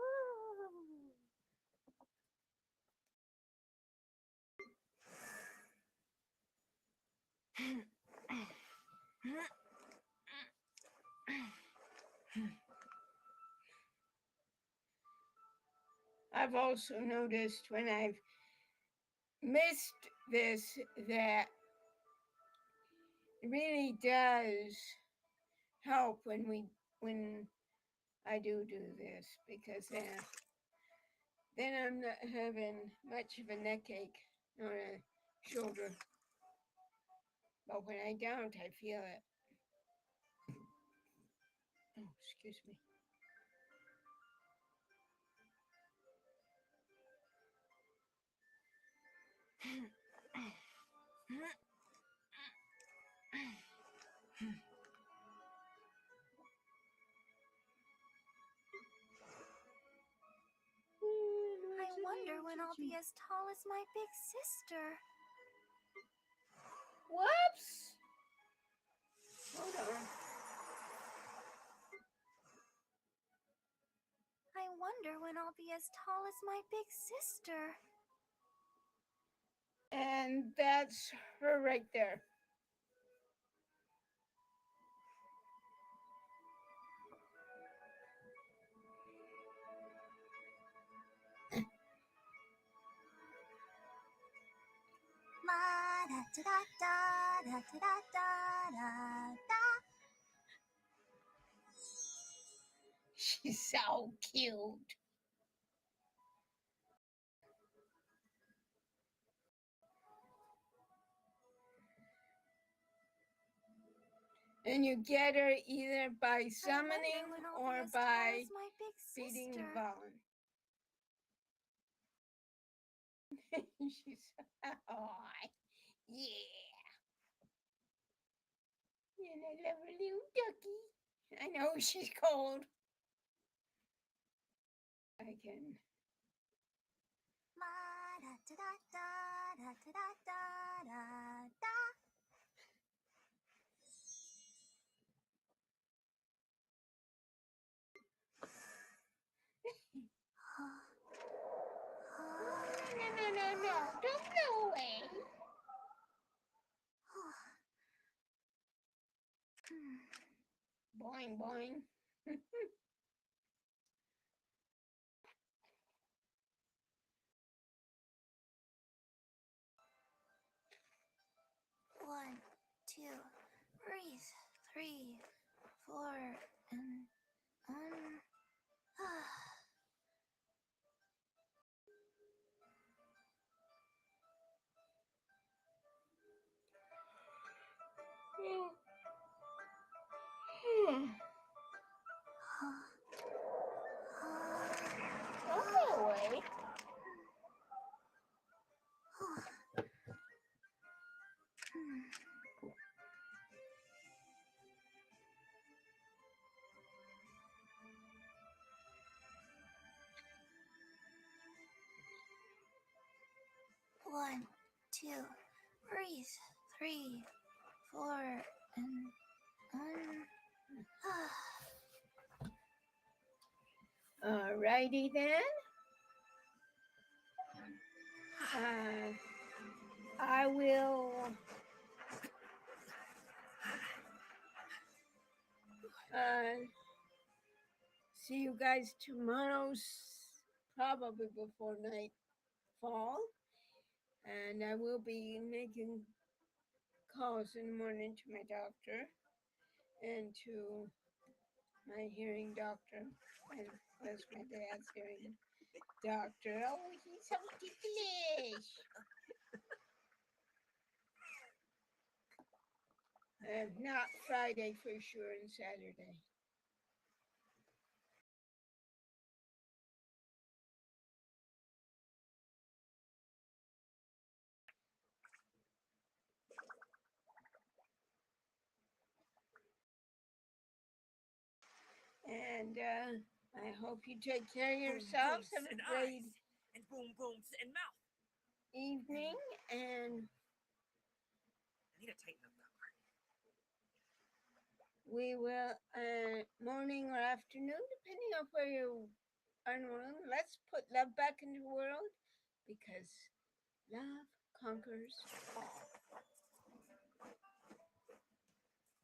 I've also noticed when I've missed this that it really does help when I do this, because then I'm not having much of a neck ache or a shoulder. But when I don't, I feel it. Oh, excuse me. I wonder when I'll be as tall as my big sister. Whoops! Hold on. I wonder when I'll be as tall as my big sister. And that's her right there. La da da da da da da da da. She's so cute. And you get her either by summoning or by beating Vaughn. She's oh yeah. And I love her little ducky. I know she's cold. I can. La da da da da da da da da. No. Don't go away. Boing, boing. One, two, breathe. 3, 4, and Don't go away. One, two, breathe. 3, 4, and Alrighty then. I will see you guys tomorrow, probably before nightfall. And I will be making calls in the morning to my doctor and to my hearing doctor, as my dad's hearing doctor. Oh, he's so ticklish. Not Friday for sure, and Saturday. And I hope you take care of yourselves. Have a great and boom booms and mouth. evening, and I need to tighten up that part. we will morning or afternoon, depending on where you are in the world. Let's put love back into the world because love conquers all.